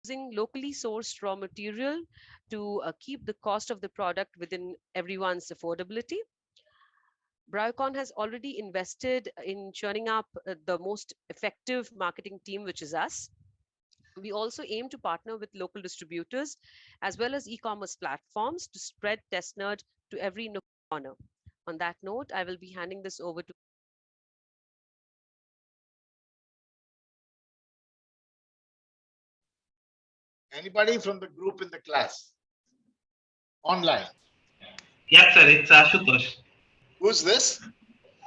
using locally sourced raw material to keep the cost of the product within everyone's affordability. Biocon has already invested in churning up the most effective marketing team, which is us. We also aim to partner with local distributors as well as e-commerce platforms to spread TestNerd to every nook and corner. On that note, I will be handing this over to Anybody from the group in the class? Online. Yes, sir. It's Ashutosh. Who's this?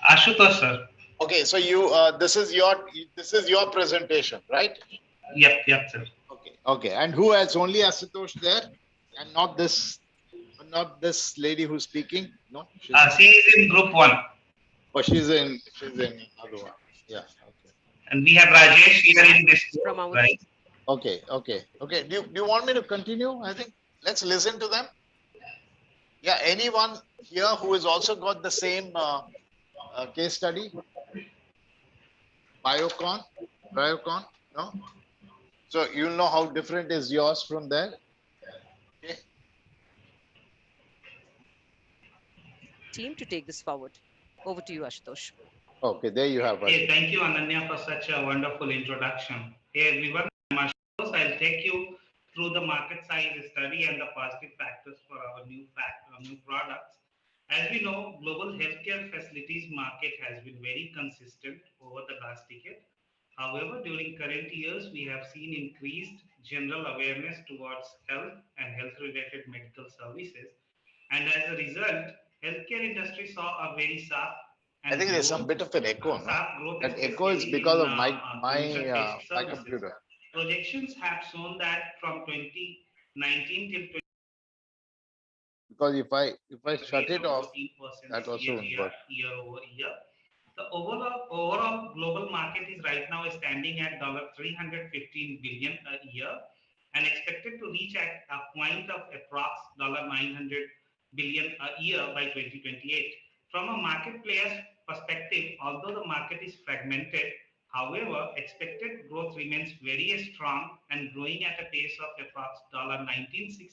Ashutosh, sir. Okay, so you this is your presentation, right? Yep, sir. Okay. And who has only Ashutosh there, and not this lady who's speaking? No, She is in group 1. Oh, she's in other one. Yeah. Okay. And we have Rajesh here in this group, from our right? Okay. Do you want me to continue? I think let's listen to them. Yeah. Anyone here who has also got the same case study? Biocon? No? So you'll know how different is yours from there. Okay. team to take this forward. Over to you, Ashutosh. Okay, there you have it. Hey, thank you, Ananya, for such a wonderful introduction. Hey, everyone, I'm Ashutosh. I'll take you through the market size study and the positive factors for our new products. As we know, global healthcare facilities market has been very consistent over the last decade. However, during current years, we have seen increased general awareness towards health and health-related medical services. And as a result, healthcare industry saw a very sharp I think there's some bit of an echo. No? That echo is because of my computer. Projections have shown that from 2019 till 20, because if I shut it off, that also won't work. Year over year. The overall global market is right now standing at $315 billion a year and expected to reach at a point of approx $900 billion a year by 2028. From a market player's perspective, although the market is fragmented, however, expected growth remains very strong and growing at a pace of approx $96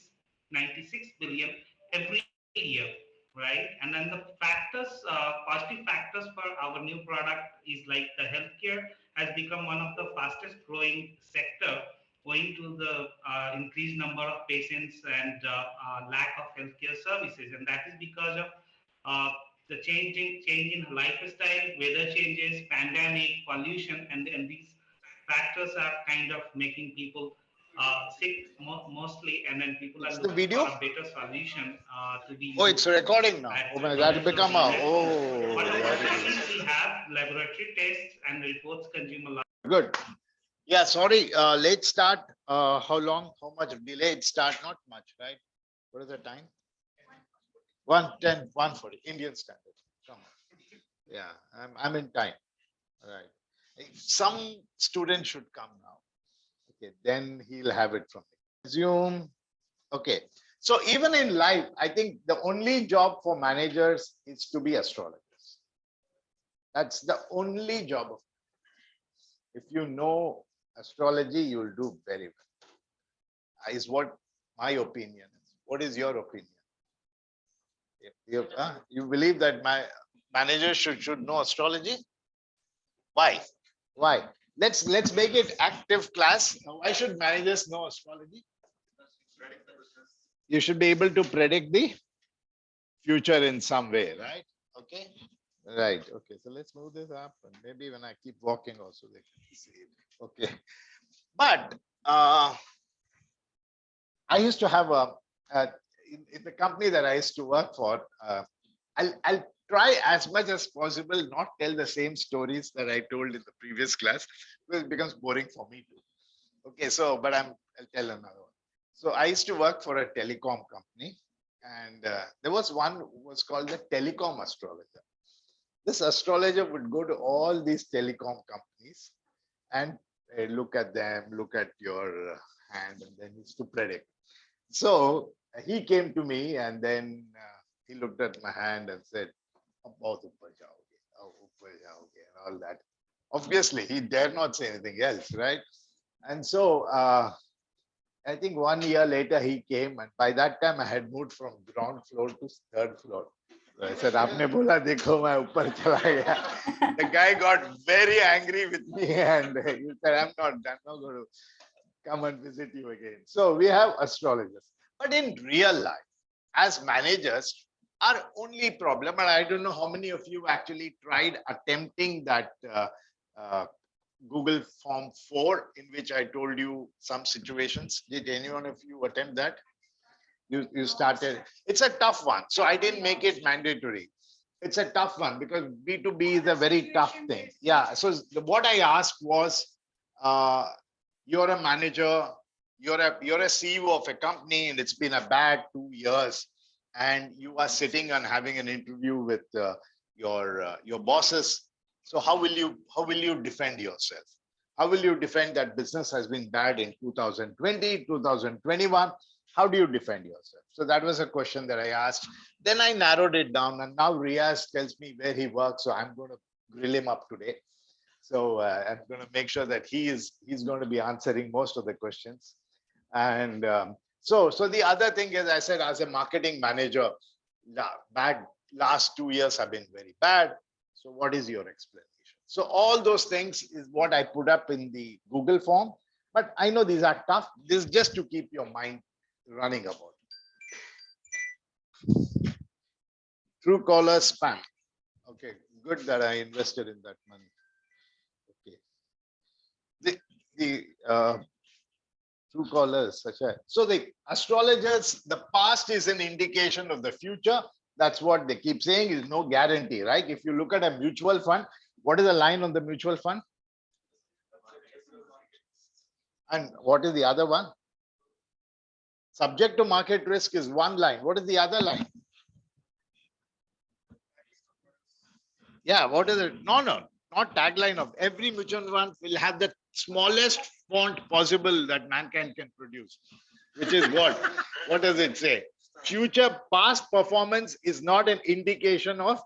billion every year, right? And then the positive factors for our new product is like the healthcare has become one of the fastest growing sector owing to the increased number of patients and lack of healthcare services, and that is because of the change in lifestyle, weather changes, pandemic, pollution, and these factors are kind of making people sick mostly, and then people are looking for a better solution to be. Oh, it's recording now. That will become a we have laboratory tests and reports consumer. Good. Yeah, sorry, late start. How long? How much delayed start? Not much, right? What is the time? 1:10, 1:40 Indian Standard. Come on. Yeah, I'm in time. All right. Some student should come now. Okay, then he'll have it from me. Resume. Okay. So even in life, I think the only job for managers is to be astrologers. That's the only job of. If you know astrology, you'll do very well. Is what my opinion is. What is your opinion? You believe that my manager should know astrology? Why? Let's make it active class. Why should managers know astrology? You should be able to predict the future in some way, right? Okay. Right. Okay. So let's move this up, and maybe when I keep walking, also they can see it. Okay. But I used to have in the company that I used to work for. I'll try as much as possible not tell the same stories that I told in the previous class, because it becomes boring for me too. Okay. So, but I'll tell another one. So I used to work for a telecom company, and there was one who was called the telecom astrologer. This astrologer would go to all these telecom companies and look at them, look at your hand, and then he used to predict. So he came to me, and then he looked at my hand and said, and all that. Obviously, he dare not say anything else, right? And so I think 1 year later he came, and by that time I had moved from ground floor to third floor. So I said, "Aapne bola dekho, main upar chala gaya." The guy got very angry with me, and he said, I'm not going to come and visit you again." So we have astrologers, but in real life, as managers, our only problem, and I don't know how many of you actually tried attempting that uh, Google Form 4, in which I told you some situations. Did any one of you attempt that? You started. It's a tough one. So I didn't make it mandatory. It's a tough one because B2B is a very tough thing. Yeah. So what I asked was, uh, you're a manager, you're a CEO of a company, and it's been a bad 2 years, and you are sitting and having an interview with your bosses. So how will you defend yourself? How will you defend that business has been bad in 2020, 2021? How do you defend yourself? So that was a question that I asked. Then I narrowed it down, and now Riaz tells me where he works, so I'm going to grill him up today. So I'm going to make sure that he's going to be answering most of the questions. And so the other thing is, I said, as a marketing manager, bad last 2 years have been very bad. So what is your explanation? So all those things is what I put up in the Google form. But I know these are tough. This is just to keep your mind running about. True caller spam. Okay, good that I invested in that money. Okay. The true callers, such as, so the astrologers, the past is an indication of the future. That's what they keep saying, is no guarantee, right? If you look at a mutual fund, what is the line on the mutual fund? And what is the other one? Subject to market risk is one line. What is the other line? Yeah, what is it? No, not tagline of every mutual fund will have the smallest font possible that mankind can produce, which is what? What does it say? Future past performance is not an indication of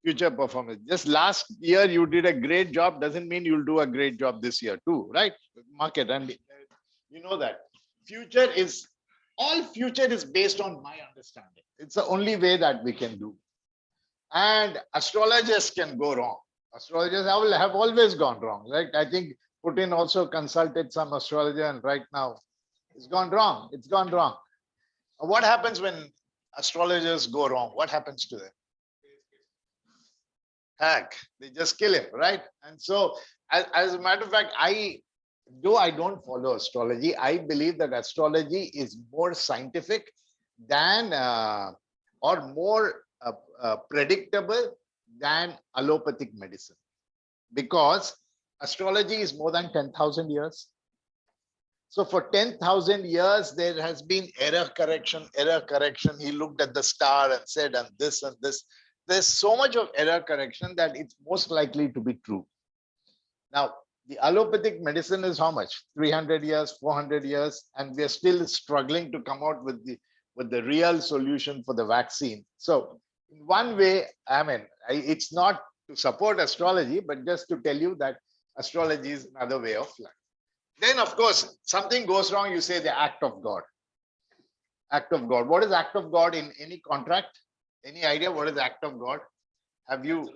future performance. Just last year you did a great job doesn't mean you'll do a great job this year too, right? Market, and you know that future is all future is based on my understanding. It's the only way that we can do. And astrologers can go wrong. Astrologers have always gone wrong, right? I think Putin also consulted some astrologer, and right now it's gone wrong. It's gone wrong. What happens when astrologers go wrong? What happens to them? Heck, they just kill him, right? And so, as a matter of fact, I don't follow astrology. I believe that astrology is more scientific than or more predictable than allopathic medicine, because astrology is more than 10,000 years. So for 10,000 years, there has been error correction, error correction. He looked at the star and said, and this and this. There's so much of error correction that it's most likely to be true. Now, the allopathic medicine is how much? 300 years, 400 years, and we're still struggling to come out with the real solution for the vaccine. So in one way, I mean, it's not to support astrology, but just to tell you that astrology is another way of life. Then, of course, something goes wrong, you say the act of God. Act of God. What is act of God in any contract? Any idea what is act of God? Have you?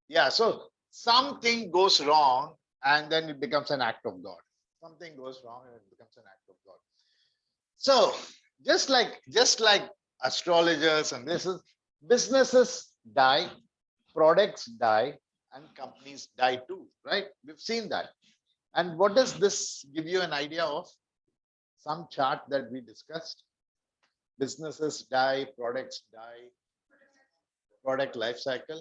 Yeah, so something goes wrong and then it becomes an act of God. Something goes wrong and it becomes an act of God. So just like astrologers and this is, businesses die, products die, and companies die too, right? We've seen that. And what does this give you an idea of? Some chart that we discussed. Businesses die, products die, product life cycle.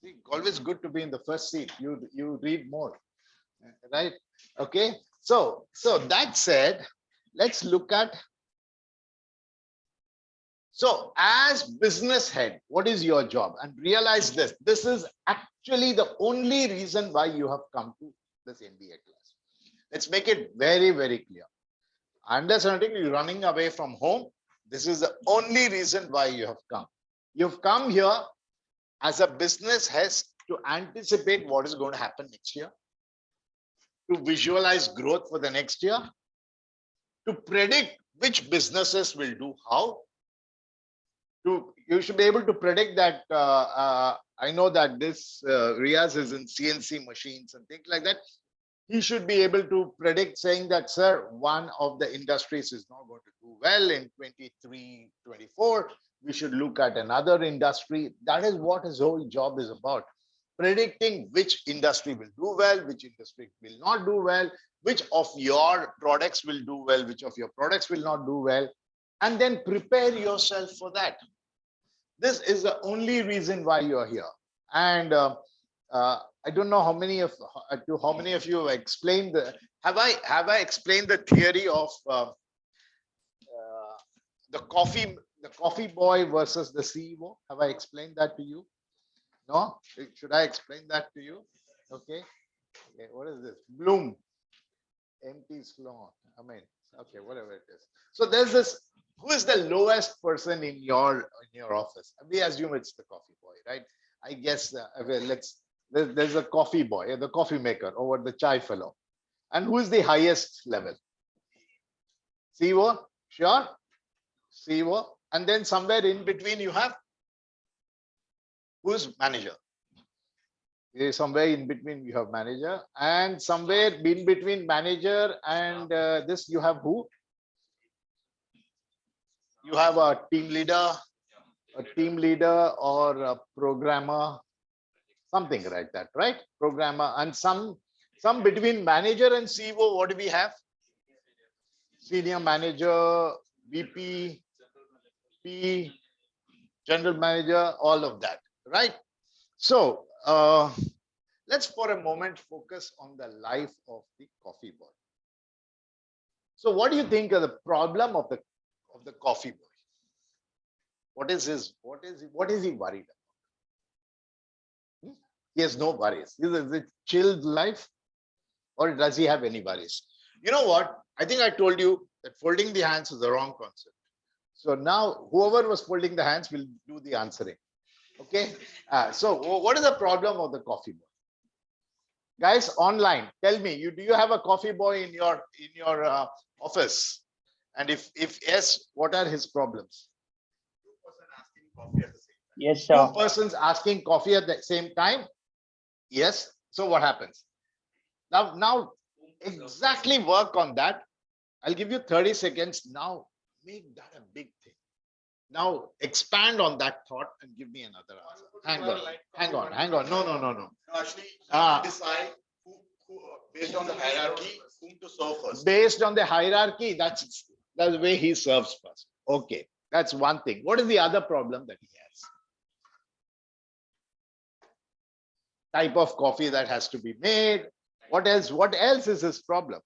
See, always good to be in the first seat. You read more, right? Okay. So that said, let's look at. So as business head, what is your job? And realize this. This is actually the only reason why you have come to this MBA class. Let's make it very, very clear. Understanding you're running away from home. This is the only reason why you have come. You've come here as a business head to anticipate what is going to happen next year. to visualize growth for the next year, to predict which businesses will do how. You should be able to predict that. I know that this Riaz is in CNC machines and things like that. He should be able to predict, saying that, sir, one of the industries is not going to do well in 23, 24. We should look at another industry. That is what his whole job is about. Predicting which industry will do well, which industry will not do well, which of your products will do well, which of your products will not do well, and then prepare yourself for that. This is the only reason why you're here. And I don't know how many of you have explained have I explained the theory of the coffee boy versus the CEO? Have I explained that to you? No? Should I explain that to you? Okay. What is this? Bloom. Empty sloan. I mean, okay, whatever it is. So there's this. Who is the lowest person in your office? We assume it's the coffee boy, right? I guess there's a coffee boy, the coffee maker over the chai fellow. And who is the highest level? CEO, sure? CEO. And then somewhere in between you have who's manager? Somewhere in between you have manager, and somewhere in between manager and this you have who? You have a team leader or a programmer, something like that, right? Programmer. And some between manager and CEO, what do we have? Senior manager, VP, P, general manager, all of that, right? So let's for a moment focus on the life of the coffee boy. So what do you think of the problem of the coffee boy? What is he worried about? He has no worries. Is it chilled life, or does he have any worries? You know what? I think I told you that folding the hands is the wrong concept. So now whoever was folding the hands will do the answering. Okay. So what is the problem of the coffee boy? Guys, online, tell me, do you have a coffee boy in your office? And if yes, what are his problems? Yes, sir. Two persons asking coffee at the same time. Yes. So what happens? Now exactly work on that. I'll give you 30 seconds. Now make that a big thing. Now expand on that thought and give me another answer. Hang on. No. Actually, decide who based on the hierarchy, whom to serve first. Based on the hierarchy, that's the way he serves first. Okay, that's one thing. What is the other problem that he has? Type of coffee that has to be made. What else? What else is his problem?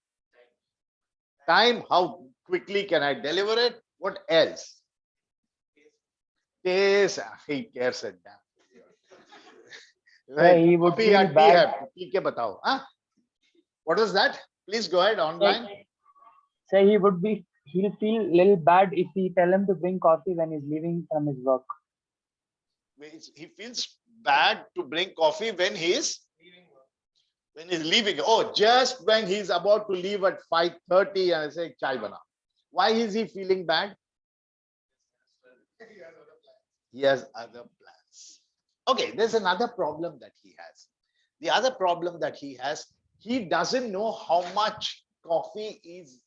Time. How quickly can I deliver it? What else? Taste. He cares a damn. Right. He would feel bad. What was that? Please go ahead online. So he'll feel a little bad if we tell him to bring coffee when he's leaving from his work. He feels bad to bring coffee when he's leaving. Oh, just when he's about to leave at 5:30 and I say chai bana. Why is he feeling bad? He has other plans. Okay, there's another problem that he has. The other problem that he has, he doesn't know how much coffee is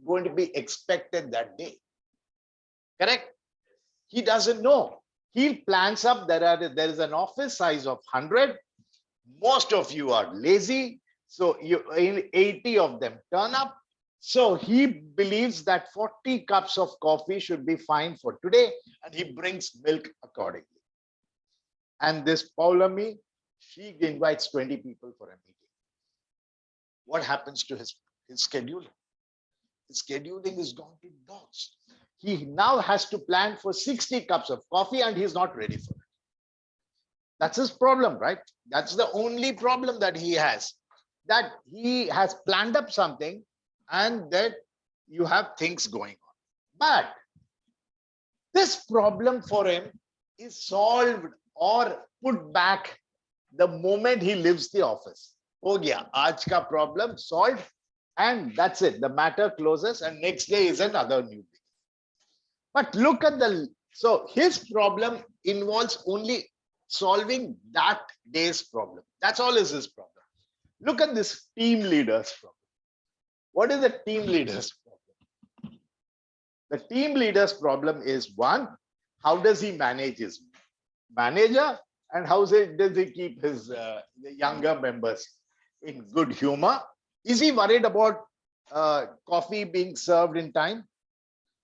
going to be expected that day. Correct? He doesn't know. He plans up, there is an office size of 100. Most of you are lazy. So 80 of them turn up. So he believes that 40 cups of coffee should be fine for today. And he brings milk accordingly. And this Paulami, she invites 20 people for a meeting. What happens to his scheduling? His scheduling is gone to dogs. He now has to plan for 60 cups of coffee and he's not ready for it. That's his problem, right? That's the only problem that he has. That he has planned up something and that you have things going on. But this problem for him is solved or put back the moment he leaves the office. हो गया, आज का problem solved, and that's it. The matter closes, and next day is another new day. But look at so his problem involves only solving that day's problem. That's all is his problem. Look at this team leader's problem. What is the team leader's problem? The team leader's problem is one, how does he manage his manager, and how does he keep his the younger members in good humor? Is he worried about coffee being served in time?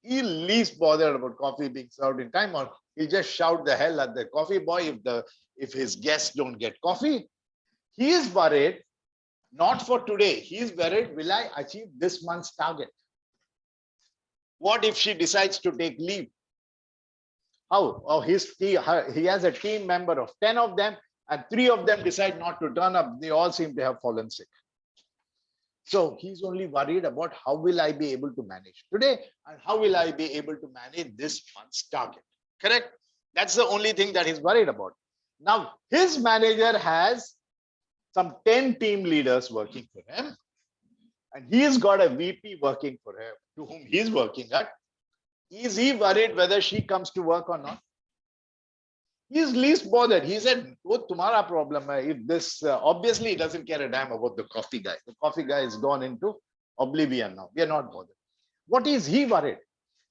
He's least bothered about coffee being served in time, or he'll just shout the hell at the coffee boy if his guests don't get coffee. He is worried not for today. He is worried, will I achieve this month's target? What if she decides to take leave? How? Or he has a team member of 10 of them, and 3 of them decide not to turn up. They all seem to have fallen sick. So he's only worried about how will I be able to manage today, and how will I be able to manage this month's target. Correct? That's the only thing that he's worried about. Now, his manager has some 10 team leaders working for him, and he's got a VP working for him, to whom he's working at. Is he worried whether she comes to work or not? He's least bothered. He said, "Oh, tumhara problem hai." If this obviously he doesn't care a damn about the coffee guy. The coffee guy is gone into oblivion now. We are not bothered. What is he worried?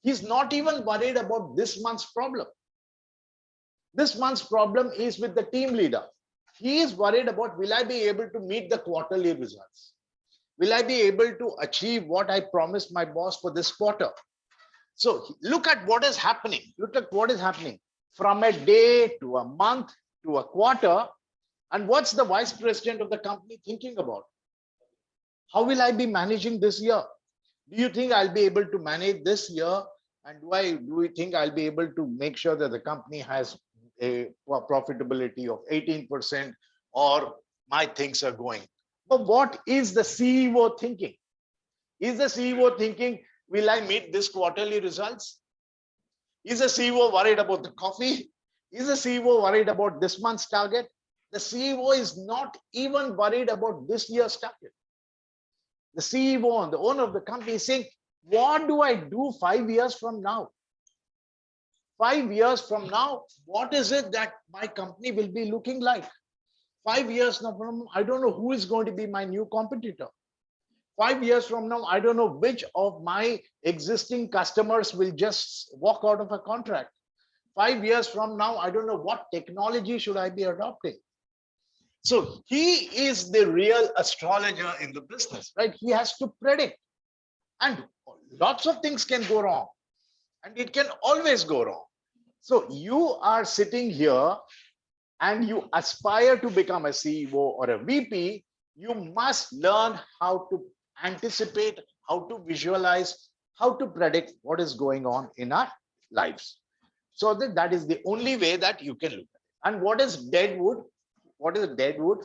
He's not even worried about this month's problem. This month's problem is with the team leader. He is worried about, will I be able to meet the quarterly results? Will I be able to achieve what I promised my boss for this quarter? So look at what is happening. Look at what is happening from a day to a month to a quarter. And what's the vice president of the company thinking about? How will I be managing this year? Do you think I'll be able to manage this year? And do we think I'll be able to make sure that the company has a profitability of 18%, or my things are going? But what is the CEO thinking? Is the CEO thinking, will I meet this quarterly results? Is the CEO worried about the coffee? Is the CEO worried about this month's target? The CEO is not even worried about this year's target. The CEO and the owner of the company is saying, what do I do 5 years from now? 5 years from now, what is it that my company will be looking like? 5 years from now, I don't know who is going to be my new competitor. 5 years from now, I don't know which of my existing customers will just walk out of a contract. 5 years from now, I don't know what technology should I be adopting. So he is the real astrologer in the business, right? He has to predict. And lots of things can go wrong. And it can always go wrong. So you are sitting here and you aspire to become a CEO or a VP, you must learn how to anticipate, how to visualize, how to predict what is going on in our lives. So that is the only way that you can look at it. And what is dead wood? What is dead wood?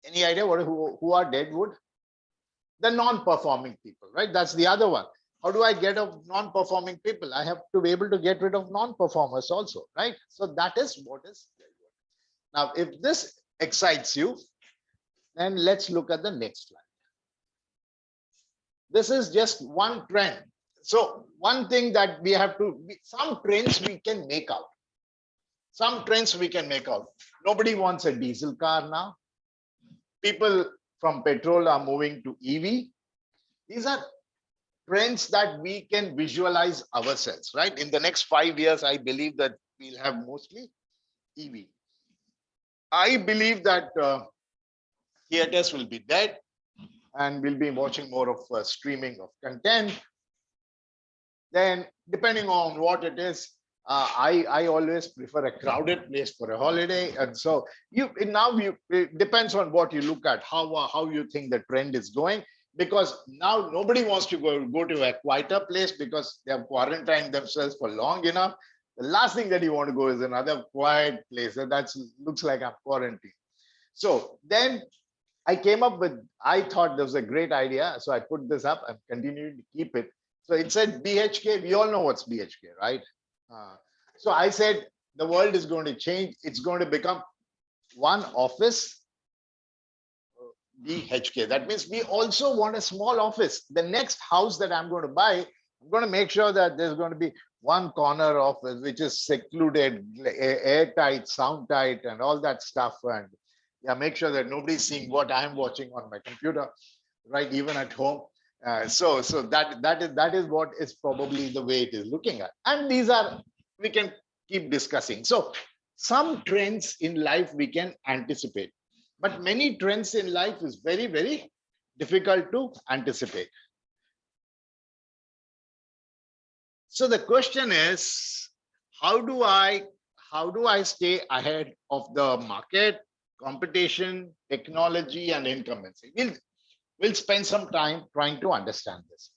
Any idea who are dead wood? The non-performing people, right? That's the other one. How do I get rid of non-performing people? I have to be able to get rid of non-performers also, right? So that is what is dead wood. Now, if this excites you, then let's look at the next slide. This is just one trend. So one thing that we have to, some trends we can make out. Some trends we can make out. Nobody wants a diesel car now. People from petrol are moving to EV. These are trends that we can visualize ourselves, right? In the next 5 years, I believe that we'll have mostly EV. I believe that theaters will be dead and we'll be watching more of streaming of content. Then depending on what it is, I always prefer a crowded place for a holiday. And so it depends on what you look at, how you think the trend is going. Because now nobody wants to go to a quieter place because they have quarantined themselves for long enough. The last thing that you want to go is another quiet place. That looks like I'm quarantined. So then I came up with, I thought there was a great idea. So I put this up and continued to keep it. So it said BHK. We all know what's BHK, right? So I said, the world is going to change. It's going to become one office BHK. That means we also want a small office. The next house that I'm going to buy, I'm going to make sure that there's going to be one corner office which is secluded, airtight, sound tight, and all that stuff. And yeah, make sure that nobody's seeing what I'm watching on my computer, right? Even at home. So that is what is probably the way it is looking at. And these are, we can keep discussing. So some trends in life we can anticipate, but many trends in life is very, very difficult to anticipate. So the question is, how do I stay ahead of the market, competition, technology, and incumbency? We'll spend some time trying to understand this.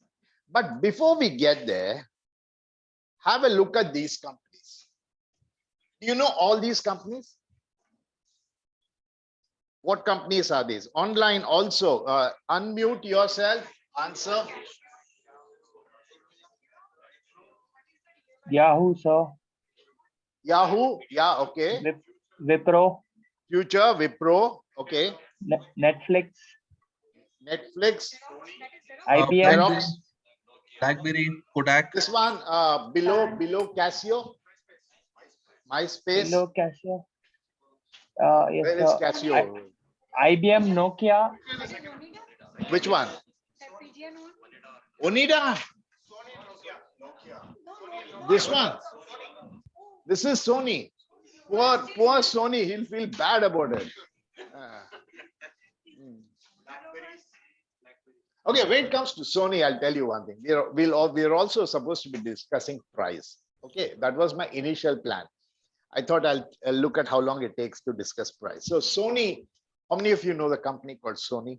But before we get there, have a look at these companies. Do you know all these companies? What companies are these? Online also. Unmute yourself. Answer. Yahoo, sir. Yahoo. Yeah, okay. Wipro. Future, Wipro. Okay. Netflix. Netflix. IBM. Xerox. BlackBerry, Kodak. This one below Casio. MySpace. Below Casio. Yes, Where is Casio? IBM, Nokia. Which one? Onida. This one. This is Sony. Poor Sony. He'll feel bad about it. Okay, when it comes to Sony, I'll tell you one thing. We're also supposed to be discussing price. Okay, that was my initial plan. I thought I'll look at how long it takes to discuss price. So Sony, how many of you know the company called Sony?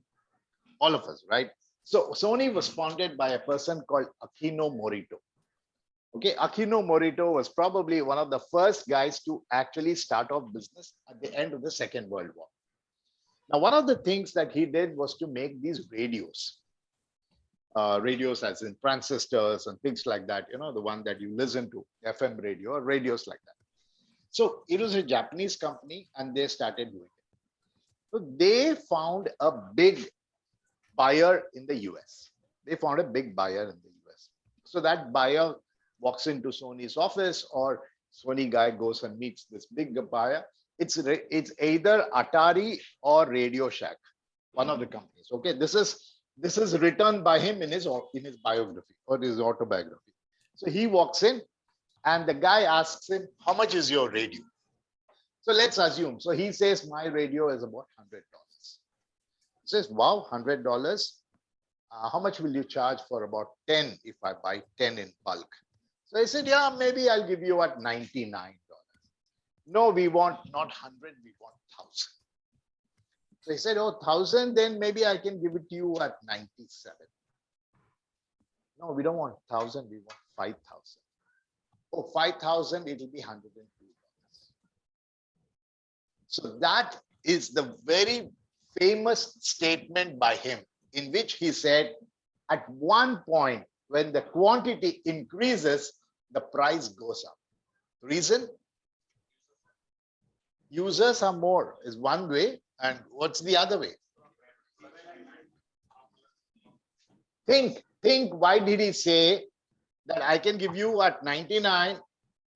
All of us, right? So Sony was founded by a person called Akino Morita. Okay, Akino Morita was probably one of the first guys to actually start off business at the end of the Second World War. Now, one of the things that he did was to make these radios. Radios as in transistors and things like that, you know, the one that you listen to, FM radio or radios like that. So it was a Japanese company and they started doing it. So they found a big buyer in the US. They found a big buyer in the US. So that buyer walks into Sony's office or Sony guy goes and meets this big buyer. It's either Atari or Radio Shack, one of the companies. Okay, this is written by him in his biography or his autobiography. So he walks in and the guy asks him, how much is your radio? So let's assume. So he says, my radio is about $100. He says, wow, $100. How much will you charge for about 10 if I buy 10 in bulk? So I said, yeah, maybe I'll give you at $99. No, we want not 100, we want 1,000. So he said, oh, 1,000, then maybe I can give it to you at 97. No, we don't want 1,000, we want 5,000. Oh, 5,000, it will be $102. So that is the very famous statement by him in which he said, at one point, when the quantity increases, the price goes up. Reason? Users are more is one way. And what's the other way? Think, why did he say that I can give you at 99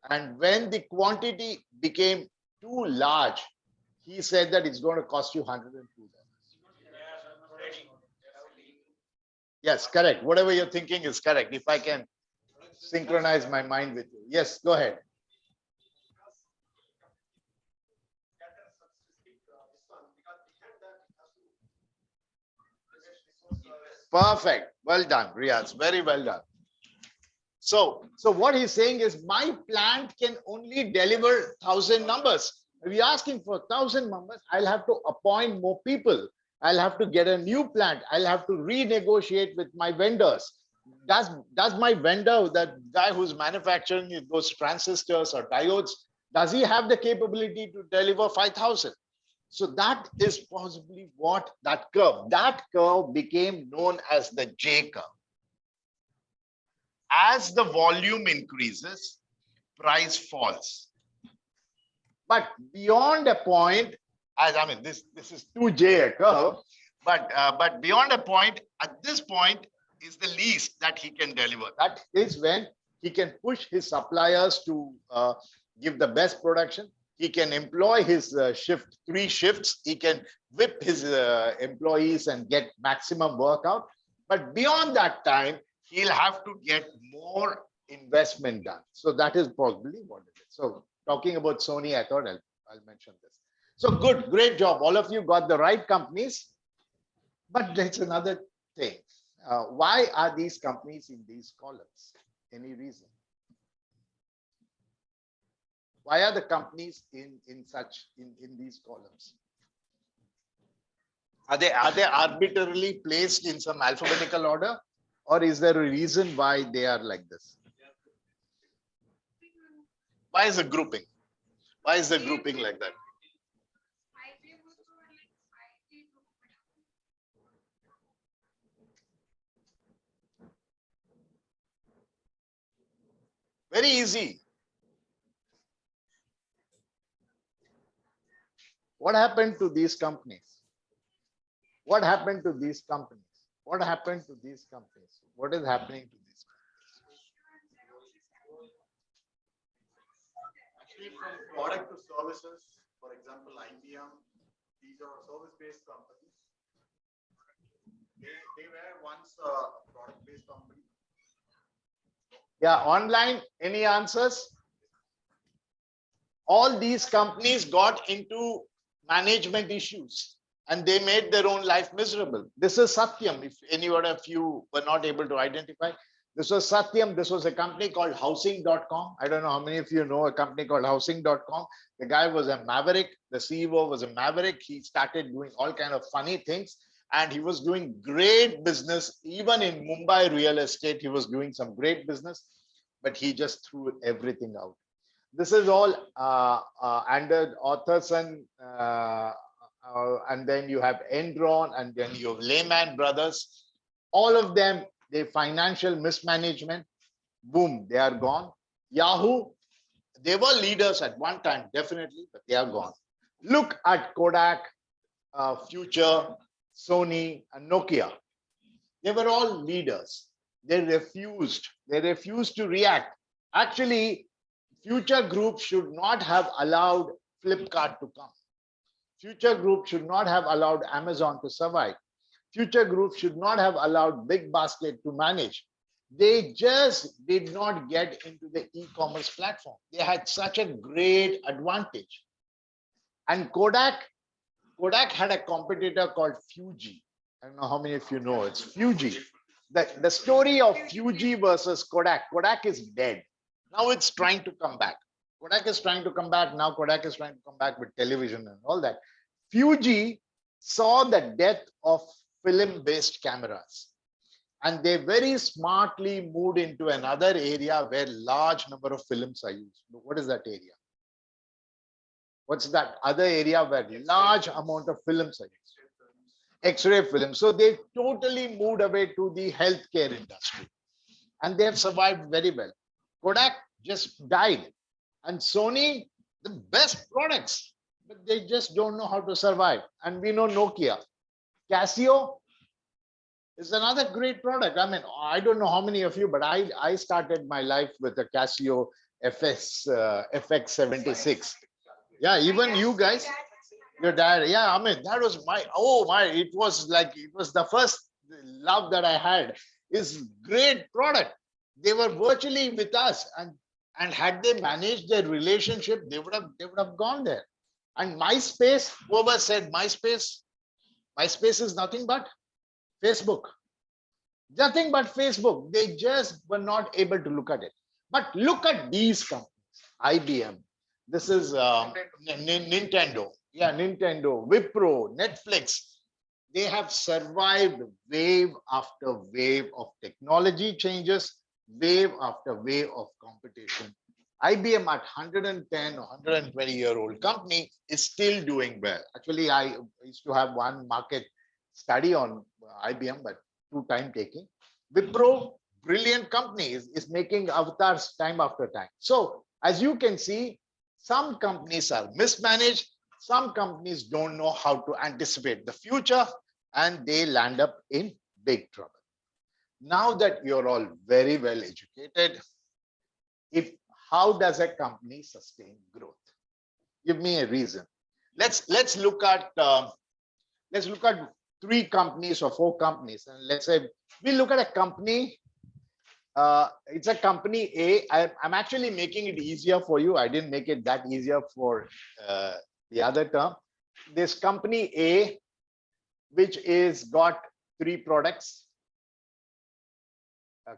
and when the quantity became too large, he said that it's going to cost you $102. Yes, correct. Whatever you're thinking is correct. If I can synchronize my mind with you. Yes, go ahead. Perfect. Well done, Riaz. Very well done. So what he's saying is my plant can only deliver 1,000 numbers. If you're asking for 1,000 numbers, I'll have to appoint more people. I'll have to get a new plant. I'll have to renegotiate with my vendors. Does my vendor, that guy who's manufacturing those transistors or diodes, does he have the capability to deliver 5,000? So that is possibly what that curve became known as the J curve. As the volume increases, price falls. But beyond a point, as I mean, this is 2J a curve, But beyond a point, at this point is the least that he can deliver. That is when he can push his suppliers to give the best production. He can employ his shift, 3 shifts. He can whip his employees and get maximum work out. But beyond that time, he'll have to get more investment done. So that is probably what it is. So talking about Sony, I thought I'll mention this. So good, great job. All of you got the right companies. But there's another thing. Why are these companies in these columns? Any reason? Why are the companies in these columns? Are they arbitrarily placed in some alphabetical order, or is there a reason why they are like this? Why is the grouping? Why is the grouping like that? Very easy. What happened to these companies? What happened to these companies? What happened to these companies? What is happening to these companies? Actually, from product to services, for example, IBM, these are service-based companies. They were once a product-based company. Yeah, online, any answers? All these companies got into management issues and they made their own life miserable. This is Satyam, if anyone of you were not able to identify. This was Satyam. This was a company called housing.com. I don't know how many of you know a company called housing.com. The guy was a maverick. The CEO was a maverick. He started doing all kind of funny things. And he was doing great business. Even in Mumbai real estate, he was doing some great business. But he just threw everything out. This is all under Autherson, and then you have Enron, and then you have Lehman Brothers. All of them, their financial mismanagement, boom, they are gone. Yahoo, they were leaders at one time, definitely, but they are gone. Look at Kodak, Future, Sony, and Nokia. They were all leaders. They refused to react. Actually, Future Group should not have allowed Flipkart to come. Future Group should not have allowed Amazon to survive. Future Group should not have allowed Big Basket to manage. They just did not get into the e-commerce platform. They had such a great advantage. And Kodak had a competitor called Fuji. I don't know how many of you know, it's Fuji. The story of Fuji versus Kodak is dead. Now it's trying to come back. Kodak is trying to come back. Now Kodak is trying to come back with television and all that. Fuji saw the death of film-based cameras. And they very smartly moved into another area where large number of films are used. What is that area? What's that other area where large amount of films are used? X-ray films. So they totally moved away to the healthcare industry. And they have survived very well. Kodak just died. And Sony, the best products, but they just don't know how to survive. And we know Nokia. Casio is another great product. I mean, I don't know how many of you, but I started my life with a Casio FX76. Yeah, even you guys, your dad. Yeah, I mean, that was it was the first love that I had. Is great product. They were virtually with us, and had they managed their relationship, they would have gone there. And MySpace, whoever said MySpace is nothing but Facebook. Nothing but Facebook. They just were not able to look at it. But look at these companies. IBM. This is Nintendo. Yeah, Nintendo, Wipro, Netflix. They have survived wave after wave of technology changes, wave after wave of competition. IBM at 110 or 120-year-old company is still doing well. Actually, I used to have one market study on IBM, but too time taking. Wipro, brilliant company, is making avatars time after time. So as you can see, some companies are mismanaged. Some companies don't know how to anticipate the future. and they land up in big trouble. Now that you're all very well educated, how does a company sustain growth? Give me a reason. Let's look at 3 companies or 4 companies, and let's say we look at a company. It's a company A. I'm actually making it easier for you. I didn't make it that easier for the other term. This company A, which is got 3 products.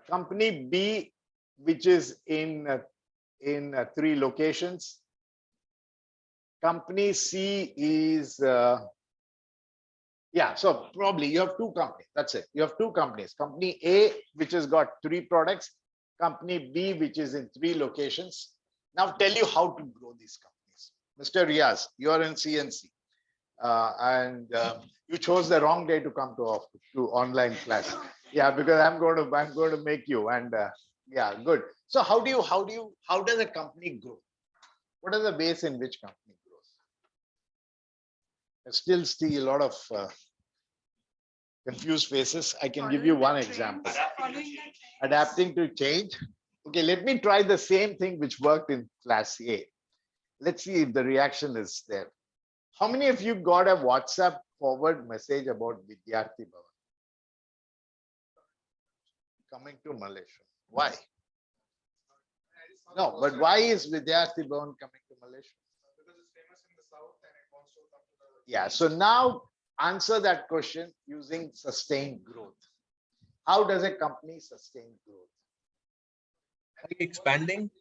Company B, which is in 3 locations. Company C is so probably you have 2 companies. That's it. You have 2 companies. Company A, which has got 3 products. Company B, which is in 3 locations. Now tell you how to grow these companies. Mr. Riaz, you are in CNC, and you chose the wrong day to come to online class. Yeah, because I'm going to make you. And yeah, good. So how does a company grow? What are the ways in which company grows? I still see a lot of confused faces. I can give you one example. Adapting to change. Okay, let me try the same thing which worked in class A. Let's see if the reaction is there. How many of you got a WhatsApp forward message about Vidyarthi Bhavan coming to Malaysia? Why? No, but why is Vidyarthi Bhavan coming to Malaysia? Because it's famous in the south and it wants to come to the... Yeah, so now answer that question using sustained growth. How does a company sustain growth? Expanding.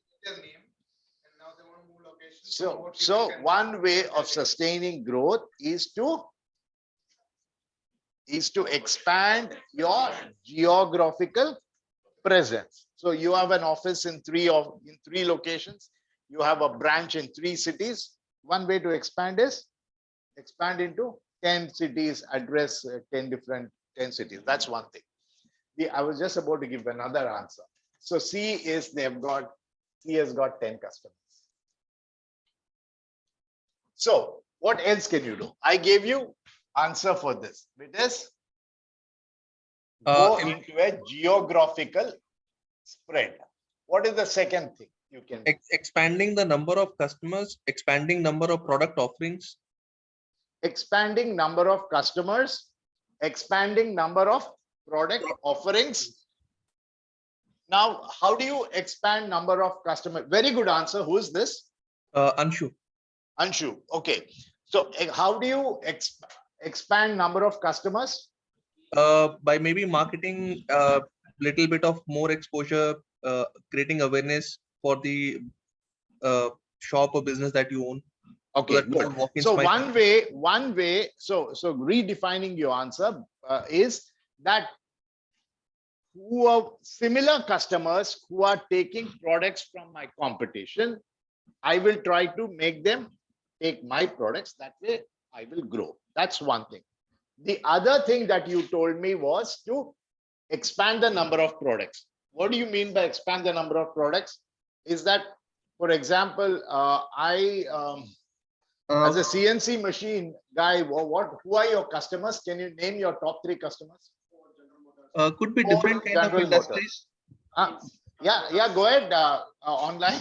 So one way of sustaining growth is to expand your geographical presence. So you have an office in 3 locations. You have a branch in 3 cities. One way to expand is expand into 10 cities, address 10 cities. That's one thing. I was just about to give another answer. So C has got 10 customers. So what else can you do? I gave you answer for this. It is go into a geographical spread. What is the second thing you can do? Expanding the number of customers, expanding number of product offerings. Expanding number of customers, expanding number of product offerings. Now, how do you expand number of customers? Very good answer. Who is this? Anshu. Anshu. Okay. So how do you expand number of customers? By maybe marketing little bit of more exposure, creating awareness for the shop or business that you own. Okay, good. So one way, so redefining your answer is that who are similar customers who are taking products from my competition, I will try to make them take my products. That way I will grow. That's one thing. The other thing that you told me was to expand the number of products. What do you mean by expand the number of products? Is that, for example, as a CNC machine guy, who are your customers? Can you name your top 3 customers? Could be different kind of industries. Yeah, go ahead. Online.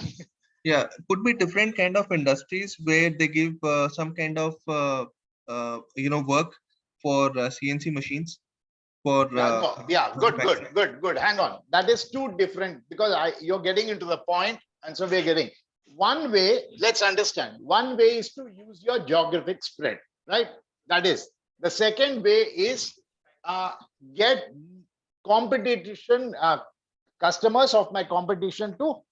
Yeah, could be different kind of industries where they give some kind of work for CNC machines. For good. Hang on. That is 2 different, because you're getting into the point, and so we're getting one way. Let's understand. One way is to use your geographic spread, right? That is. The second way is get competition customers of my competition to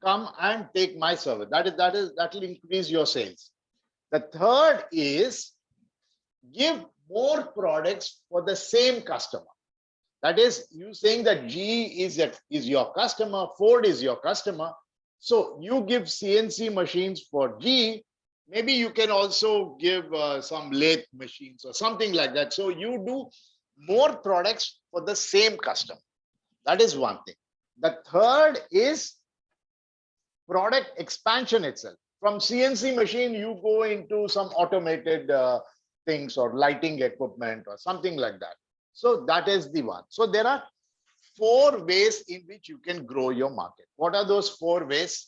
come and take my service. That will increase your sales. The third is give more products for the same customer. That is, you saying that GE is your customer, Ford is your customer. So you give CNC machines for GE. Maybe you can also give some lathe machines or something like that. So you do more products for the same customer. That is one thing. The third is product expansion itself. From CNC machine, you go into some automated things or lighting equipment or something like that. So that is the one. So there are 4 ways in which you can grow your market. What are those 4 ways?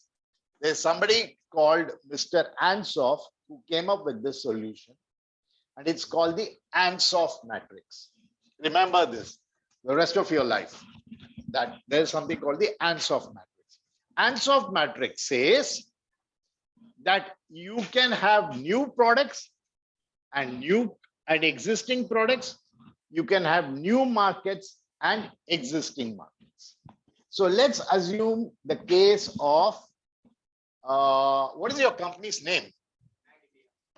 There's somebody called Mr. Ansoff who came up with this solution, and it's called the Ansoff Matrix. Remember this the rest of your life, that there's something called the Ansoff Matrix. Ansoff Matrix says that you can have new products and existing products. You can have new markets and existing markets. So let's assume the case of what is your company's name?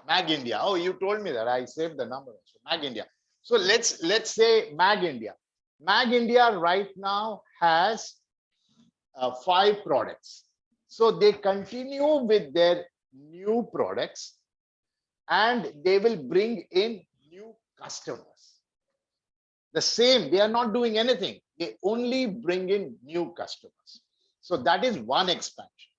Mag India. Oh, you told me that. I saved the number. So Mag India. So let's say Mag India. Mag India right now has 5 products. So they continue with their new products and they will bring in new customers. The same, they are not doing anything. They only bring in new customers. So that is one expansion.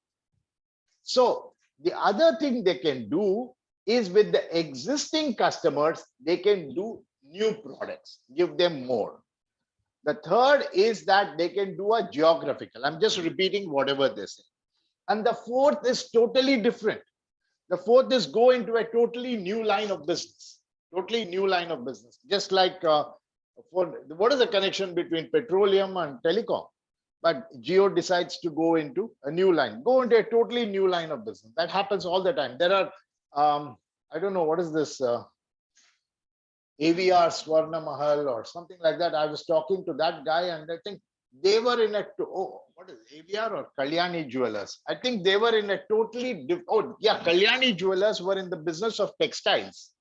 So the other thing they can do is with the existing customers, they can do new products, give them more. The third is that they can do a geographical. I'm just repeating whatever they say. And the fourth is totally different. The fourth is go into a totally new line of business. Totally new line of business. Just like what is the connection between petroleum and telecom? But Geo decides to go into a new line, go into a totally new line of business. That happens all the time. There are, I don't know, what is this? AVR Swarna Mahal or something like that. I was talking to that guy and I think they were in what is AVR or Kalyani Jewelers? I think they were in a totally Kalyani Jewelers were in the business of textiles.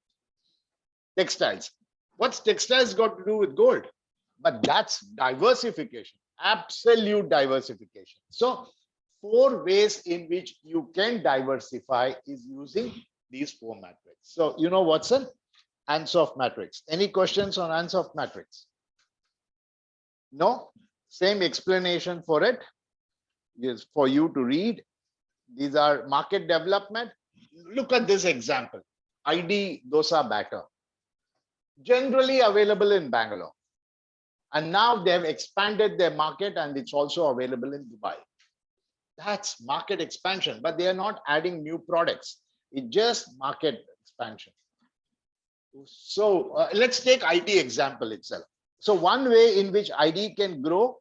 Textiles. What's textiles got to do with gold? But that's diversification, absolute diversification. So 4 ways in which you can diversify is using these 4 matrices. So you know what's an Ansoff Matrix. Any questions on Ansoff Matrix? No? Same explanation for it is for you to read. These are market development. Look at this example. ID dosa batter. Generally available in Bangalore. And now they have expanded their market and it's also available in Dubai. That's market expansion, but they are not adding new products. It's just market expansion. So let's take ID example itself. So one way in which ID can grow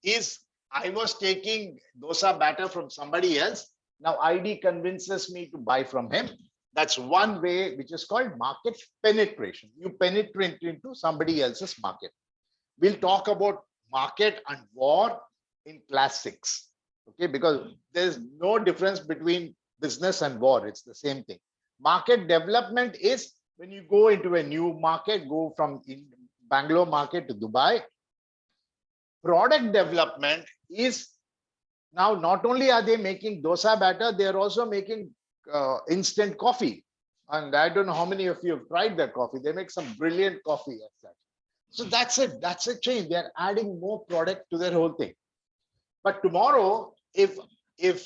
is I was taking dosa batter from somebody else. Now ID convinces me to buy from him. That's one way, which is called market penetration. You penetrate into somebody else's market. We'll talk about market and war in class 6. Okay, because there's no difference between business and war. It's the same thing. Market development is when you go into a new market, go from Bangalore market to Dubai. Product development is now not only are they making dosa batter, they are also making instant coffee. And I don't know how many of you have tried their coffee. They make some brilliant coffee as such. So that's it. That's a change. They're adding more product to their whole thing. But tomorrow, if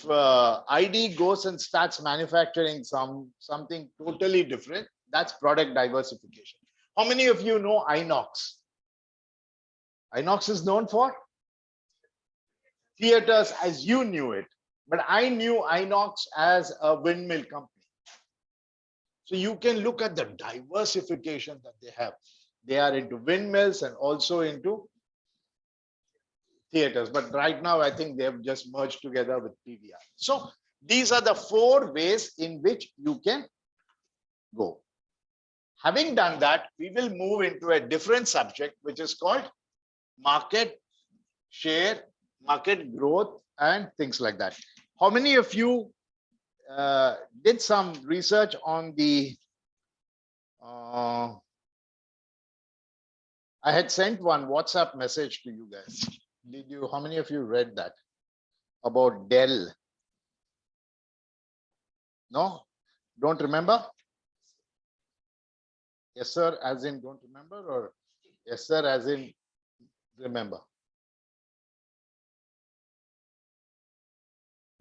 ID goes and starts manufacturing something totally different, that's product diversification. How many of you know Inox? Inox is known for theaters as you knew it, but I knew Inox as a windmill company. So you can look at the diversification that they have. They are into windmills and also into theaters. But right now, I think they have just merged together with PVR. So these are the 4 ways in which you can go. Having done that, we will move into a different subject, which is called market share, market growth, and things like that. How many of you did some research on the I had sent one WhatsApp message to you guys. Did you? How many of you read that about Dell? No? Don't remember? Yes, sir, as in don't remember, or yes, sir, as in remember?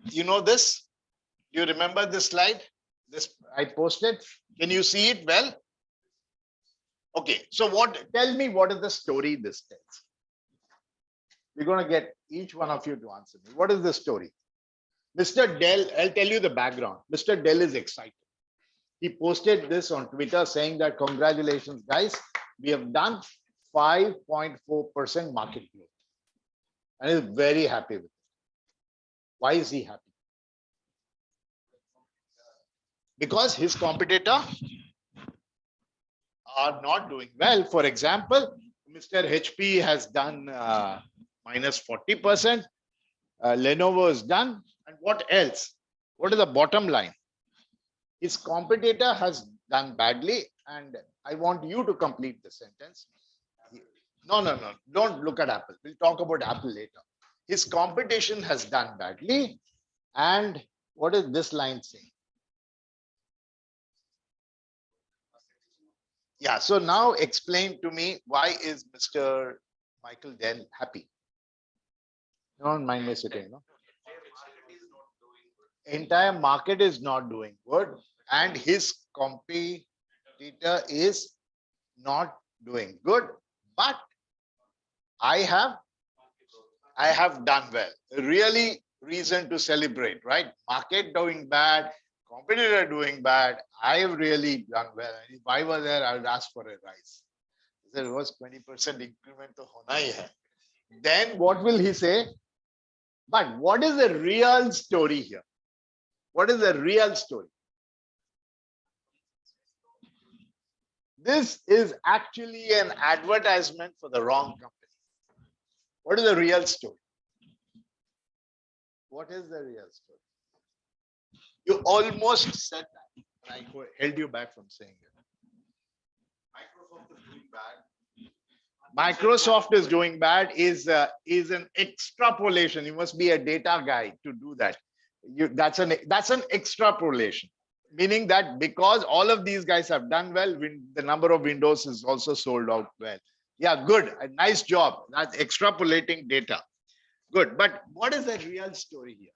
You know this? Do you remember this slide? This I posted. Can you see it well? Okay, so tell me what is the story this tells? We're going to get each one of you to answer me. What is the story? Mr. Dell, I'll tell you the background. Mr. Dell is excited. He posted this on Twitter saying that congratulations, guys, we have done 5.4% market growth. And is very happy with it. Why is he happy? Because his competitor are not doing well. For example, Mr. HP has done minus 40%. Lenovo is done. And what else? What is the bottom line? His competitor has done badly. And I want you to complete the sentence. No. Don't look at Apple. We'll talk about Apple later. His competition has done badly. And what is this line saying? Yeah, so now explain to me, why is Mr. Michael Dell happy? Don't mind me sitting, no? Entire market is not doing good, and his competitor is not doing good, but I have done well. Really reason to celebrate, right? Market doing bad, competitor doing bad. I have really done well. If I were there, I would ask for a rise. There was 20% increment to hona hi hai. Then what will he say? But what is the real story here? What is the real story? This is actually an advertisement for the wrong company. What is the real story? What is the real story? You almost said that. I held you back from saying it. Microsoft is doing bad is an extrapolation. You must be a data guy to do that. That's an extrapolation, meaning that because all of these guys have done well, the number of Windows is also sold out well. Yeah, good. A nice job. That's extrapolating data. Good. But what is the real story here?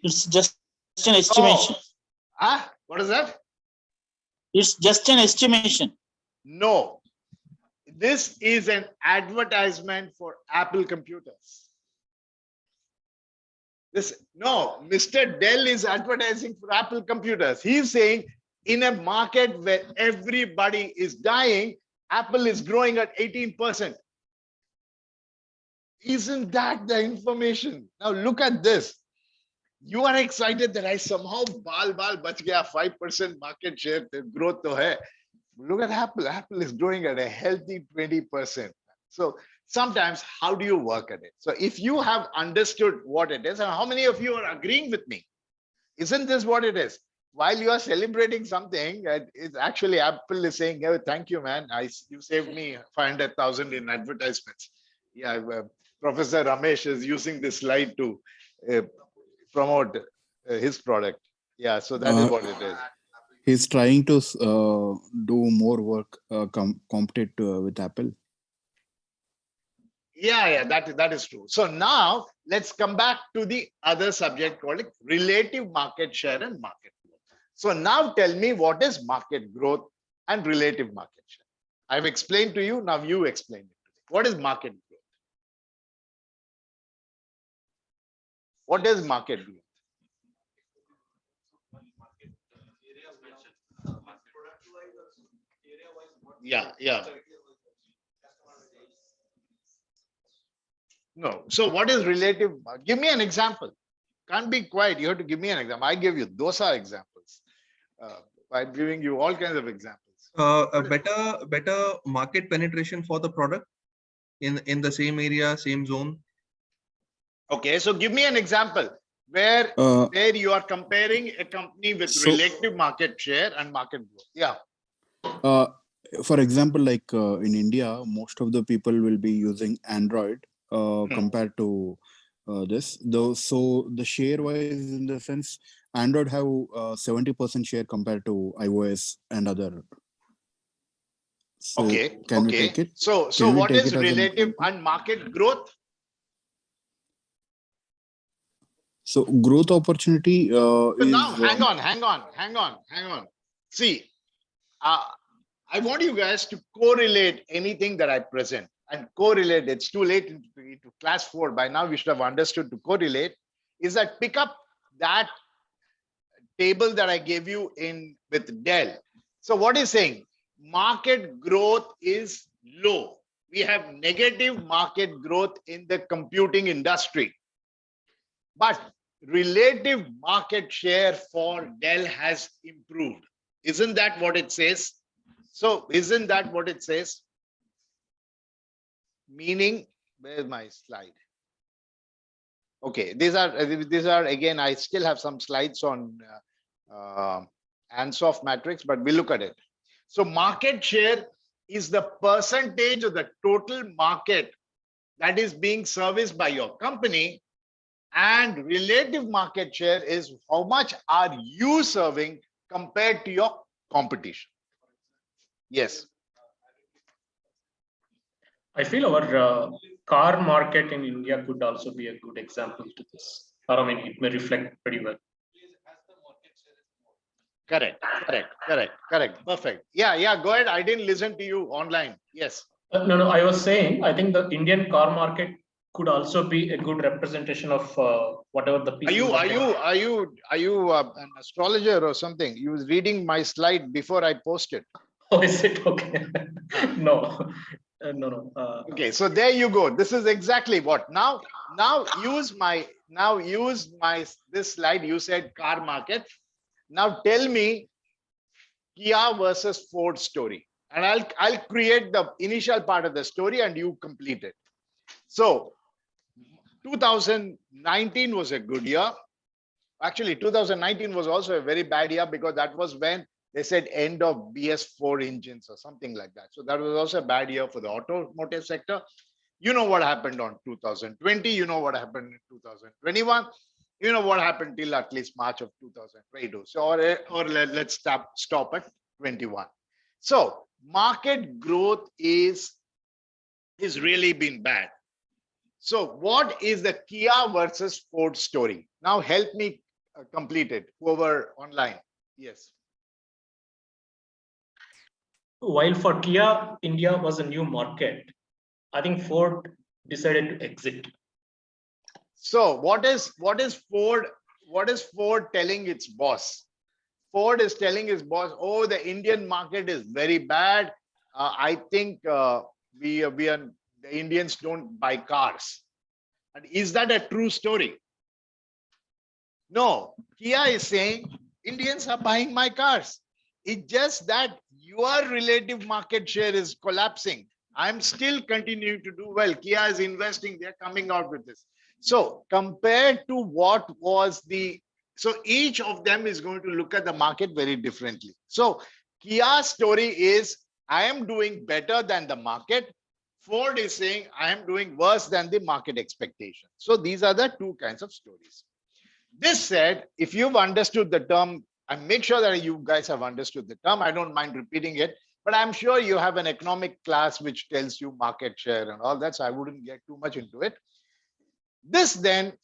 It's just an estimation. What is that? It's just an estimation. No. This is an advertisement for Apple computers. Mr. Dell is advertising for Apple computers. He's saying in a market where everybody is dying, Apple is growing at 18%. Isn't that the information? Now look at this. You are excited that I somehow bach gaya 5% market share growth to hai. Look at Apple. Apple is growing at a healthy 20%. So sometimes, how do you work at it? So if you have understood what it is, and how many of you are agreeing with me? Isn't this what it is? While you are celebrating something, it's actually Apple is saying, oh, thank you, man. You saved me 500,000 in advertisements. Yeah, Professor Ramesh is using this slide to promote his product. Yeah, so that is what it is. He's trying to do more work, compete with Apple. Yeah, that is true. So now let's come back to the other subject called relative market share and market growth. So now tell me, what is market growth and relative market share? I've explained to you. Now you explain it to me. What is market growth? What is market growth? Yeah. No. So what is relative? Give me an example. Can't be quiet. You have to give me an example. I give you. Those are examples. I'm giving you all kinds of examples. A better market penetration for the product in the same area, same zone. Okay, so give me an example where you are comparing a company with relative market share and market growth. Yeah. For example, like in India, most of the people will be using Android compared to this. So the share wise, in the sense, Android have 70% share compared to iOS and other. So can we take it? So what is relative and market growth? So growth opportunity so now hang on. See, I I want you guys to correlate anything that I present and correlate. It's too late into class 4. By now, we should have understood to correlate. Is that pick up that table that I gave you in with Dell. So what is saying? Market growth is low. We have negative market growth in the computing industry. But relative market share for Dell has improved. Isn't that what it says? So isn't that what it says? Meaning, where's my slide? Okay, these are again, I still have some slides on Ansoff Matrix, but we'll look at it. So market share is the percentage of the total market that is being serviced by your company, and relative market share is how much are you serving compared to your competition. Yes. I feel our car market in India could also be a good example to this. Or I mean, it may reflect pretty well. Correct. Perfect. Yeah. Go ahead. I didn't listen to you online. Yes. No. I was saying, I think the Indian car market could also be a good representation of whatever the people. Are you an astrologer or something? You was reading my slide before I posted. Oh, is it okay? No. No. Okay, so there you go. This is exactly what. Now use this slide. You said car market. Now tell me Kia versus Ford story, and I'll create the initial part of the story and you complete it. So 2019 was a good year. Actually, 2019 was also a very bad year because that was when they said end of BS4 engines or something like that. So that was also a bad year for the automotive sector. You know what happened on 2020. You know what happened in 2021. You know what happened till at least March of 2022. So, or let's stop at 21. So market growth is really been bad. So what is the Kia versus Ford story? Now help me complete it. Whoever online. Yes. While for Kia, India was a new market, I think Ford decided to exit. So what is Ford telling its boss? Ford is telling his boss, oh, the Indian market is very bad. I think the Indians don't buy cars. And is that a true story? No, Kia is saying Indians are buying my cars. It's just that your relative market share is collapsing. I'm still continuing to do well. Kia is investing. They're coming out with this. So compared to what was so each of them is going to look at the market very differently. So Kia's story is, I am doing better than the market. Ford is saying, I am doing worse than the market expectation. So these are the two kinds of stories. This said, if you've understood the term, and make sure that you guys have understood the term, I don't mind repeating it, but I'm sure you have an economic class which tells you market share and all that, so I wouldn't get too much into it. This then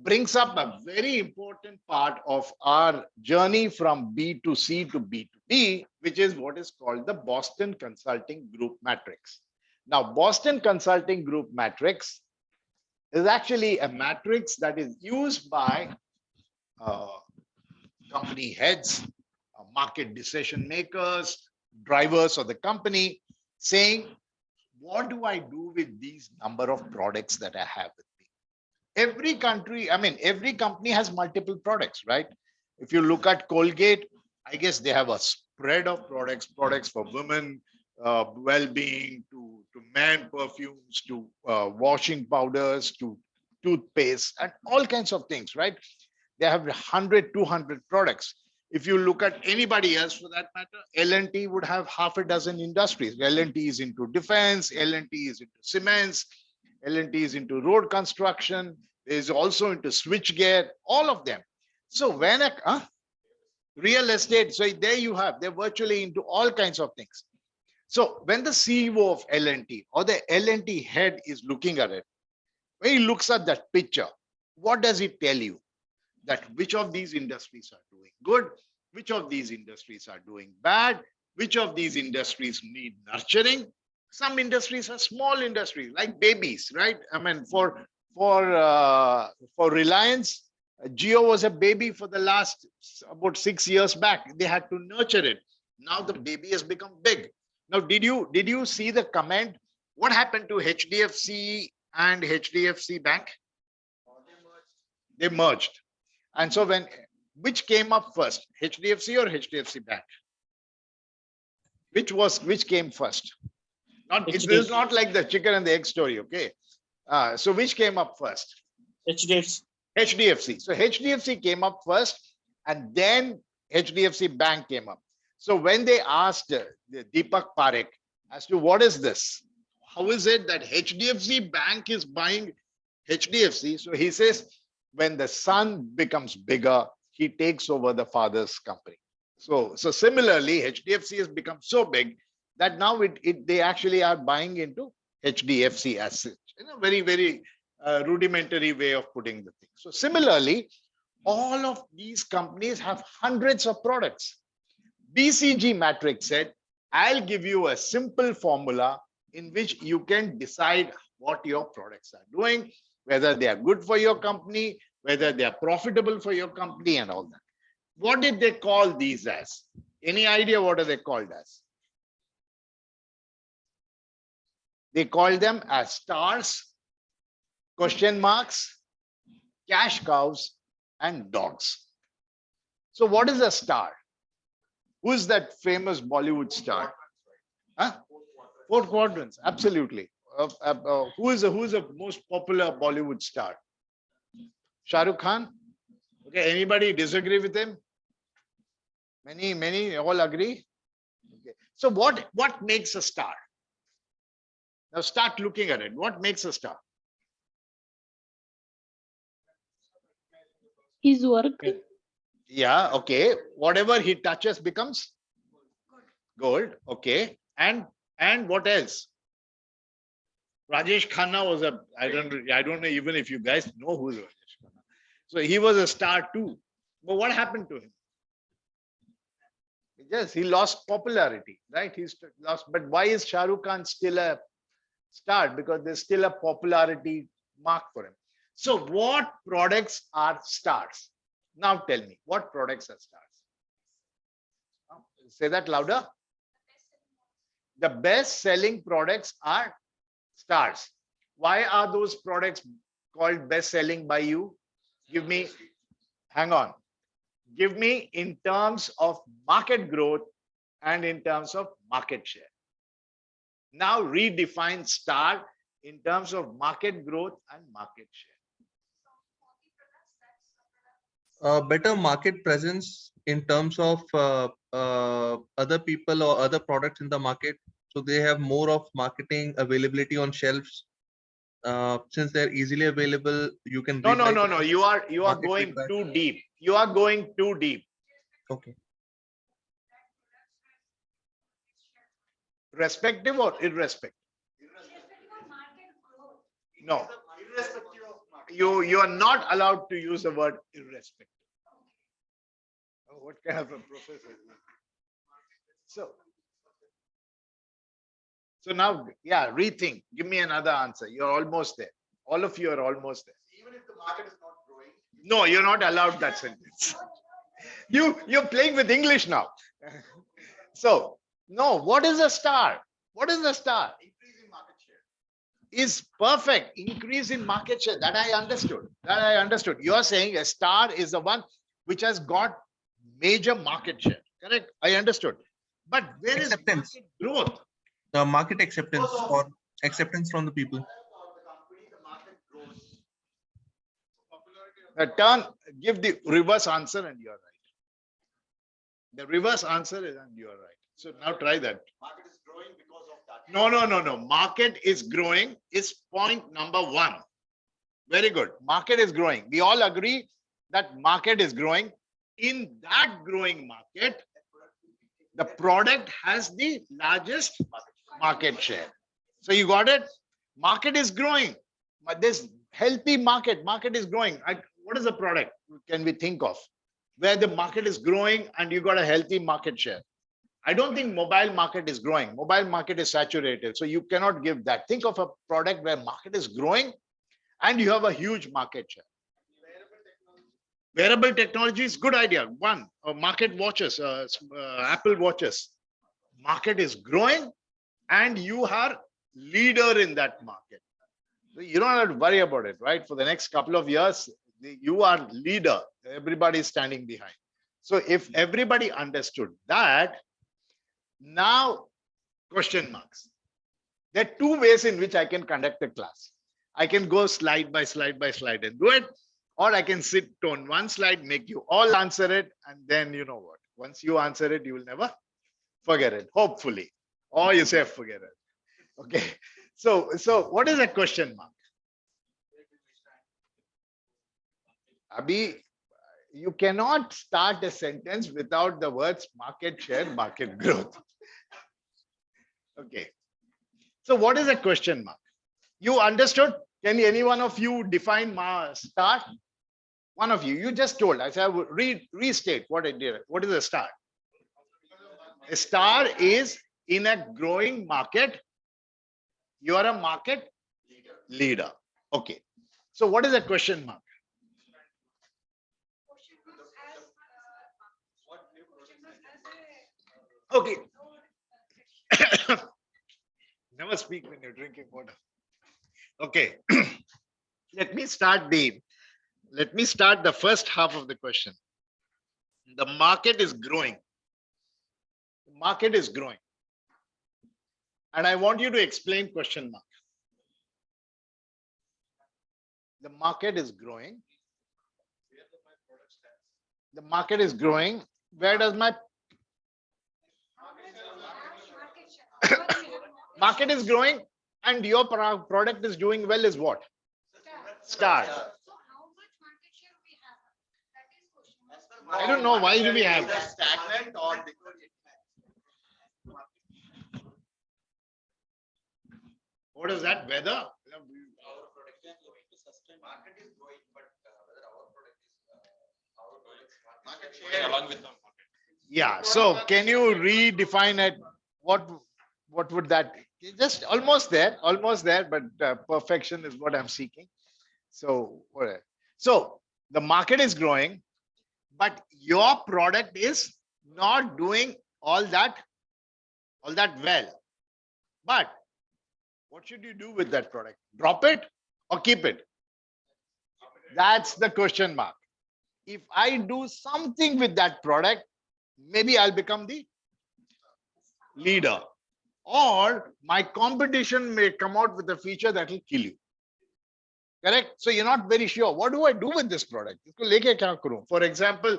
brings up a very important part of our journey from B to C to B to D, which is what is called the Boston Consulting Group Matrix. Now, Boston Consulting Group Matrix is actually a matrix that is used by company heads, market decision makers, drivers of the company, saying, what do I do with these number of products that I have with me? Every country, every company has multiple products, right? If you look at Colgate, I guess they have a spread of products for women, well-being, to man perfumes, to washing powders, to toothpaste, and all kinds of things, right? They have 100, 200 products. If you look at anybody else for that matter, L&T would have half a dozen industries. L&T is into defense, L&T is into cements, L&T is into road construction, is also into switchgear, all of them. So when real estate, so there you have, they're virtually into all kinds of things. So when the CEO of L&T or the L&T head is looking at it, when he looks at that picture, what does it tell you? That which of these industries are doing good, which of these industries are doing bad, Which of these industries need nurturing? Some industries are small industries, like babies, right? I mean, for Reliance, Jio was a baby for the last about 6 years back. They had to nurture it. Now the baby has become big. Now, did you see the comment? What happened to HDFC and HDFC Bank? They merged. And so which came up first, HDFC or HDFC Bank? Which came first? It is not like the chicken and the egg story, okay? So which came up first? HDFC. HDFC. So HDFC came up first, and then HDFC Bank came up. So when they asked the Deepak Parekh as to what is this, how is it that HDFC Bank is buying HDFC? So he says, when the son becomes bigger, he takes over the father's company. So similarly, HDFC has become so big that now they actually are buying into HDFC as such, in a very, very rudimentary way of putting the thing. So similarly, all of these companies have hundreds of products. BCG Matrix said, I'll give you a simple formula in which you can decide what your products are doing, whether they are good for your company, whether they are profitable for your company and all that. What did they call these as? Any idea what are they called as? They called them as stars, question marks, cash cows, and dogs. So what is a star? Who is that famous Bollywood star? Huh? Four quadrants, absolutely. Who is the most popular Bollywood star? Shah Rukh Khan? Okay, anybody disagree with him? Many all agree? Okay. So what makes a star? Now start looking at it. What makes a star? His work. Yeah, okay. Whatever he touches becomes gold. Okay. And what else? Rajesh Khanna was I don't know even if you guys know who is Rajesh Khanna. So he was a star too. But what happened to him? Yes, he lost popularity, right? He's lost. But why is Shah Rukh Khan still a star? Because there's still a popularity mark for him. So what products are stars? Now tell me, what products are stars? Say that louder. The best selling products are stars. Why are those products called best selling by you? Give me, hang on. Give me in terms of market growth and in terms of market share. Now redefine star in terms of market growth and market share. Better market presence in terms of other people or other products in the market. So they have more of marketing availability on shelves. Since they're easily available, you can No. You are market going feedback. too deep. You are going too deep. Okay. Respective or irrespective? No. You are not allowed to use the word irrespective. Oh, what kind of a professor is this? So now, yeah, rethink. Give me another answer. You're almost there. All of you are almost there. Even if the market is not growing. No, you're not allowed that sentence. You're playing with English now. So, no, what is a star? What is a star? Increase in market share. Is perfect. Increase in market share. That I understood. You're saying a star is the one which has got major market share. Correct? I understood. But where is Acceptance. market growth? The market acceptance or acceptance from the people. Give the reverse answer and you're right. The reverse answer is and you're right. So now try that. Market is growing because of that. No. Market is growing is point number one. Very good. Market is growing. We all agree that market is growing. In that growing market, the product has the largest market share. So you got it? Market is growing. But this healthy market is growing. What is the product can we think of where the market is growing and you got a healthy market share? I don't think mobile market is growing. Mobile market is saturated. So you cannot give that. Think of a product where market is growing and you have a huge market share. Wearable technology is good idea. One, market watches, Apple watches. Market is growing and you are leader in that market. So you don't have to worry about it, right? For the next couple of years, you are leader. Everybody is standing behind. So if everybody understood that, now question marks. There are two ways in which I can conduct a class. I can go slide by slide by slide and do it, or I can sit on one slide, make you all answer it, and then you know what? Once you answer it, you will never forget it, hopefully. Or you say forget it. Okay. So what is a question mark? Abhi, you cannot start a sentence without the words market share, market growth. Okay. So what is a question mark? You understood? Can any one of you define star? One of you just told. I said, I would restate what I did. What is a star? A star is in a growing market. You are a market leader. Okay. So what is a question mark? Okay. Never speak when you're drinking water. Okay. Let me start the first half of the question. The market is growing. The market is growing. And I want you to explain question mark. The market is growing. The market is growing. Where does my market is growing and your product is doing well is what? Star. I don't know. Why do we have stagnant or what is that? Weather? our product is going to sustain. Market is growing, but whether our product is market share along with the market. Yeah. So can you redefine it? What would that be? Just almost there, but perfection is what I'm seeking. So the market is growing, but your product is not doing all that well. But what should you do with that product? Drop it or keep it? That's the question mark. If I do something with that product, maybe I'll become the leader. Or my competition may come out with a feature that will kill you. Correct? So you're not very sure. What do I do with this product? For example,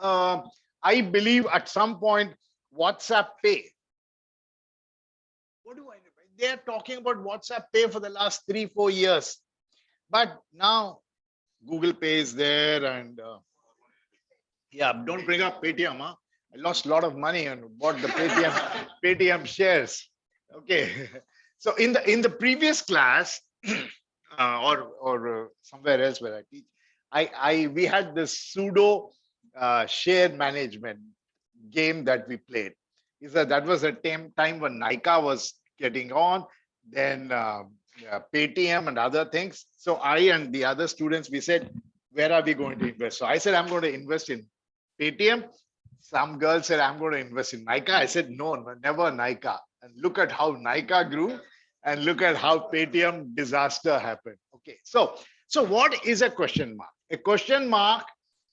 I believe at some point WhatsApp Pay. What do I do? They're talking about WhatsApp Pay for the last 3-4 years. But now Google Pay is there and yeah, don't bring up Paytm. Huh? I lost a lot of money and bought the Paytm shares. Okay. So in the previous class or somewhere else where I teach, we had this pseudo share management game that we played. Is that was a time when Nykaa was getting on, then Paytm and other things. So I and the other students, we said, where are we going to invest? So I said, I'm going to invest in Paytm. Some girls said, I'm going to invest in Nykaa. I said, no, never Nykaa. And look at how Nykaa grew and look at how Paytm disaster happened. Okay, so what is a question mark? A question mark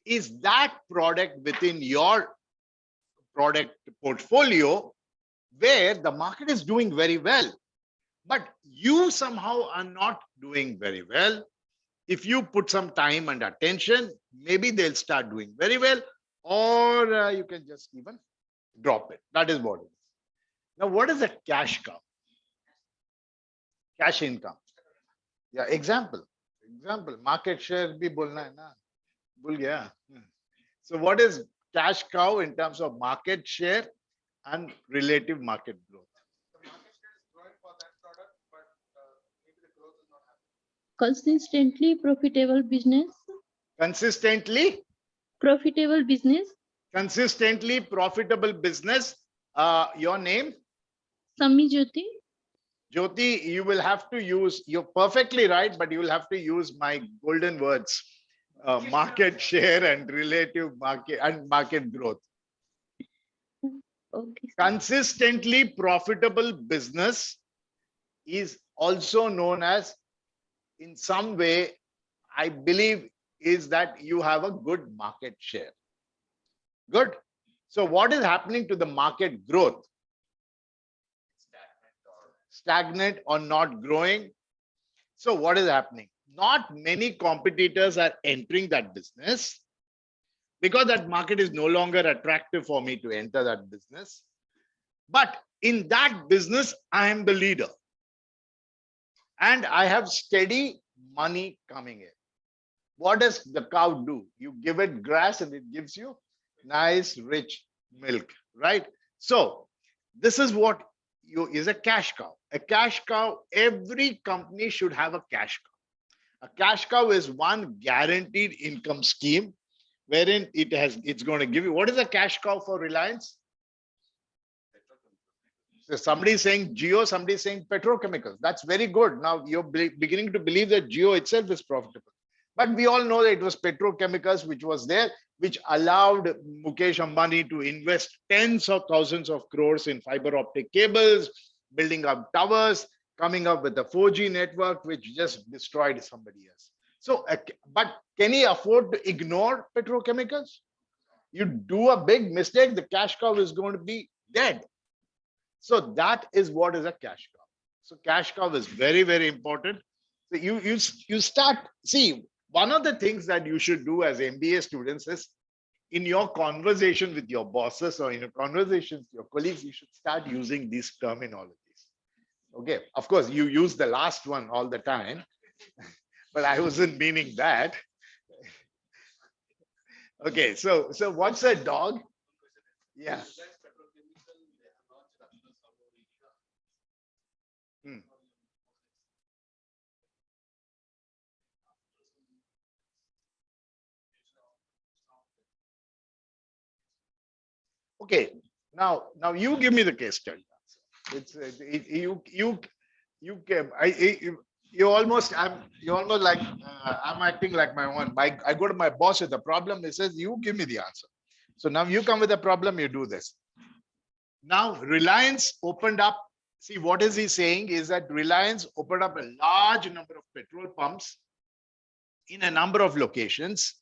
is that product within your product portfolio where the market is doing very well, but you somehow are not doing very well. If you put some time and attention, maybe they'll start doing very well, or you can just even drop it. That is what it is. Now, what is a cash cow? Cash income. Yeah, example. Market share bhi bolna hai na. Bhul gaya. So what is cash cow in terms of market share and relative market growth? The market share is growing for that product, but maybe the growth is not happening. Consistently profitable business. Consistently Profitable business. Consistently profitable business. Your name? Sami Jyoti. Jyoti, you will have to use, you're perfectly right, but you will have to use my golden words, market share and relative market and market growth. Okay. Consistently profitable business is also known as, in some way, I believe, is that you have a good market share. Good. So what is happening to the market growth? Stagnant or not growing. So what is happening? Not many competitors are entering that business because that market is no longer attractive for me to enter that business. But in that business, I am the leader. And I have steady money coming in. What does the cow do? You give it grass and it gives you nice, rich milk, right? So this is what is a cash cow. A cash cow, every company should have a cash cow. A cash cow is one guaranteed income scheme wherein it's going to give you. What is a cash cow for Reliance? So somebody is saying Geo, somebody is saying petrochemicals. That's very good. Now you're beginning to believe that Geo itself is profitable. But we all know that it was petrochemicals which was there, which allowed Mukesh Ambani to invest tens of thousands of crores in fiber optic cables, building up towers, coming up with a 4G network, which just destroyed somebody else. So, but can he afford to ignore petrochemicals? You do a big mistake, the cash cow is going to be dead. So that is what is a cash cow. So cash cow is very, very important. So you start, see, one of the things that you should do as MBA students is in your conversation with your bosses or in your conversations with your colleagues, you should start using these terminologies. Okay, of course, you use the last one all the time, but I wasn't meaning that. Okay, so what's a dog? Yeah. Okay, now you give me the case study. It's you almost like I'm acting like my own. I go to my boss with a problem. He says, "You give me the answer." So now you come with a problem. You do this. Now Reliance opened up. See, what is he saying is that Reliance opened up a large number of petrol pumps in a number of locations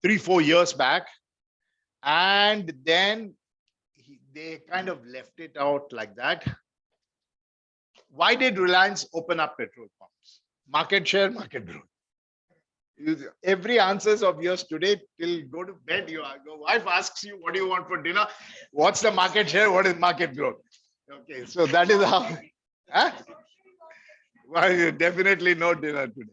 3-4 years back. And then they kind of left it out like that. Why did Reliance open up petrol pumps? Market share, market growth. Every answers of yours today till go to bed, your wife asks you, what do you want for dinner? What's the market share? What is market growth? Okay, so that is how. Huh? Well, you definitely no dinner today.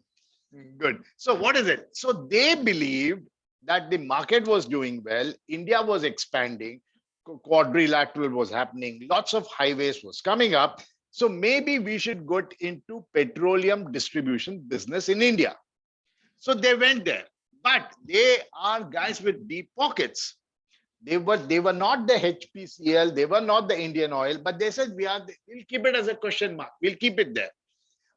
Good. So what is it? So they believed that the market was doing well, India was expanding, quadrilateral was happening, lots of highways was coming up. So maybe we should get into petroleum distribution business in India. So they went there, but they are guys with deep pockets. They were not the HPCL, they were not the Indian Oil, but they said we'll keep it as a question mark. We'll keep it there.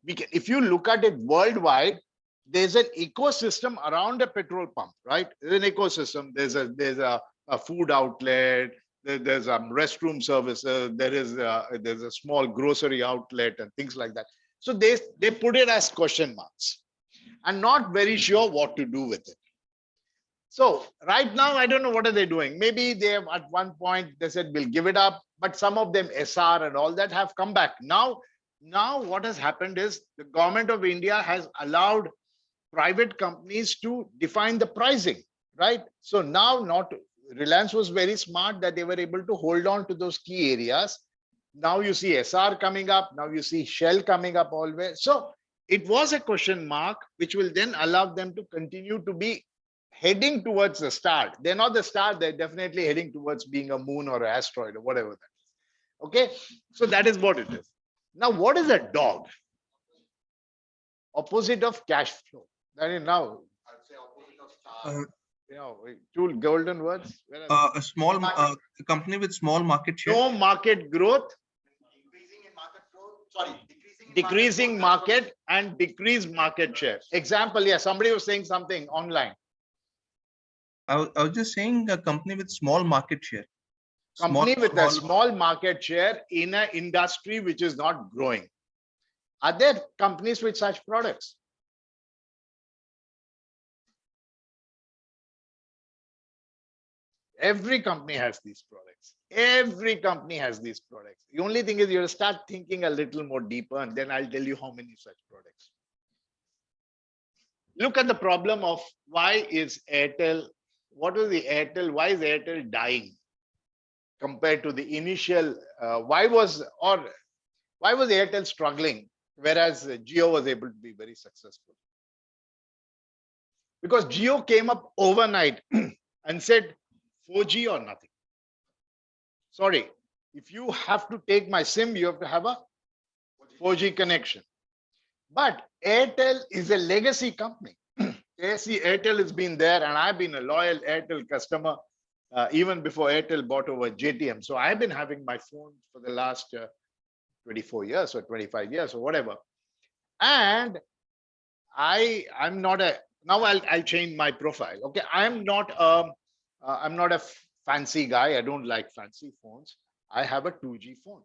If you look at it worldwide, there's an ecosystem around a petrol pump, right? There's an ecosystem. There's a food outlet. There's restroom services. There's a small grocery outlet and things like that. So they put it as question marks and not very sure what to do with it. So right now, I don't know what are they doing. Maybe they have at one point they said we'll give it up, but some of them SR and all that have come back. Now what has happened is the government of India has allowed private companies to define the pricing, right? So now Reliance was very smart that they were able to hold on to those key areas. Now you see SR coming up. Now you see Shell coming up always. So it was a question mark, which will then allow them to continue to be heading towards the star. They're not the star. They're definitely heading towards being a moon or an asteroid or whatever that is. Okay. So that is what it is. Now, what is a dog? Opposite of cash flow. That is now. I'd say opposite of star. Two golden words. Where are they? A small company with small market share. No market growth. Decreasing market and decreased market share. Example, yeah, somebody was saying something online. I was just saying a company with small market share. Company with a small market share in an industry which is not growing. Are there companies with such products? Every company has these products. Every company has these products. The only thing is you have to start thinking a little more deeper, and then I'll tell you how many such products. Look at the problem of why is Airtel, what is the Airtel, why is Airtel dying compared to the initial, why was Airtel struggling, whereas Jio was able to be very successful? Because Jio came up overnight and said 4G or nothing. Sorry, if you have to take my SIM, you have to have a 4G connection. But Airtel is a legacy company. Airtel has been there, and I've been a loyal Airtel customer even before Airtel bought over JTM. So I've been having my phone for the last 24 years or 25 years or whatever. And I'm not a, now I'll change my profile. Okay, I'm not a fancy guy. I don't like fancy phones. I have a 2G phone.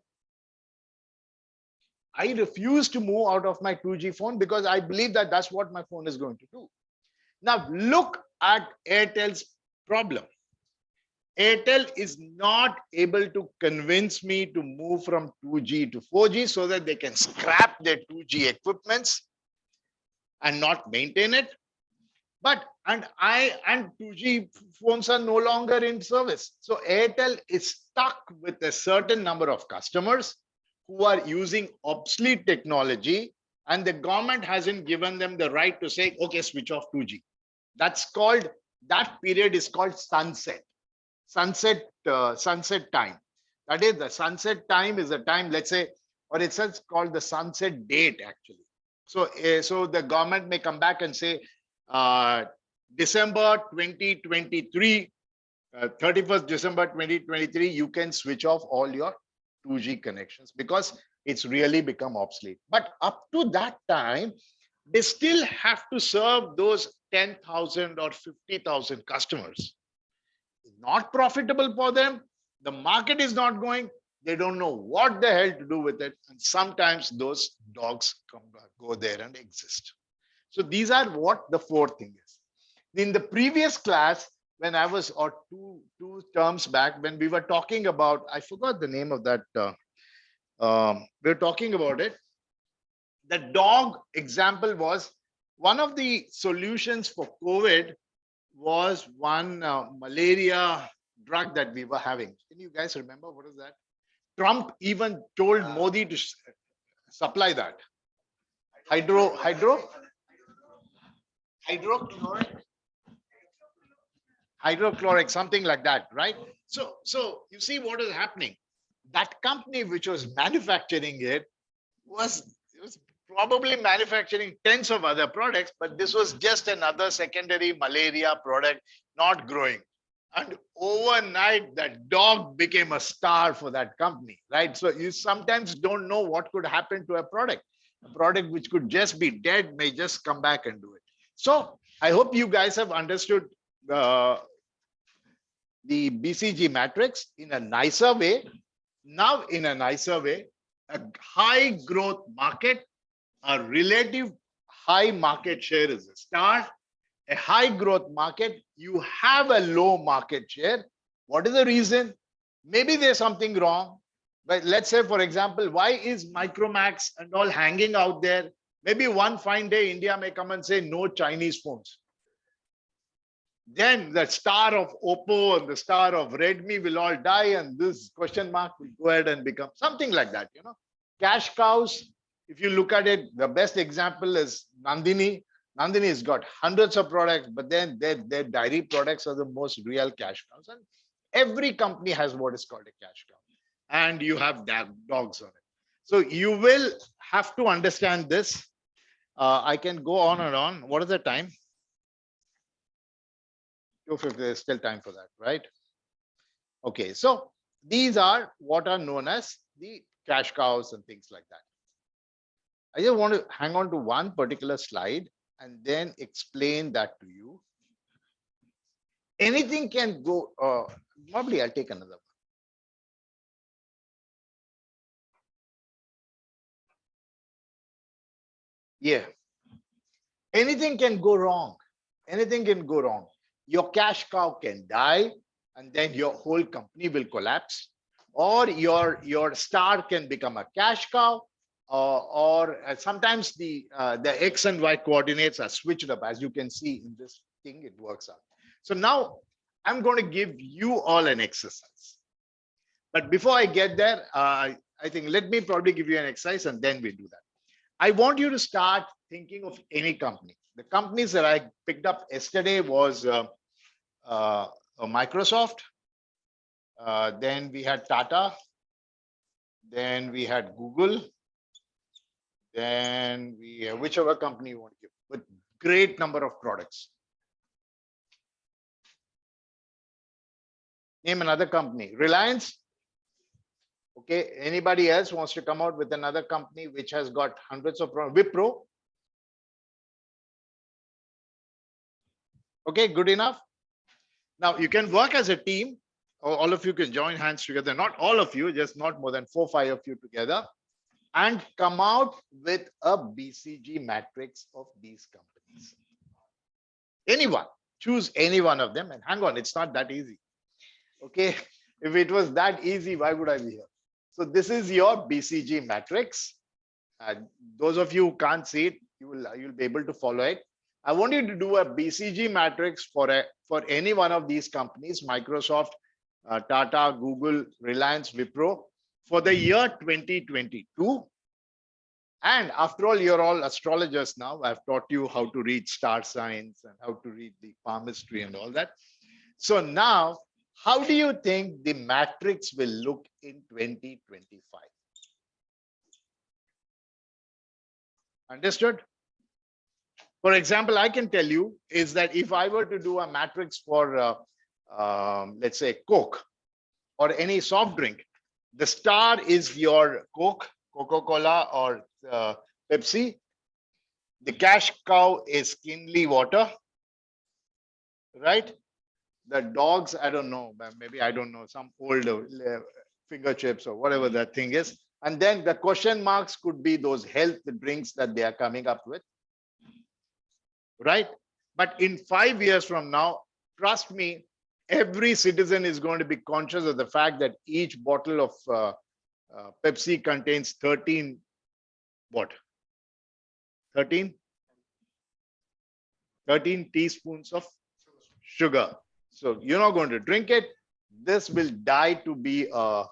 I refuse to move out of my 2G phone because I believe that that's what my phone is going to do. Now look at Airtel's problem. Airtel is not able to convince me to move from 2G to 4G so that they can scrap their 2G equipments and not maintain it. But and 2G phones are no longer in service. So Airtel is stuck with a certain number of customers who are using obsolete technology, and the government hasn't given them the right to say, okay, switch off 2G. That period is called sunset time. That is, the sunset time is a time, let's say, or it's called the sunset date actually. So the government may come back and say, December 2023, 31st December 2023, you can switch off all your 2G connections because it's really become obsolete. But up to that time, they still have to serve those 10,000 or 50,000 customers. It's not profitable for them. The market is not going. They don't know what the hell to do with it. And sometimes those dogs go there and exist. So these are what the fourth thing is. In the previous class, when I was, or two terms back, when we were talking about, I forgot the name of that, we were talking about it. The dog example was one of the solutions for COVID was one malaria drug that we were having. Can you guys remember what is that? Trump even told Modi to supply that. Hydrochloric, something like that, right? So you see what is happening. That company which was manufacturing it was probably manufacturing tens of other products, but this was just another secondary malaria product, not growing. And overnight, that dog became a star for that company, right? So you sometimes don't know what could happen to a product. A product which could just be dead may just come back and do it. So I hope you guys have understood the BCG matrix in a nicer way. Now, in a nicer way, a high growth market, a relative high market share is a star. A high growth market, you have a low market share. What is the reason? Maybe there's something wrong. But let's say, for example, why is Micromax and all hanging out there? Maybe one fine day, India may come and say no Chinese phones. Then the star of Oppo and the star of Redmi will all die, and this question mark will go ahead and become something like that. You know, cash cows. If you look at it, the best example is Nandini. Nandini has got hundreds of products, but then their dairy products are the most real cash cows. And every company has what is called a cash cow. And you have dogs on it. So you will have to understand this. I can go on and on. What is the time? 250, there's still time for that, right? Okay, so these are what are known as the cash cows and things like that. I just want to hang on to one particular slide and then explain that to you. Anything can go, probably I'll take another one. Yeah. Anything can go wrong. Anything can go wrong. Your cash cow can die and then your whole company will collapse. Or your star can become a cash cow. Or sometimes the X and Y coordinates are switched up. As you can see in this thing, it works out. So now I'm going to give you all an exercise. But before I get there, I think let me probably give you an exercise and then we do that. I want you to start thinking of any company. The companies that I picked up yesterday was Microsoft. Then we had Tata. Then we had Google. Then we whichever company you want to give, with great number of products. Name another company. Reliance. Okay. Anybody else wants to come out with another company which has got hundreds of products? Wipro. Okay, good enough. Now you can work as a team. All of you can join hands together. Not all of you, just not more than 4 or 5 of you together, and come out with a BCG matrix of these companies. Anyone, choose any one of them, and hang on, it's not that easy. Okay, if it was that easy, why would I be here? So this is your BCG matrix. Those of you who can't see it, you'll be able to follow it. I want you to do a BCG matrix for any one of these companies: Microsoft, Tata, Google, Reliance, Wipro, for the year 2022. And after all, you're all astrologers now. I've taught you how to read star signs and how to read the palmistry and all that. So now, how do you think the matrix will look in 2025? Understood? For example, I can tell you is that if I were to do a matrix for, let's say, Coke or any soft drink, the star is your Coke, Coca-Cola, or Pepsi. The cash cow is Kinley water, right? The dogs, I don't know, maybe I don't know, some old finger chips or whatever that thing is. And then the question marks could be those health drinks that they are coming up with, right? But in 5 years from now, trust me, every citizen is going to be conscious of the fact that each bottle of Pepsi contains 13 what? 13 teaspoons of sugar. So you're not going to drink it. This will die to be a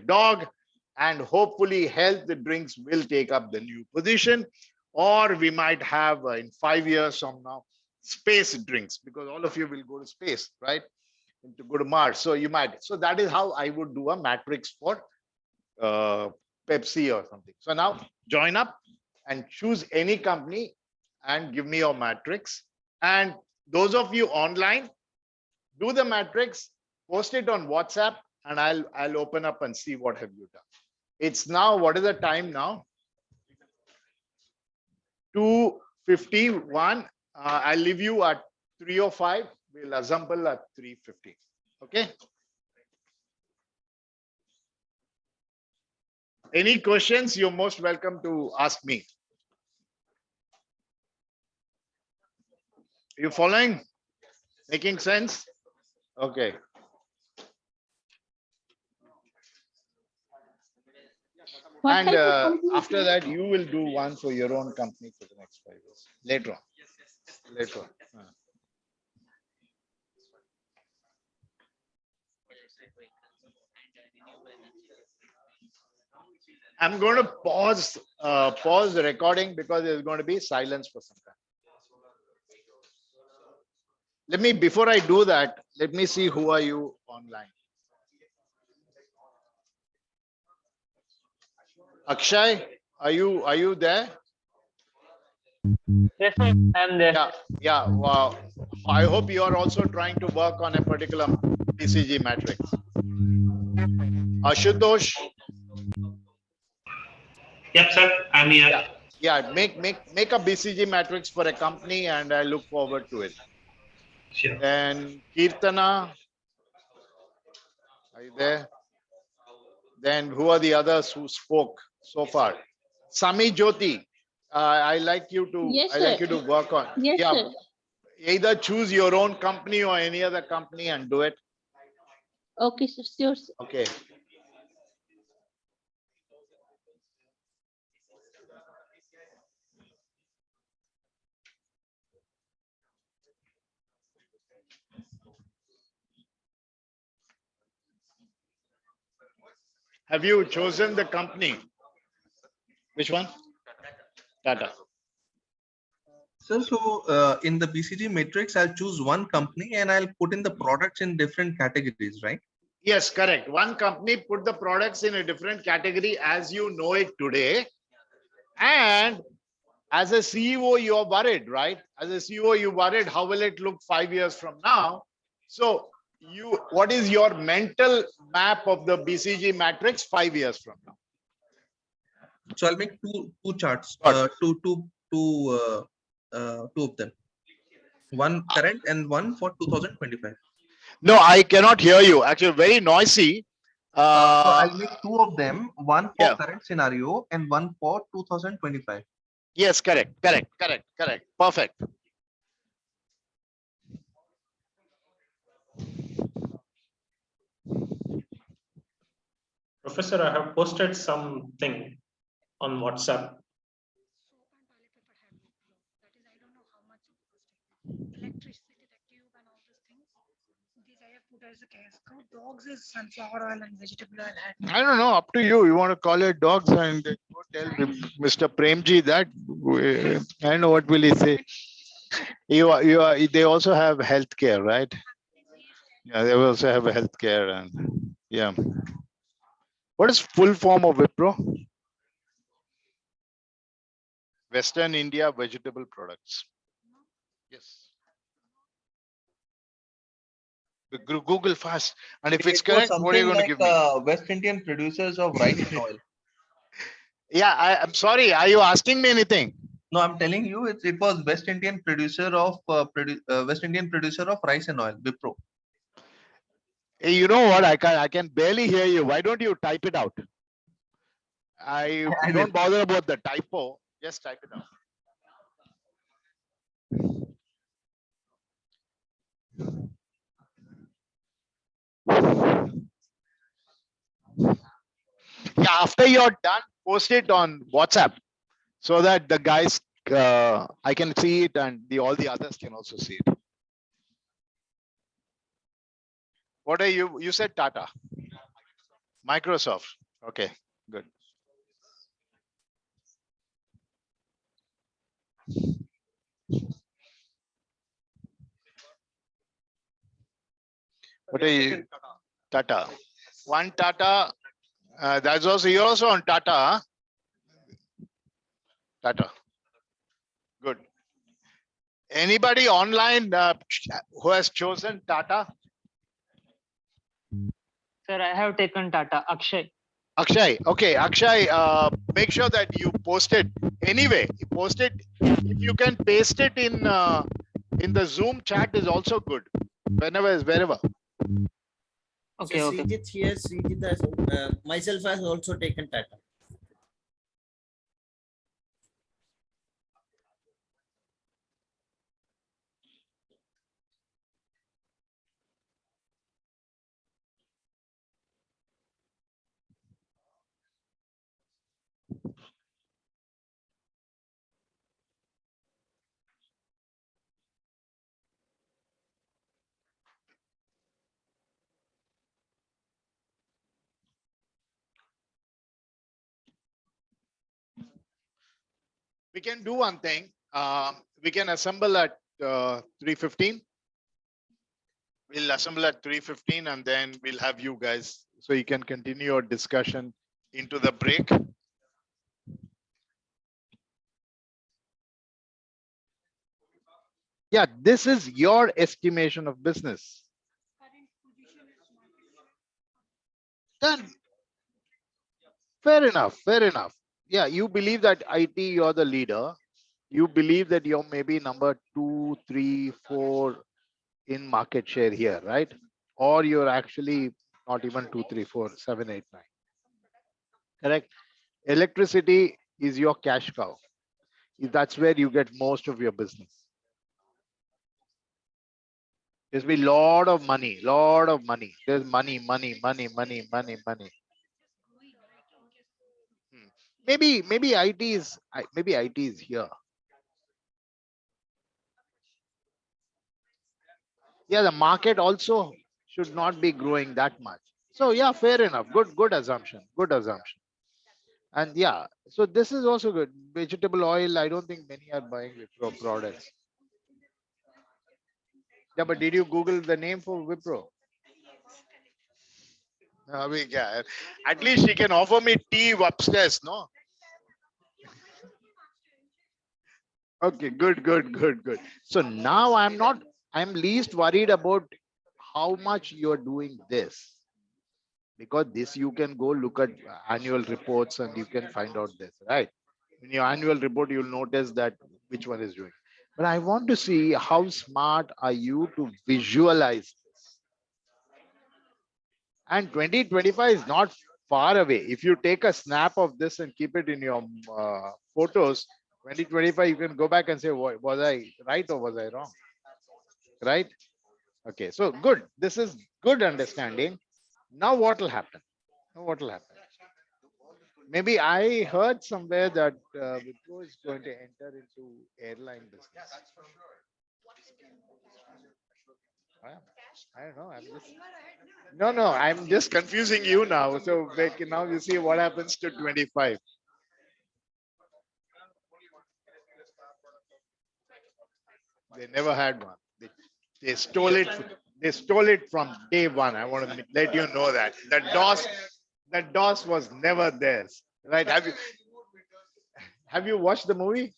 dog, and hopefully health drinks will take up the new position. Or we might have in 5 years from now space drinks, because all of you will go to space, right? And to go to Mars. So you might. So that is how I would do a matrix for Pepsi or something. So now join up and choose any company and give me your matrix. And those of you online, do the matrix, post it on WhatsApp, and I'll open up and see what have you done. It's now, what is the time now? 2:51. I'll leave you at 3:05. We'll assemble at 3:50. Okay. Any questions? You're most welcome to ask me. Are you following? Making sense? Okay. What type of And company? after that, you will do one for your own company for the next 5 years. Later on. Later on. I'm going to pause the recording because there's going to be silence for some time. Before I do that, let me see who are you online. Akshay, are you there? Yes, sir, I'm there. Yeah. Wow. I hope you are also trying to work on a particular BCG matrix. Ashutosh, Yep, sir. I'm here. yeah, make a BCG matrix for a company, and I look forward to it. Sure. Then Kirtana, are you there? Then who are the others who spoke so far? Sami Jyoti, I like you to Yes, I like sir. you to work on. Yes, Yeah, sir. either choose your own company or any other company and do it. Okay, sir. Sure, sir. Okay. Have you chosen the company? Which one? Tata. So, in the BCG matrix, I'll choose one company and I'll put in the products in different categories, right? Yes, correct. One company put the products in a different category as you know it today. And as a CEO, you're worried, right? As a CEO, you're worried, how will it look 5 years from now? So what is your mental map of the BCG matrix 5 years from now? So I'll make two charts, two of them. One current and one for 2025. No, I cannot hear you. Actually, very noisy. So I'll make two of them, one for Yeah. current scenario and one for 2025. Yes, correct. Perfect. Professor, I have posted something on WhatsApp. Electricity, the tube and all those things. These I have put as a cash cow. Dogs is sunflower oil and vegetable oil. I don't know. Up to you. You want to call it dogs and go tell Mr. Premji that. I don't know what will he say. They also have healthcare, right? Yeah, they also have a healthcare and yeah. What is full form of Wipro? Western India vegetable products. Yes. Google fast. And if it's It was correct, what are you something going to like give me? West Indian producers of rice and oil. Yeah, I'm sorry. Are you asking me anything? No, I'm telling you, it was West Indian producer of rice and oil, Wipro. Hey, you know what? I can barely hear you. Why don't you type it out? I will. Don't bother about the typo. Just type it out. Yeah, after you're done, post it on WhatsApp so that the guys I can see it and all the others can also see it. What are you said Tata? Microsoft. Okay, good. What are you? Tata. One Tata. That's also you're also on Tata. Huh? Tata. Good. Anybody online who has chosen Tata? Sir, I have taken Tata. Akshay. Akshay. Okay, Akshay. Make sure that you post it anyway. Post it. If you can paste it in the Zoom chat is also good. Wherever. Okay, so okay. Srijit here, Srijit has, myself has also taken Tata. We can do one thing. We can assemble at 3:15. We'll assemble at 3:15 and then we'll have you guys so you can continue your discussion into the break. Yeah, this is your estimation of business. Then fair enough, fair enough. Yeah, you believe that IT, you're the leader. You believe that you're maybe number 2, 3, 4 in market share here, right? Or you're actually not even 2, 3, 4, 7, 8, 9. Correct? Electricity is your cash cow. That's where you get most of your business. There's be lot of money, lot of money. There's money, money, money, money, money, money. Hmm. Maybe IT is here. Yeah, the market also should not be growing that much. So yeah, fair enough. Good assumption. Good assumption. And yeah, so this is also good. Vegetable oil, I don't think many are buying Wipro products. Yeah, but did you Google the name for Wipro? Yeah. At least she can offer me tea upstairs, no? Okay, good. So now I'm least worried about how much you're doing this. Because this you can go look at annual reports and you can find out this, right? In your annual report, you'll notice that which one is doing. But I want to see how smart are you to visualize this. And 2025 is not far away. If you take a snap of this and keep it in your photos, 2025, you can go back and say, was I right or was I wrong? Right? Okay, so good. This is good understanding. Now what will happen? Now what will happen? Maybe I heard somewhere that Wipro is going to enter into airline business. I don't know. No. I'm just confusing you now. So now you see what happens to 25. They never had one. They stole it. They stole it from day one. I want to let you know that that DOS was never theirs. Right? Have you watched the movie?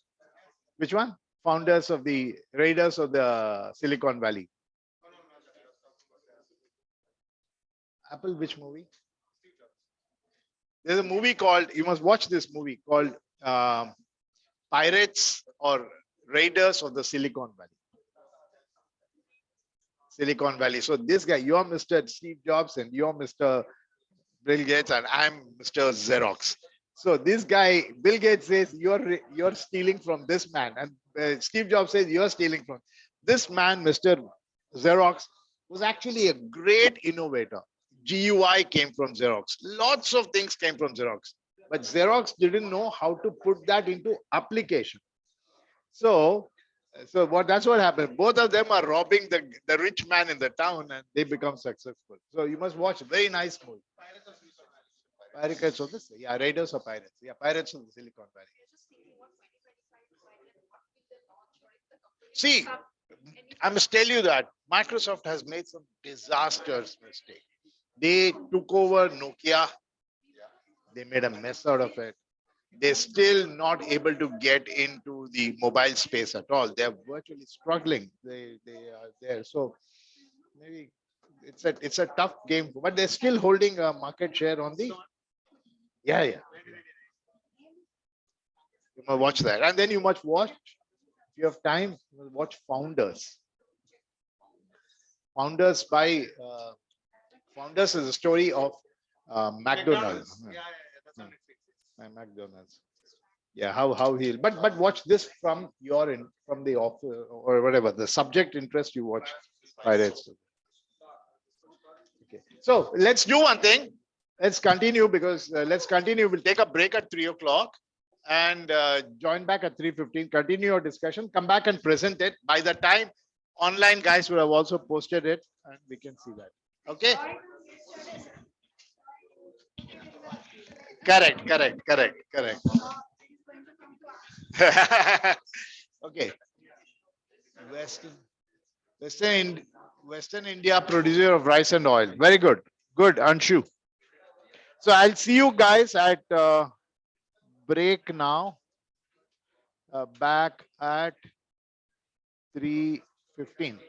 Which one? Founders of the Raiders of the Silicon Valley. Apple, which movie? There's a movie called, you must watch this movie called Pirates or Raiders of the Silicon Valley. Silicon Valley. So this guy, you're Mr. Steve Jobs and you're Mr. Bill Gates and I'm Mr. Xerox. So this guy, Bill Gates says, you're stealing from this man. And Steve Jobs says, you're stealing from this man, Mr. Xerox, was actually a great innovator. GUI came from Xerox. Lots of things came from Xerox. But Xerox didn't know how to put that into application. So that's what happened. Both of them are robbing the rich man in the town and they become successful. So you must watch. Very nice movie. Pirates of this, yeah, Raiders or Pirates. Yeah, Pirates of the Silicon Valley. See, I must tell you that Microsoft has made some disastrous mistake. They took over Nokia. They made a mess out of it. They're still not able to get into the mobile space at all. They're virtually struggling. They are there. So maybe it's a tough game, but they're still holding a market share on the. Yeah. You must watch that, and then you must watch. If you have time, watch Founders. Founders by Founders is a story of McDonald's. McDonald's. Yeah, how he'll but watch this from from the offer or whatever the subject interest you watch Pirates. Okay, so let's do one thing. Let's continue because let's continue. We'll take a break at 3 o'clock and join back at 3:15. Continue your discussion. Come back and present it. By the time online guys would have also posted it and we can see that. Okay. Correct. Okay. Western India producer of rice and oil. Very good. Good, Anshu. So I'll see you guys at break now. Back at 3:15.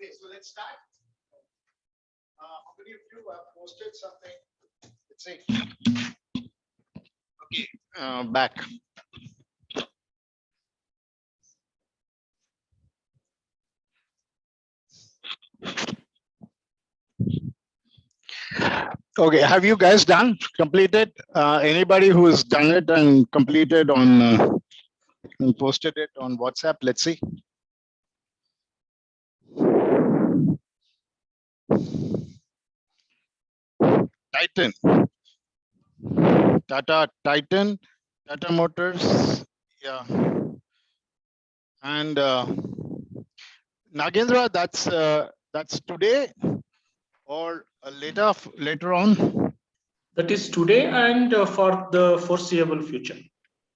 Okay, so let's start. How many of you have posted something? Let's see. Okay, back. Okay, have you guys completed? Anybody who has done it and completed and posted it on WhatsApp? Let's see. Titan, Titan, Tata Motors, yeah, and Nagendra. That's today or later on. That is today and for the foreseeable future.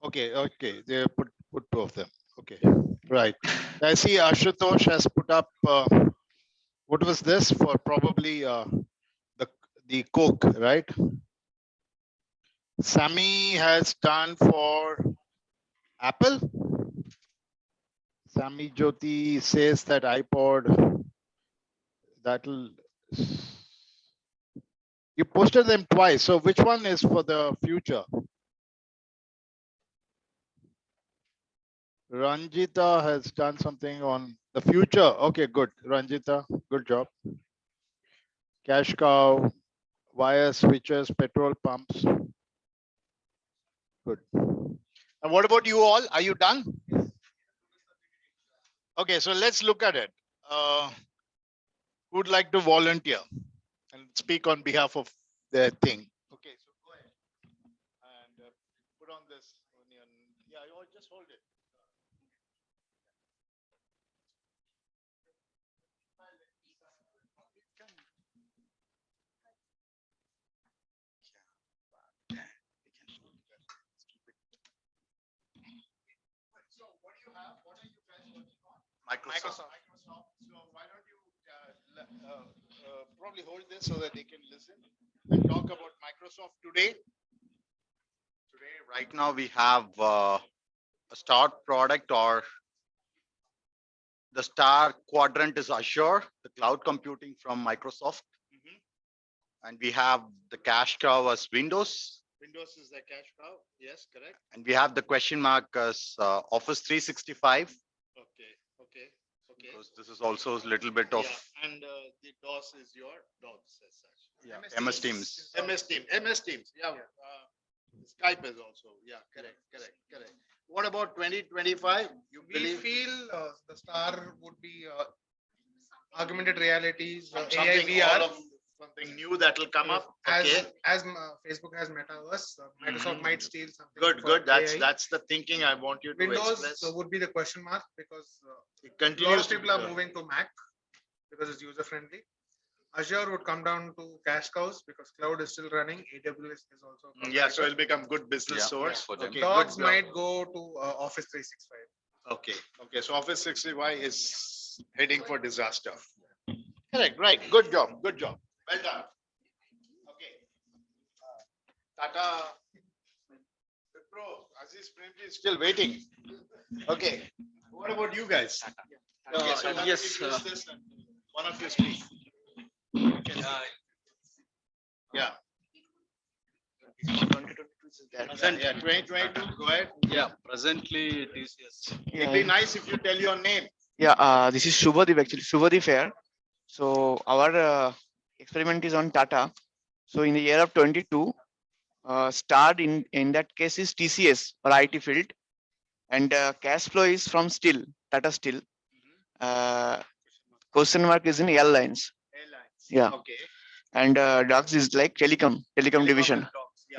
Okay. They put two of them. Okay, right. I see Ashutosh has put up. What was this for? Probably the Coke, right? Sammy has done for Apple. Sammy Jyoti says that iPod. That'll. You posted them twice. So which one is for the future? Ranjita has done something on the future. Okay, good. Ranjita, good job. Cash cow, wire switches, petrol pumps. Good. And what about you all? Are you done? Okay, so let's look at it. Who'd like to volunteer and speak on behalf of their thing? Okay, so go ahead and put on this onion. Yeah, you all just hold it. So what do you have? What are you guys working on? Microsoft. So why don't you probably hold this so that they can listen and talk about Microsoft today? Today, right now, we have a start product, or the star quadrant is Azure, the cloud computing from Microsoft. And we have the cash cow as Windows. Windows is the cash cow. Yes, correct. And we have the question mark as Office 365. Okay. Because this is also a little bit of And the DOS is your dogs as such. MS Teams. MS Teams. Yeah. Skype is also. Yeah, correct. What about 2025? You We believe feel the star would be augmented realities, something AI, VR. something new that will come up? Okay. As Facebook has metaverse, Microsoft might steal something. Good. for AI. That's the thinking I want you to Windows express. would be the question mark because It a lot continues of to people be are moving to Mac because it's user friendly. Azure would come down to cash cows because cloud is still running. AWS is also. Yeah, so it'll become good business Yeah, source for them. Okay, Dogs good job. might go to Office 365. Okay. So Office 65 is heading for disaster. Correct. Right. Good job. Well done. Okay. Tata. Wipro, Aziz Premji is still waiting. Okay. What about you guys? Okay, so why don't you use this and one of you speak. Yeah. 2022. Go ahead. Yeah, presently TCS. It'd be nice if you tell your name. Yeah, this is Shubhadeep actually, Shubhadeep here. So our experiment is on Tata. So in the year of 22, start in that case is TCS or IT field, and cash flow is from Steel, Tata Steel. Question mark is in airlines. Yeah. Okay. And dogs is like telecom division.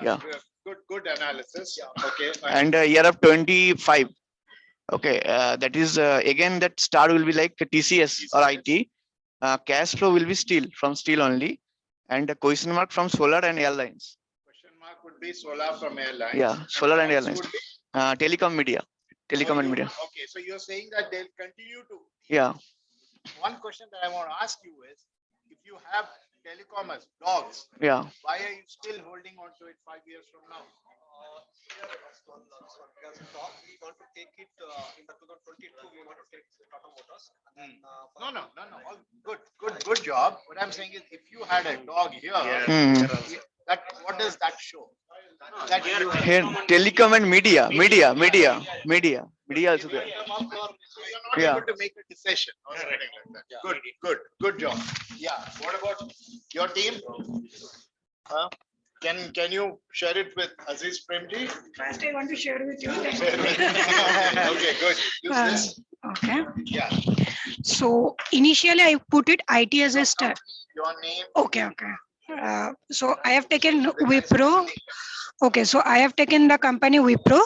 Yeah. Good analysis. Okay. And year of 25. Okay, that is again that star will be like TCS or IT. Cash flow will be Steel from Steel only, and a question mark from Solar and Airlines. Question mark would be Solar from Airlines. Yeah, Solar and dogs Airlines. would be? Telecom media. Okay, so you're saying that they'll continue to. Yeah. One question that I want to ask you is, if you have telecommerce, dogs. Yeah. Why are you still holding on to it 5 years from now? We want to take it in the 2022. We want to take Tata Motors. No. All good job. What I'm saying is, if you had a dog here, Hmm. that what does that show? That you Here, telecom and media also there. you're not Yeah. able to make a decision or something like that. Good job. Yeah. What about your team? Huh? Can you share it with Aziz Premji? First, I want to share with you. Okay, good. Use this. Okay. Yeah. So initially, I put it IT as a start. Your name. Okay. So I have taken Wipro. Okay, so I have taken the company Wipro.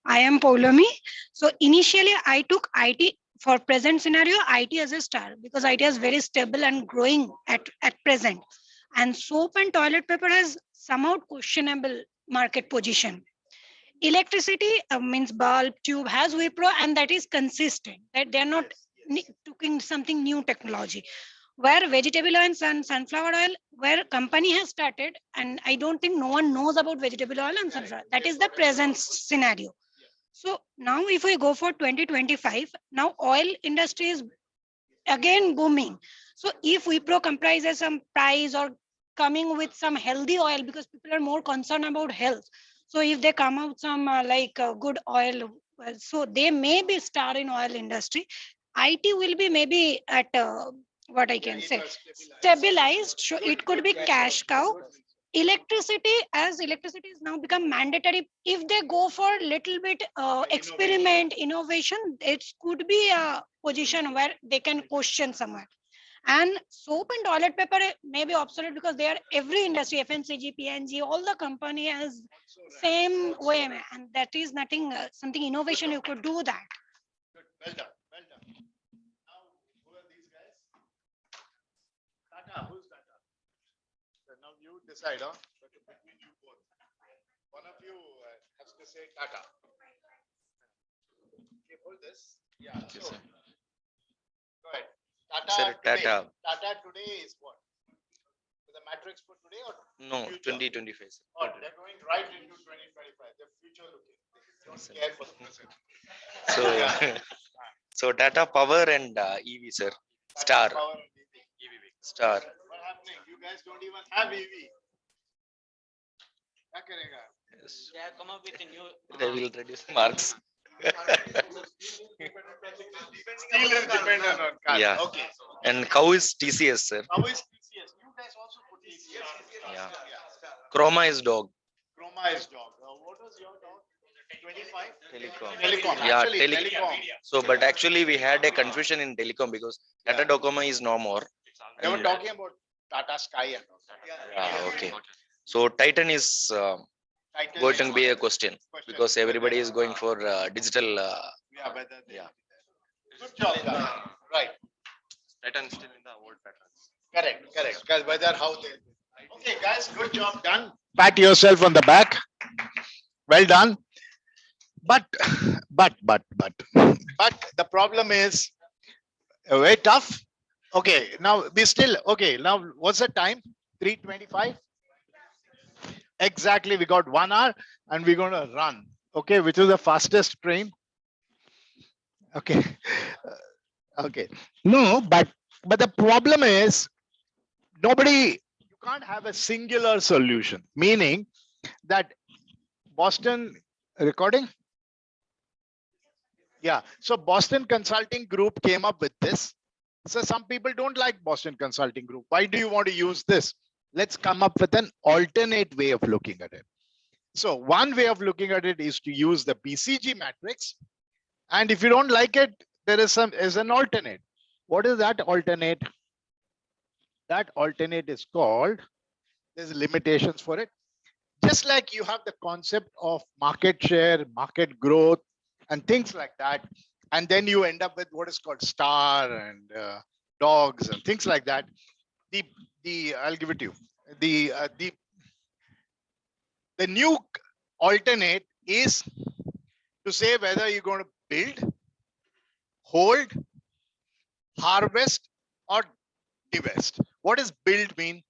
I am Polomi. So initially, I took IT for present scenario, IT as a star because IT is very stable and growing at present. And soap and toilet paper has somehow questionable market position. Electricity means bulb, tube has Wipro, and that is consistent. That they are not taking something new technology. Where vegetable oil and sunflower oil, where company has started, and I don't think no one knows about vegetable oil and sunflower. That is the present scenario. So now, if we go for 2025, now oil industry is again booming. So if Wipro comprises some price or coming with some healthy oil because people are more concerned about health. So if they come out some good oil, so they may be star in oil industry. IT will be maybe at what I can say stabilized. So it could be cash cow. Electricity, as electricity is now become mandatory, if they go for little bit experiment innovation, it could be a position where they can question somewhere. And soap and toilet paper may be obsolete because they are every industry, FMCG, PNG, all the company has same way, and that is nothing something innovation you could do that. Well done. Now, who are these guys? Tata. Who's Tata? So now you decide, huh? But between you both, one of you has to say Tata. Okay, hold this. Yeah. So, go ahead. Sir, Tata. Tata today is what? The matrix for today or No, future? 2025. Sir. Oh, they're going right into 2025. They're future looking. They don't care for the present. So, so Tata Power and EV, sir. Star. Power and EV. Star. What happening? You guys don't even have EV. क्या करेगा? Yes. They have come up with a new. They will reduce marks. Still is dependent on cars. Yeah. Okay. And cow is TCS, sir. How is TCS? You guys also put TCS. Yeah. Chroma is dog. Chroma is dog. What was your dog? 25? Telecom. Telecom. Yeah, Actually, telecom. So, but actually, we had a confusion in telecom because Tata Docomo is no more. They were And- talking about Tata Sky and all. Yeah, okay. So Titan is Titan going is to be a question because everybody is going for digital. Yeah, whether they. Yeah. Good job, done. Right. Titan is still in the old patterns. Correct. Because whether how they. Okay, guys, good job done. Pat yourself on the back. Well done. But the problem is very tough. Okay, now we still okay. Now what's the time? 3:25. Exactly, we got 1 hour and we're going to run. Okay, which is the fastest train? Okay, okay. No, but the problem is you can't have a singular solution. Meaning that Boston recording. Yeah, so Boston Consulting Group came up with this. So some people don't like Boston Consulting Group. Why do you want to use this? Let's come up with an alternate way of looking at it. So one way of looking at it is to use the BCG matrix. And if you don't like it, there is an alternate. What is that alternate? That alternate is called, there's limitations for it. Just like you have the concept of market share, market growth, and things like that. And then you end up with what is called star and dogs and things like that. I'll give it to you. The new alternate is to say whether you're going to build, hold, harvest, or divest. What does build mean?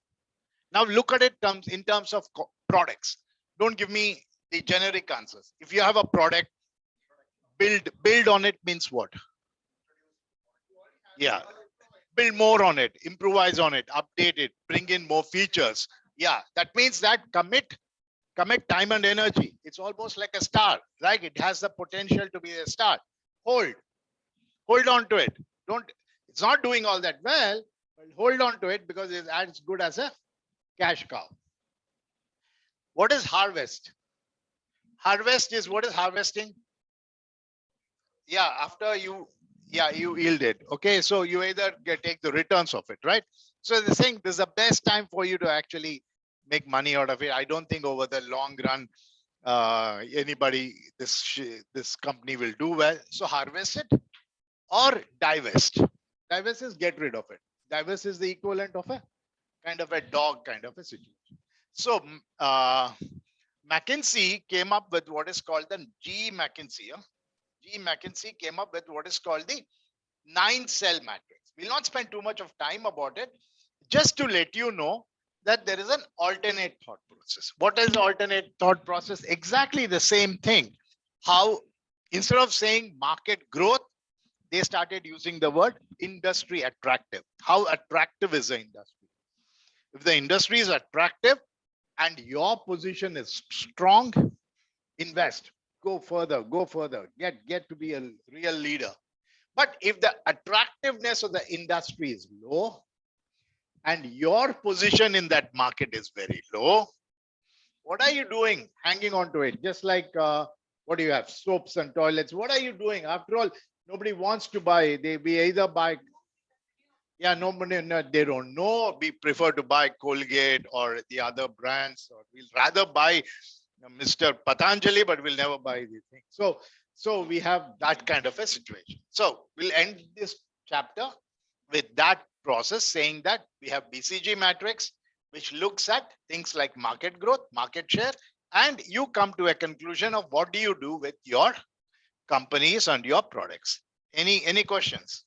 Now look at it in terms of products. Don't give me the generic answers. If you have a product, build on it means what? Yeah, build more on it, improvise on it, update it, bring in more features. Yeah, that means that commit time and energy. It's almost like a star, right? It has the potential to be a star. Hold on to it. It's not doing all that well, but hold on to it because it's as good as a cash cow. What is harvest? Harvest is, what is harvesting? Yeah, after you yield it. Okay, so you either take the returns of it, right? So they're saying this is the best time for you to actually make money out of it. I don't think over the long run this company will do well. So harvest it or divest. Divest is get rid of it. Divest is the equivalent of a kind of a dog kind of a situation. So McKinsey came up with what is called the G McKinsey came up with what is called the 9-cell matrix. We'll not spend too much of time about it, just to let you know that there is an alternate thought process. What is the alternate thought process? Exactly the same thing. How instead of saying market growth, they started using the word industry attractive. How attractive is the industry? If the industry is attractive and your position is strong, invest, go further, get to be a real leader. But if the attractiveness of the industry is low and your position in that market is very low, what are you doing hanging on to it? Just like what do you have? Soaps and toilets. What are you doing? After all, nobody wants to buy. We either buy. Yeah, nobody, no, they don't know. We prefer to buy Colgate or the other brands, or we'll rather buy Mr. Patanjali, but we'll never buy these things. So we have that kind of a situation. So we'll end this chapter with that process, saying that we have BCG matrix, which looks at things like market growth, market share, and you come to a conclusion of what do you do with your companies and your products. Any questions?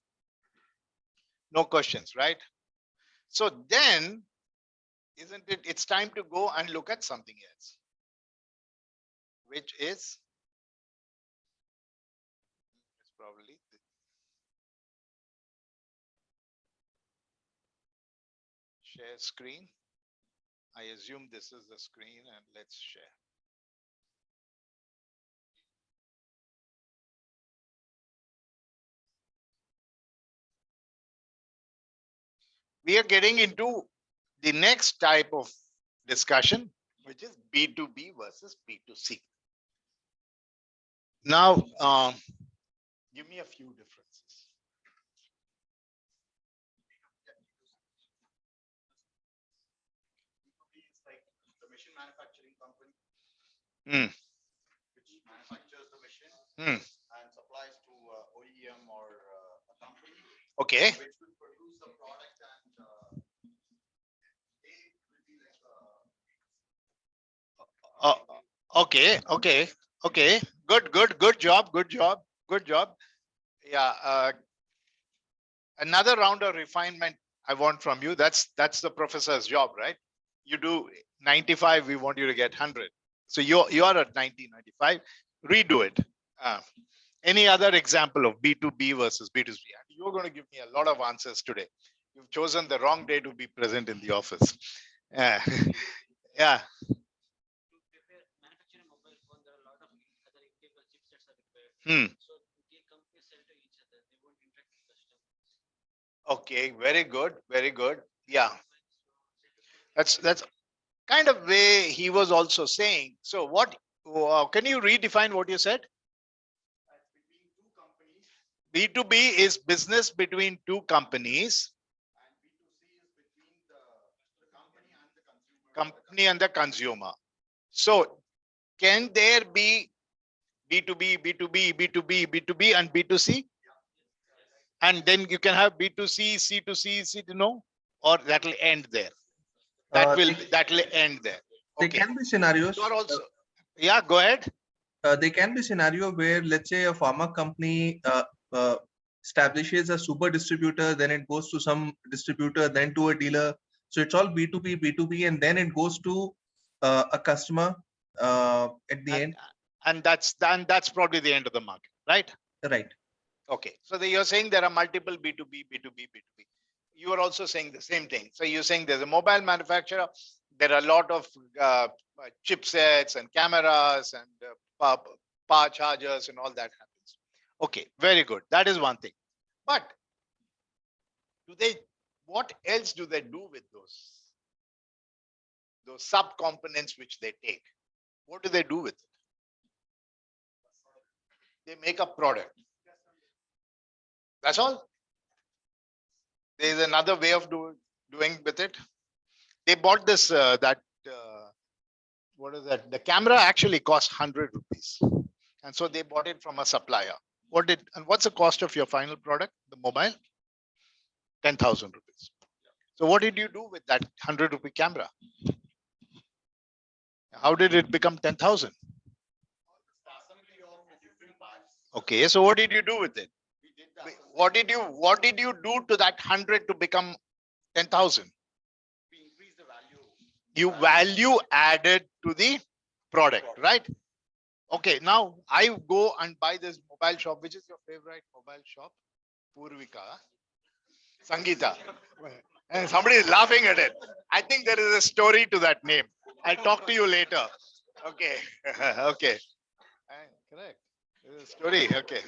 No questions, right? So then, isn't it, it's time to go and look at something else, which is probably share screen. I assume this is the screen, and let's share. We are getting into the next type of discussion, which is B2B versus B2C. Now, give me a few differences. It's like the machine manufacturing company, which manufactures the machine and supplies to OEM or a company, okay, which will produce the product, and they will be like okay. Good job. Yeah. Another round of refinement I want from you. That's the professor's job, right? You do 95, we want you to get 100. So you're at 90, 95. Redo it. Any other example of B2B versus B2C? You're going to give me a lot of answers today. You've chosen the wrong day to be present in the office. Yeah. Yeah. Okay, very good. Yeah. That's kind of way he was also saying. So what, can you redefine what you said? B2B is business between two companies. Company and the consumer. So can there be B2B, and B2C? And then you can have B2C, C2C, C2No, or that will end there. That will end there. There can be scenarios. Also, yeah, go ahead. There can be scenario where, let's say, a pharma company establishes a super distributor, then it goes to some distributor, then to a dealer. So it's all B2B, B2B, and then it goes to a customer at the end. And that's probably the end of the market, right? Right. Okay. So you're saying there are multiple B2B, B2B, B2B. You are also saying the same thing. So you're saying there's a mobile manufacturer. There are a lot of chipsets and cameras and power chargers and all that happens. Okay, very good. That is one thing. But what else do they do with those sub-components which they take? What do they do with it? They make a product. That's all. There is another way of doing with it. They bought this, what is that? The camera actually cost 100 rupees. And so they bought it from a supplier. What's the cost of your final product, the mobile? 10,000 rupees. So what did you do with that 100 rupee camera? How did it become 10,000? Okay, so what did you do with it? What did you do to that 100 to become 10,000? You value added to the product, right? Okay, now I go and buy this mobile shop. Which is your favorite mobile shop? Purvika, Sangeeta. And somebody is laughing at it. I think there is a story to that name. I'll talk to you later. Okay. Okay. Correct. There's a story. Okay.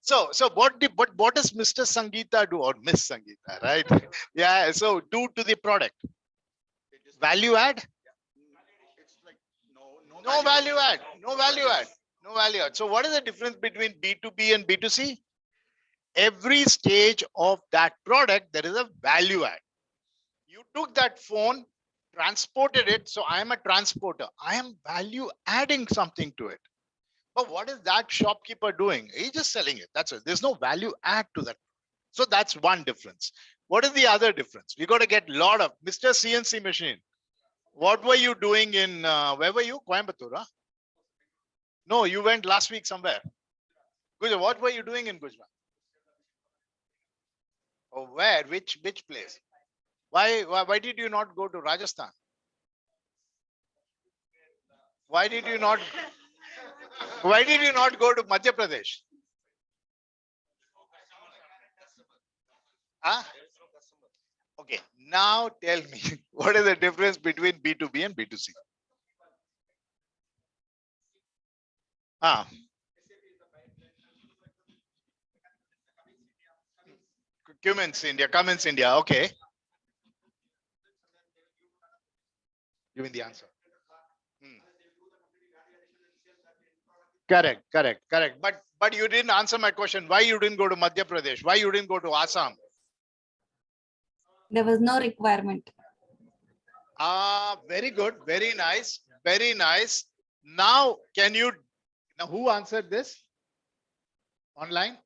So what does Mr. Sangeeta do, or Miss Sangeeta, right? Yeah. So do to the product. Value add? No value add. No value add. No value add. So what is the difference between B2B and B2C? Every stage of that product, there is a value add. You took that phone, transported it. So I am a transporter. I am value adding something to it. But what is that shopkeeper doing? He's just selling it. That's it. There's no value add to that. So that's one difference. What is the other difference? We got to get a lot of Mr. CNC machine. What were you doing in, where were you? Coimbatore? Huh? No, you went last week somewhere. Gujarat. What were you doing in Gujarat? Oh, where? Which place? Why did you not go to Rajasthan? Why did you not go to Madhya Pradesh? Huh? Okay, now tell me, what is the difference between B2B and B2C? Cummins India. Okay. Give me the answer. Correct. But you didn't answer my question. Why you didn't go to Madhya Pradesh? Why you didn't go to Assam? There was no requirement. Very good. Very nice. Very nice. Now, who answered this? Online?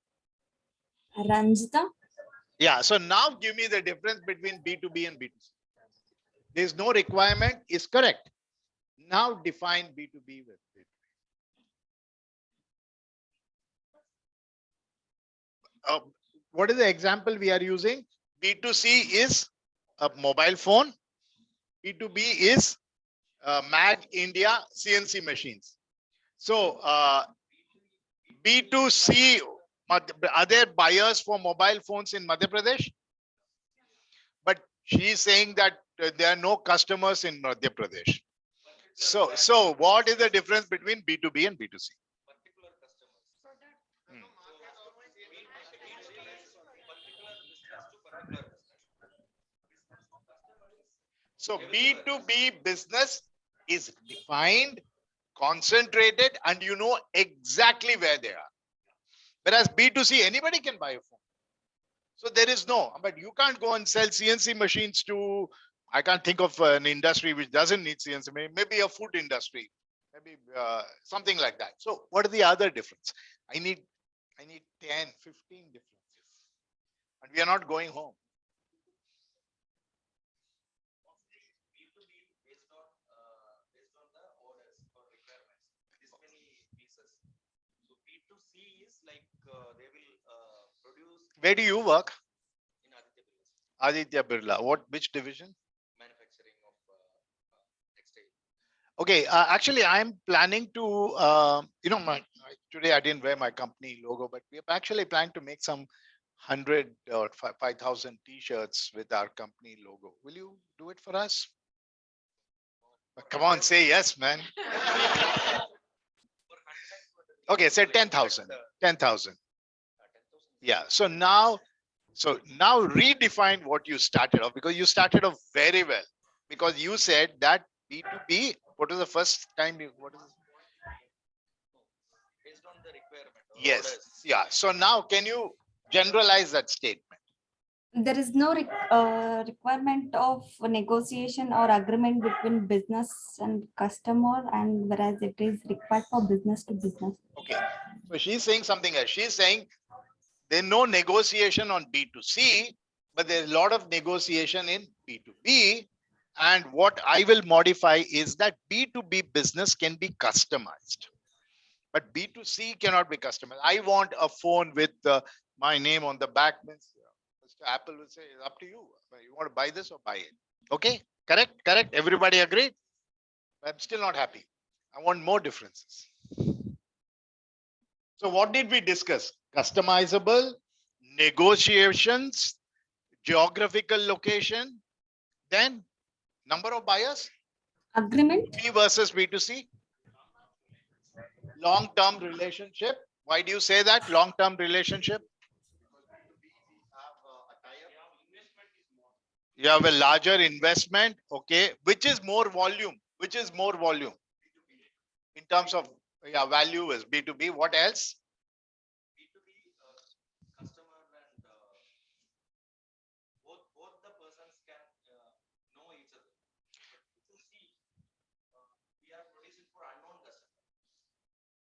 Ranjita? Yeah. So now give me the difference between B2B and B2C. There's no requirement is correct. Now define B2B with B2B. What is the example we are using? B2C is a mobile phone. B2B is MAG India CNC machines. So B2C, are there buyers for mobile phones in Madhya Pradesh? But she is saying that there are no customers in Madhya Pradesh. So what is the difference between B2B and B2C? So B2B business is defined, concentrated, and you know exactly where they are. Whereas B2C, anybody can buy a phone. So there is no, but you can't go and sell CNC machines to, I can't think of an industry which doesn't need CNC, maybe a food industry, maybe something like that. So what are the other difference? I need 10, 15 differences. And we are not going home. Where do you work? Aditya Birla. Which division? Manufacturing of textile. Okay, actually, I'm planning to, today I didn't wear my company logo, but we're actually planning to make some 100 or 5,000 t-shirts with our company logo. Will you do it for us? Come on, say yes, man. Okay, say 10,000. 10,000. Yeah. So now redefine what you started off, because you started off very well. Because you said that B2B, what was the first time what is it? Based on the requirement. Yes. Yeah. So now can you generalize that statement? There is no requirement of negotiation or agreement between business and customer, and whereas it is required for business to business. Okay. So she's saying something else. She's saying there's no negotiation on B2C, but there's a lot of negotiation in B2B. And what I will modify is that B2B business can be customized, but B2C cannot be customized. I want a phone with my name on the back. Means Mr. Apple will say, it's up to you. You want to buy this or buy it? Okay, correct, correct. Everybody agreed? I'm still not happy. I want more differences. So what did we discuss? Customizable, negotiations, geographical location, then number of buyers, Agreement. B versus B2C, long-term relationship. Why do you say that long-term relationship? You have a larger investment. Okay, which is more volume? Which is more volume in terms of value is B2B. What else? Customer and both the persons can know each other. To see, we are producing for unknown customer.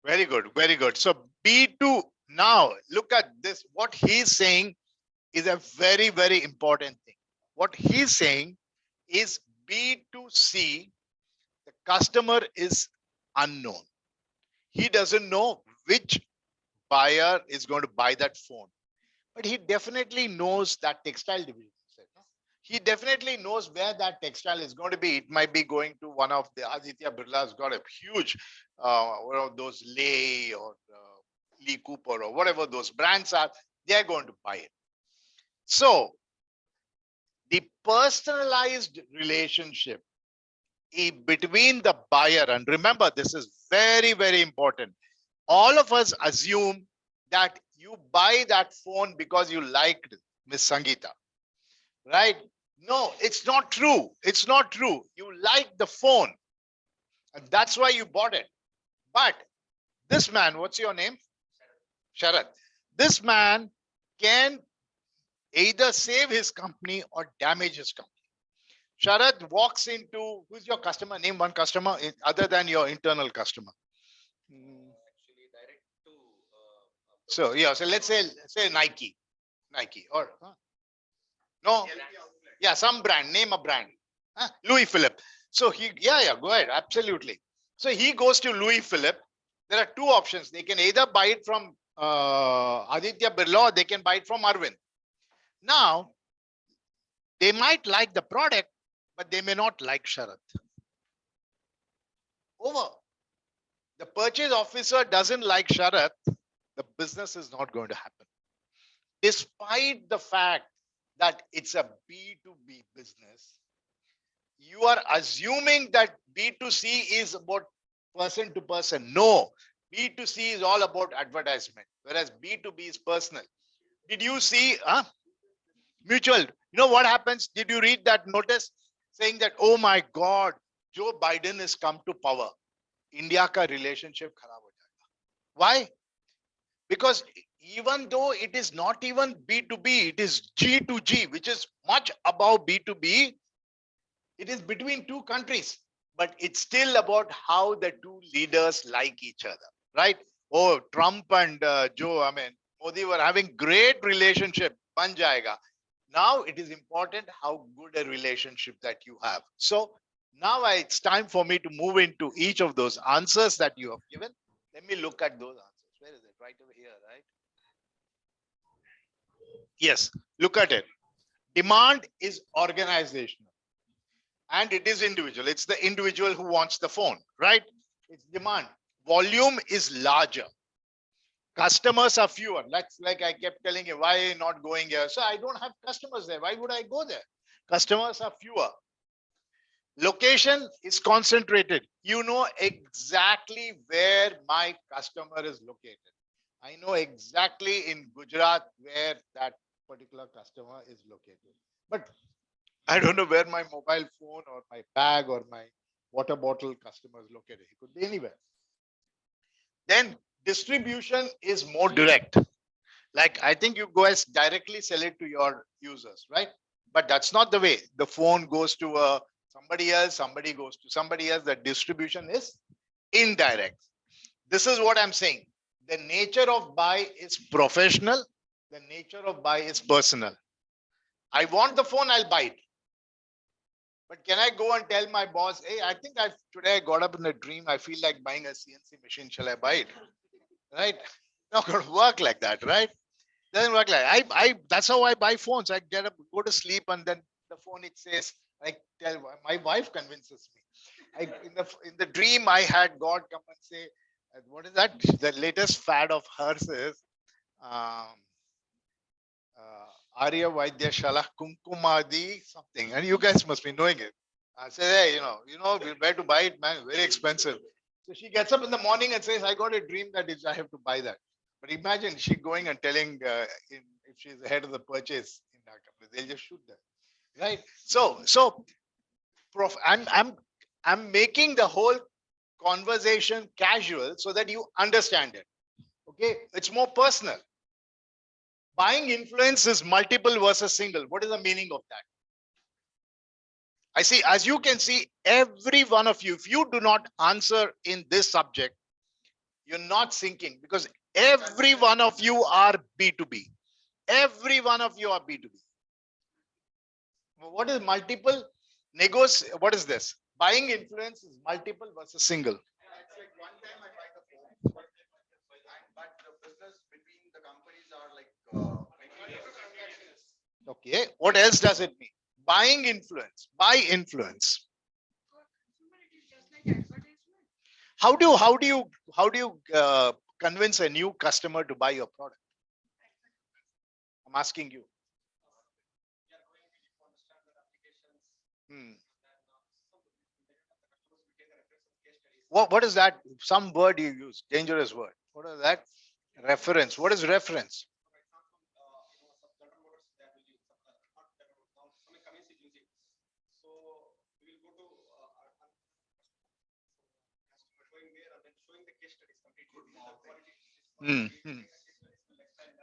Very good, very good. So B2, now look at this. What he's saying is a very, very important thing. What he's saying is B2C, the customer is unknown. He doesn't know which buyer is going to buy that phone, but he definitely knows that textile division. He definitely knows where that textile is going to be. It might be going to one of the Aditya Birla's got a huge, one of those Lay or Lee Cooper or whatever those brands are. They're going to buy it. So the personalized relationship between the buyer, and remember, this is very, very important. All of us assume that you buy that phone because you liked Miss Sangeeta, right? No, it's not true. It's not true. You like the phone, and that's why you bought it. But this man, what's your name? Sharat. This man can either save his company or damage his company. Sharat walks into, who's your customer? Name one customer other than your internal customer. Actually, direct to. So yeah, so let's say Nike or no, yeah, some brand. Name a brand. Louis Philippe. So go ahead, absolutely. So he goes to Louis Philippe. There are two options. They can either buy it from Aditya Birla or they can buy it from Arvind. Now, they might like the product, but they may not like Sharat. Over. The purchase officer doesn't like Sharat, the business is not going to happen. Despite the fact that it's a B2B business, you are assuming that B2C is about person to person. No, B2C is all about advertisement, whereas B2B is personal. Did you see mutual? You know what happens? Did you read that notice saying that, oh my God, Joe Biden has come to power. India ka relationship kharab ho jayega. Why? Because even though it is not even B2B, it is G2G, which is much above B2B. It is between two countries, but it's still about how the two leaders like each other, right? Oh, Trump and Modi were having great relationship. Ban jayega. Now it is important how good a relationship that you have. So now it's time for me to move into each of those answers that you have given. Let me look at those answers. Where is it? Right over here, right? Yes, look at it. Demand is organizational and it is individual. It's the individual who wants the phone, right? It's demand. Volume is larger. Customers are fewer. Like I kept telling you, why not going here? So I don't have customers there. Why would I go there? Customers are fewer. Location is concentrated. You know exactly where my customer is located. I know exactly in Gujarat where that particular customer is located. But I don't know where my mobile phone or my bag or my water bottle customer is located. It could be anywhere. Then distribution is more direct. Like I think you guys directly sell it to your users, right? But that's not the way. The phone goes to somebody else, somebody goes to somebody else. The distribution is indirect. This is what I'm saying. The nature of buy is professional. The nature of buy is personal. I want the phone, I'll buy it. But can I go and tell my boss, hey, I think today I got up in a dream. I feel like buying a CNC machine. Shall I buy it? Right? Not going to work like that, right? Doesn't work like that's how I buy phones. I get up, go to sleep, and then the phone it says, I tell my wife convinces me. In the dream I had God come and say, what is that? The latest fad of hers is Arya Vaidya Shala Kumkumadi something, and you guys must be knowing it. I say, hey, where to buy it, man? Very expensive. So she gets up in the morning and says, I got a dream that I have to buy that. But imagine she going and telling if she's the head of the purchase in our company, they'll just shoot them, right? So, Prof, I'm making the whole conversation casual so that you understand it. Okay, it's more personal. Buying influence is multiple versus single. What is the meaning of that? I see, as you can see, every one of you, if you do not answer in this subject, you're not sinking, because every one of you are B2B. Every one of you are B2B. What is multiple? What is this? Buying influence is multiple versus single. It's like one time I buy the phone, but the business between the companies are like okay. What else does it mean? Buying influence. Buy influence. How do you convince a new customer to buy your product? I'm asking you. What is that? Some word you use, dangerous word. What is that? Reference. What is reference?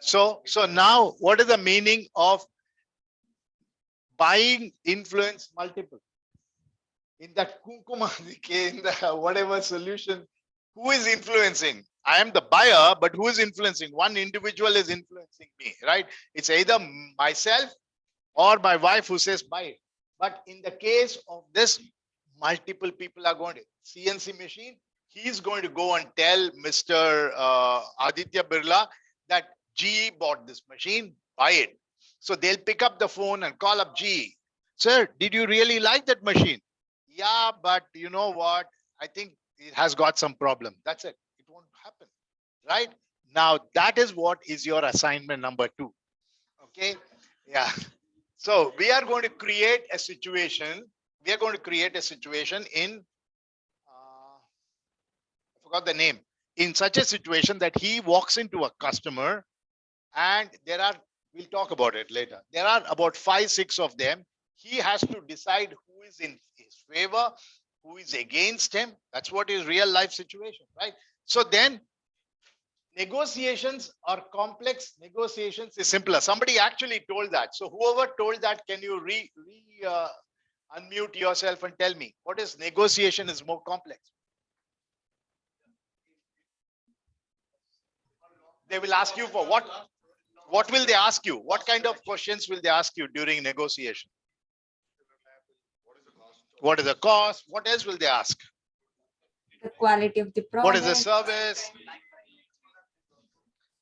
So now what is the meaning of buying influence multiple? In that Kunkuma, in the whatever solution, who is influencing? I am the buyer, but who is influencing? One individual is influencing me, right? It's either myself or my wife who says buy it. But in the case of this, multiple people are going to CNC machine. He's going to go and tell Mr. Aditya Birla that GE bought this machine, buy it. So they'll pick up the phone and call up GE. Sir, did you really like that machine? Yeah, but you know what? I think it has got some problem. That's it. It won't happen, right? Now, that is what is your assignment number 2. Okay. Yeah. So we are going to create a situation. We are going to create a situation in, I forgot the name, in such a situation that he walks into a customer and we'll talk about it later. There are about 5-6 of them. He has to decide who is in his favor, who is against him. That's what is real life situation, right? So then negotiations are complex. Negotiations is simpler. Somebody actually told that. So whoever told that, can you unmute yourself and tell me what is negotiation is more complex? They will ask you for what? What will they ask you? What kind of questions will they ask you during negotiation? What is the cost? What else will they ask? The quality of the product. What is the service?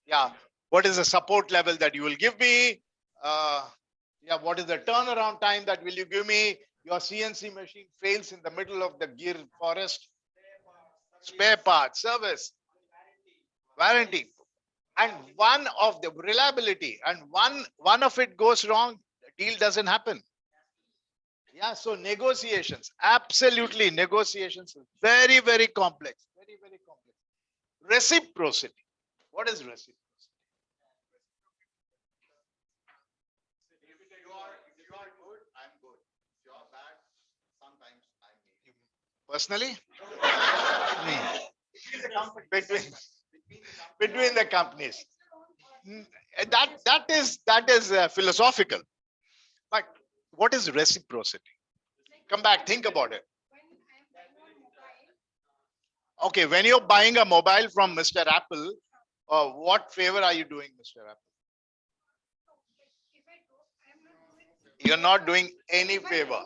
Yeah. What is the support level that you will give me? Yeah, what is the turnaround time that will you give me? Your CNC machine fails in the middle of the gear forest. Spare parts, service, warranty. And one of the reliability and one of it goes wrong, the deal doesn't happen. Yeah, so negotiations, absolutely negotiations, very, very complex, very, very complex. Reciprocity. What is reciprocity? If you are good, I'm good. If you are bad, sometimes I may. Personally? between, between the companies. That is philosophical. But what is reciprocity? Come back, think about it. Okay, when you're buying a mobile from Mr. Apple, what favor are you doing, Mr. Apple? You're not doing any favor.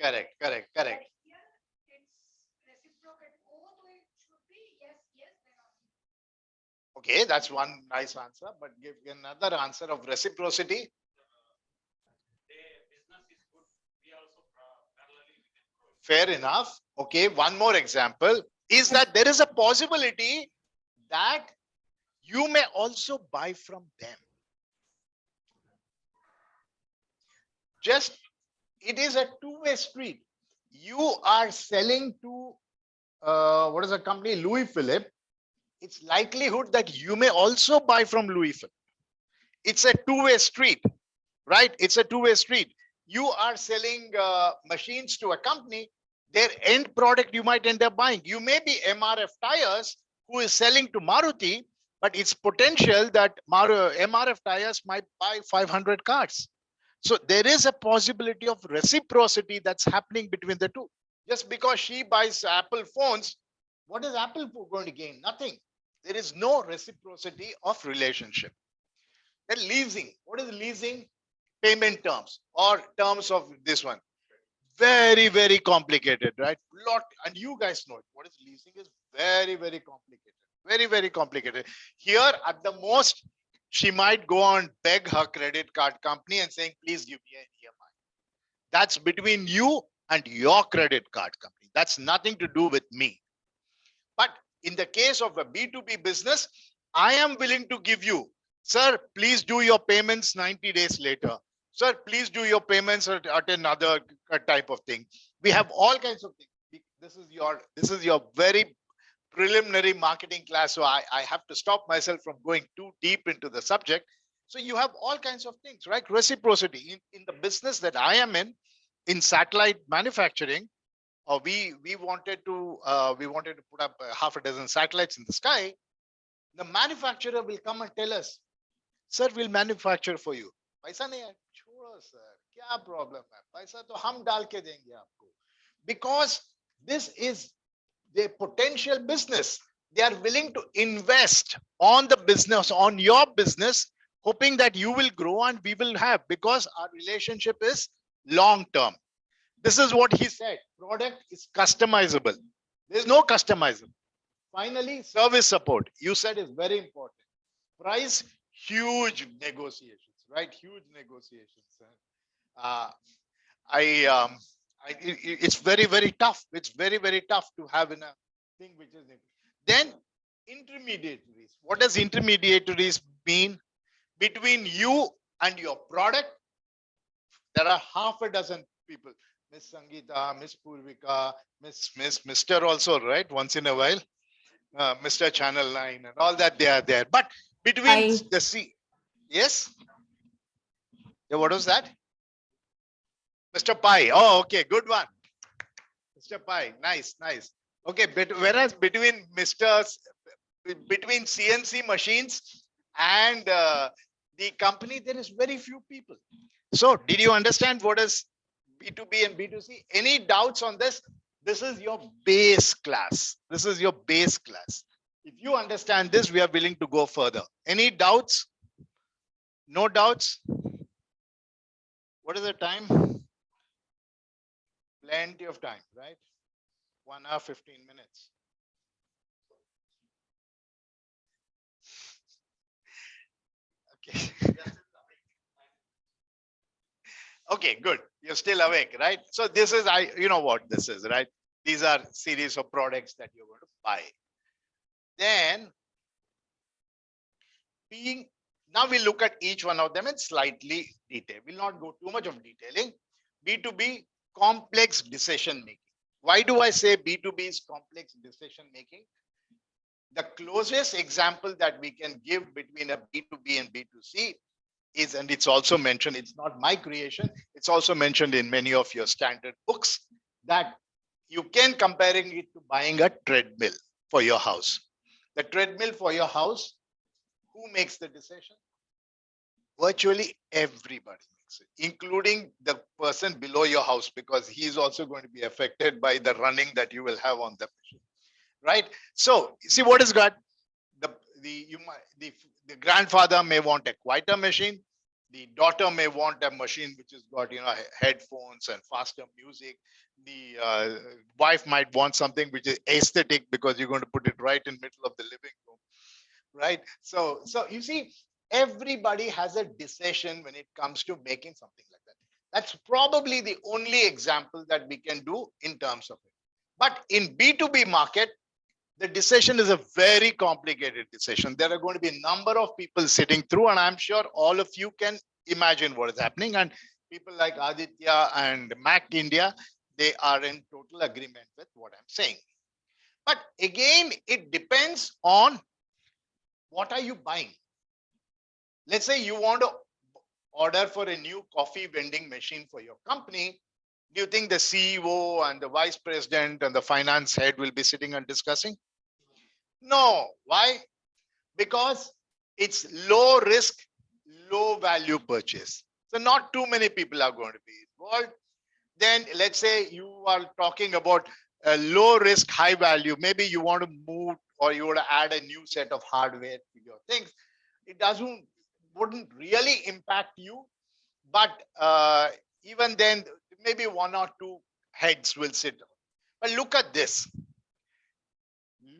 Correct, correct, correct. Okay, that's one nice answer, but give another answer of reciprocity. Fair enough. Okay, one more example is that there is a possibility that you may also buy from them. Just, it is a two-way street. You are selling to, what is the company? Louis Philippe. It's likelihood that you may also buy from Louis Philippe. It's a two-way street, right? It's a two-way street. You are selling machines to a company, their end product you might end up buying. You may be MRF Tires who is selling to Maruti, but it's potential that MRF Tires might buy 500 cars. So there is a possibility of reciprocity that's happening between the two. Just because she buys Apple phones, what is Apple going to gain? Nothing. There is no reciprocity of relationship. Then leasing. What is leasing? Payment terms or terms of this one. Very, very complicated, right? Lot, and you guys know it. What is leasing is very, very complicated. Very, very complicated. Here, at the most, she might go and beg her credit card company and saying, please give me an EMI. That's between you and your credit card company. That's nothing to do with me. But in the case of a B2B business, I am willing to give you, sir, please do your payments 90 days later. Sir, please do your payments at another type of thing. We have all kinds of things. This is your very preliminary marketing class. So I have to stop myself from going too deep into the subject. So you have all kinds of things, right? Reciprocity in the business that I am in satellite manufacturing, we wanted to put up half a dozen satellites in the sky. The manufacturer will come and tell us, sir, we'll manufacture for you. पैसा नहीं है, छोड़ो sir, क्या problem है? पैसा तो हम डाल के देंगे आपको. Because this is the potential business. They are willing to invest on the business, on your business, hoping that you will grow and we will have, because our relationship is long term. This is what he said. Product is customizable. There's no customizable. Finally, service support. You said is very important. Price, huge negotiations, right? Huge negotiations. It's very, very tough. It's very, very tough to have in a thing which is. Then intermediaries. What does intermediaries mean? Between you and your product, there are half a dozen people. Miss Sangeeta, Miss Purvika, Mr. also, right? Once in a while, Mr. Channel 9 and all that, they are there. But between the C, yes? Yeah, what was that? Mr. Pi. Oh, okay, good one. Mr. Pi, nice, nice. Okay, but whereas between between CNC machines and the company, there is very few people. So did you understand what is B2B and B2C? Any doubts on this? This is your base class. This is your base class. If you understand this, we are willing to go further. Any doubts? No doubts? What is the time? Plenty of time, right? 1 hour, 15 minutes. Okay. Okay, good. You're still awake, right? So this is, you know what this is, right? These are series of products that you're going to buy. Then now we look at each one of them in slightly detail. We'll not go too much of detailing. B2B, complex decision making. Why do I say B2B is complex decision making? The closest example that we can give between a B2B and B2C is, and it's also mentioned, it's not my creation, it's also mentioned in many of your standard books, that you can comparing it to buying a treadmill for your house. The treadmill for your house, who makes the decision? Virtually everybody makes it, including the person below your house, because he's also going to be affected by the running that you will have on the machine, right? So see what is got the grandfather may want a quieter machine. The daughter may want a machine which has got, you know, headphones and faster music. The wife might want something which is aesthetic because you're going to put it right in middle of the living room, right? So you see, everybody has a decision when it comes to making something like that. That's probably the only example that we can do in terms of it. But in B2B market, the decision is a very complicated decision. There are going to be a number of people sitting through, and I'm sure all of you can imagine what is happening. And people like Aditya and Mac India, they are in total agreement with what I'm saying. But again, it depends on what are you buying. Let's say you want to order for a new coffee vending machine for your company. Do you think the CEO and the vice president and the finance head will be sitting and discussing? No. Why? Because it's low risk, low value purchase. So not too many people are going to be involved. Then let's say you are talking about a low risk, high value. Maybe you want to move or you want to add a new set of hardware to your things. It wouldn't really impact you. But even then, maybe one or two heads will sit. But look at this.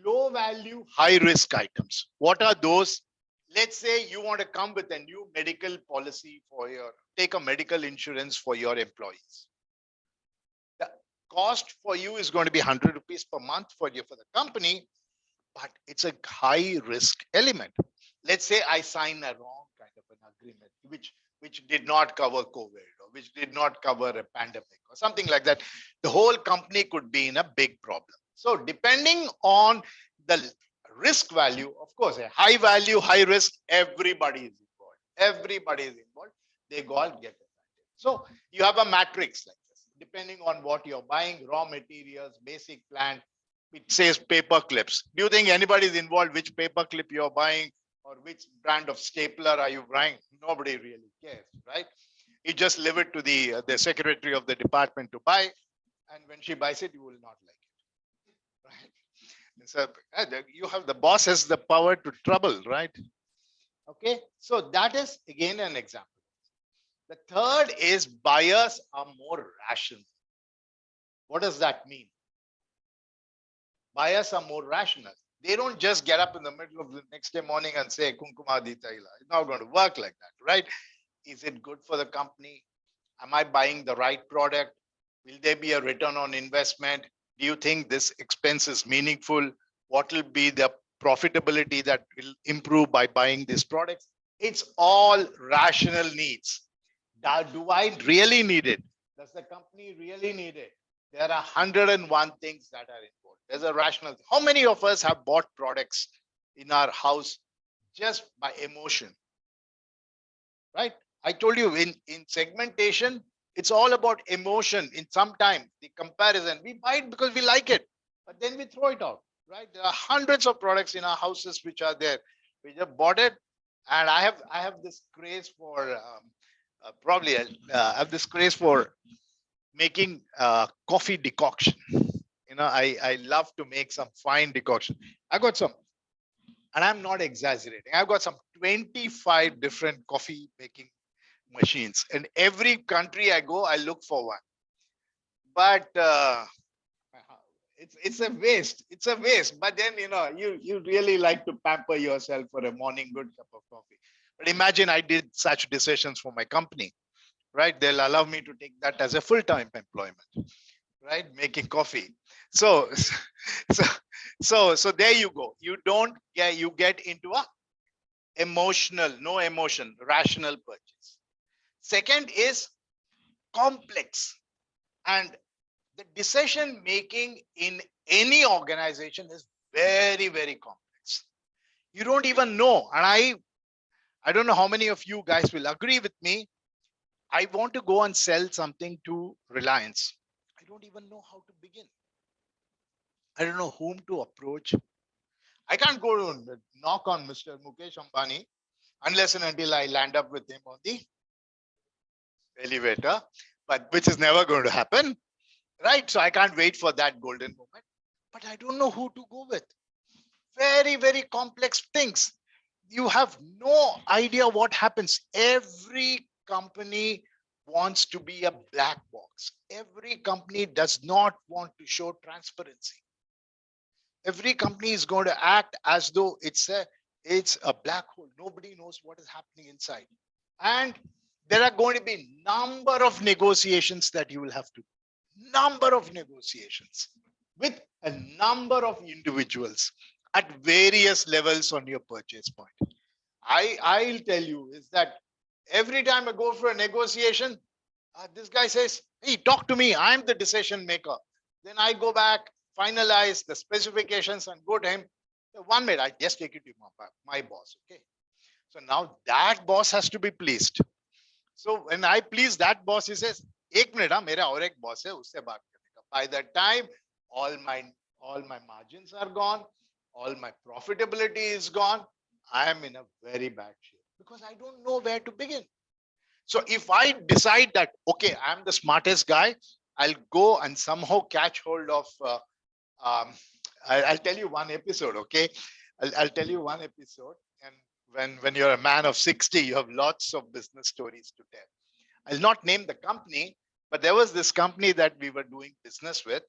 Low value, high risk items. What are those? Let's say you want to come with a new medical policy take a medical insurance for your employees. The cost for you is going to be 100 rupees per month for the company, but it's a high risk element. Let's say I sign a wrong kind of an agreement, which did not cover COVID or which did not cover a pandemic or something like that. The whole company could be in a big problem. So depending on the risk value, of course, a high value, high risk, everybody is involved. Everybody is involved. They all get it. So you have a matrix like this, depending on what you're buying, raw materials, basic plant. It says paper clips. Do you think anybody is involved which paper clip you're buying or which brand of stapler are you buying? Nobody really cares, right? You just leave it to the secretary of the department to buy. And when she buys it, you will not like it, right? So you have the boss has the power to trouble, right? Okay, so that is again an example. The third is buyers are more rational. What does that mean? Buyers are more rational. They don't just get up in the middle of the next day morning and say Kunkuma Di Taila. It's not going to work like that, right? Is it good for the company? Am I buying the right product? Will there be a return on investment? Do you think this expense is meaningful? What will be the profitability that will improve by buying these products? It's all rational needs. Do I really need it? Does the company really need it? There are 101 things that are involved. There's a rational. How many of us have bought products in our house just by emotion? Right? I told you in segmentation, it's all about emotion. In some time, the comparison, we buy it because we like it, but then we throw it out, right? There are hundreds of products in our houses which are there. We just bought it, and I have this craze for I have this craze for making coffee decoction. You know, I love to make some fine decoction. I got some, and I'm not exaggerating. I've got some 25 different coffee making machines. In every country I go, I look for one. But it's a waste. It's a waste. But then, you know, you really like to pamper yourself for a morning good cup of coffee. But imagine I did such decisions for my company, right? They'll allow me to take that as a full-time employment, right? Making coffee. So, so there you go. You don't get, you get into a emotional, no emotion, rational purchase. Second is complex. And the decision making in any organization is very, very complex. You don't even know. And I don't know how many of you guys will agree with me. I want to go and sell something to Reliance. I don't even know how to begin. I don't know whom to approach. I can't go to knock on Mr. Mukesh Ambani unless and until I land up with him on the elevator, but which is never going to happen, right? So I can't wait for that golden moment, but I don't know who to go with. Very, very complex things. You have no idea what happens. Every company wants to be a black box. Every company does not want to show transparency. Every company is going to act as though it's a black hole. Nobody knows what is happening inside. And there are going to be number of negotiations that you will have to, number of negotiations with a number of individuals at various levels on your purchase point. I'll tell you is that every time I go for a negotiation, this guy says, hey, talk to me. I'm the decision maker. Then I go back, finalize the specifications and go to him. 1 minute, I just take it to my boss. Okay. So now that boss has to be pleased. So when I please that boss, he says, 1 minute, mera aur ek boss hai, usse baat karne ka. By that time, all my margins are gone, all my profitability is gone. I am in a very bad shape because I don't know where to begin. So if I decide that, okay, I'm the smartest guy, I'll go and somehow catch hold of, I'll tell you one episode, okay? I'll tell you one episode. And when you're a man of 60, you have lots of business stories to tell. I'll not name the company, but there was this company that we were doing business with.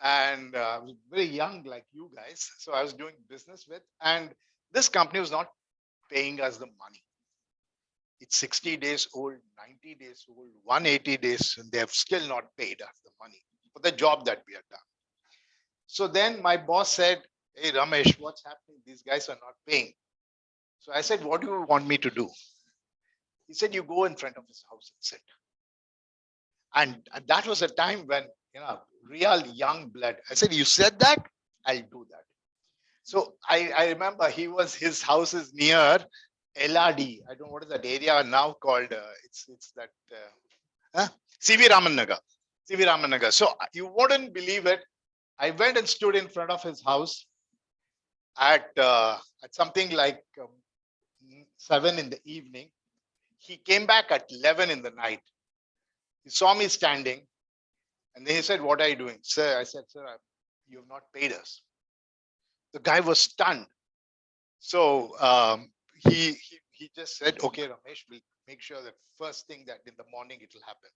And I was very young like you guys. So I was doing business with, and this company was not paying us the money. It's 60 days old, 90 days old, 180 days, and they have still not paid us the money for the job that we had done. So then my boss said, hey, Ramesh, what's happening? These guys are not paying. So I said, what do you want me to do? He said, you go in front of his house and sit. And that was a time when, real young blood. I said, you said that, I'll do that. So I remember his house is near LRD. I don't know what is that area now called. It's that CV Raman Nagar. CV Raman Nagar. So you wouldn't believe it. I went and stood in front of his house at something like 7 in the evening. He came back at 11 in the night. He saw me standing, and then he said, what are you doing? Sir, I said, sir, you have not paid us. The guy was stunned. So he just said, okay, Ramesh, we'll make sure that first thing that in the morning it will happen.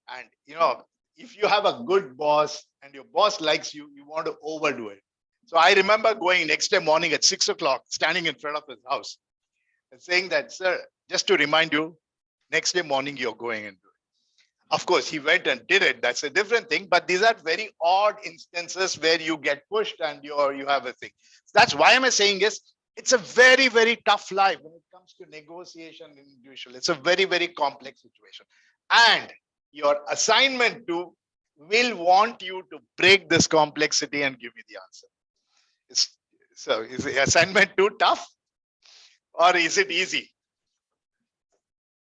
And, if you have a good boss and your boss likes you, you want to overdo it. So I remember going next day morning at 6 o'clock, standing in front of his house and saying that, sir, just to remind you, next day morning, you're going and do it. Of course, he went and did it. That's a different thing. But these are very odd instances where you get pushed and you have a thing. That's why am I saying is it's a very, very tough life when it comes to negotiation and individual. It's a very, very complex situation. And your assignment will want you to break this complexity and give me the answer. So is the assignment too tough or is it easy?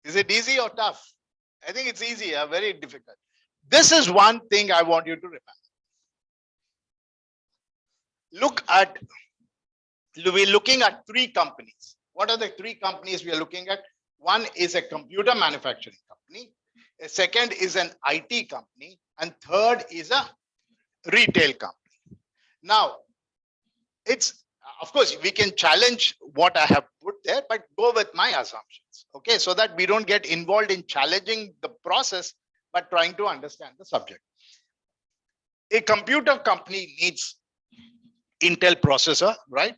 Is it easy or tough? I think it's easy, very difficult. This is one thing I want you to remember. We're looking at 3 companies. What are the 3 companies we are looking at? One is a computer manufacturing company. A second is an IT company. And third is a retail company. Now, of course, we can challenge what I have put there, but go with my assumptions. Okay, so that we don't get involved in challenging the process, but trying to understand the subject. A computer company needs Intel processor, right?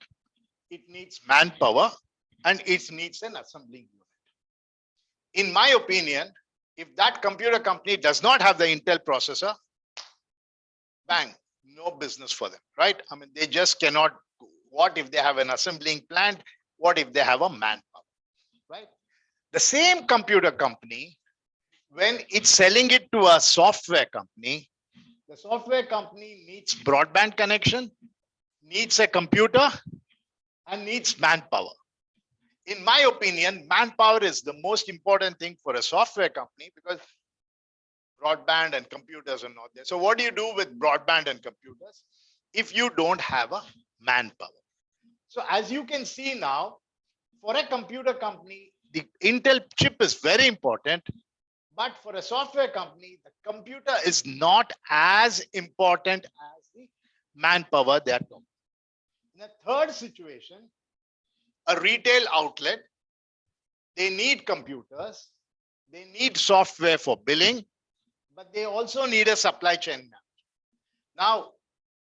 It needs manpower. and it needs an assembling unit. In my opinion, if that computer company does not have the Intel processor, bang, no business for them, right? I mean, they just cannot. What if they have an assembling plant? What if they have a manpower, right? The same computer company, when it's selling it to a software company, the software company needs broadband connection, needs a computer, and needs manpower. In my opinion, manpower is the most important thing for a software company because broadband and computers are not there. So what do you do with broadband and computers if you don't have a manpower? So as you can see now, for a computer company, the Intel chip is very important. But for a software company, the computer is not as important as the manpower they are talking. In a third situation, a retail outlet, they need computers, they need software for billing, but they also need a supply chain manager. Now,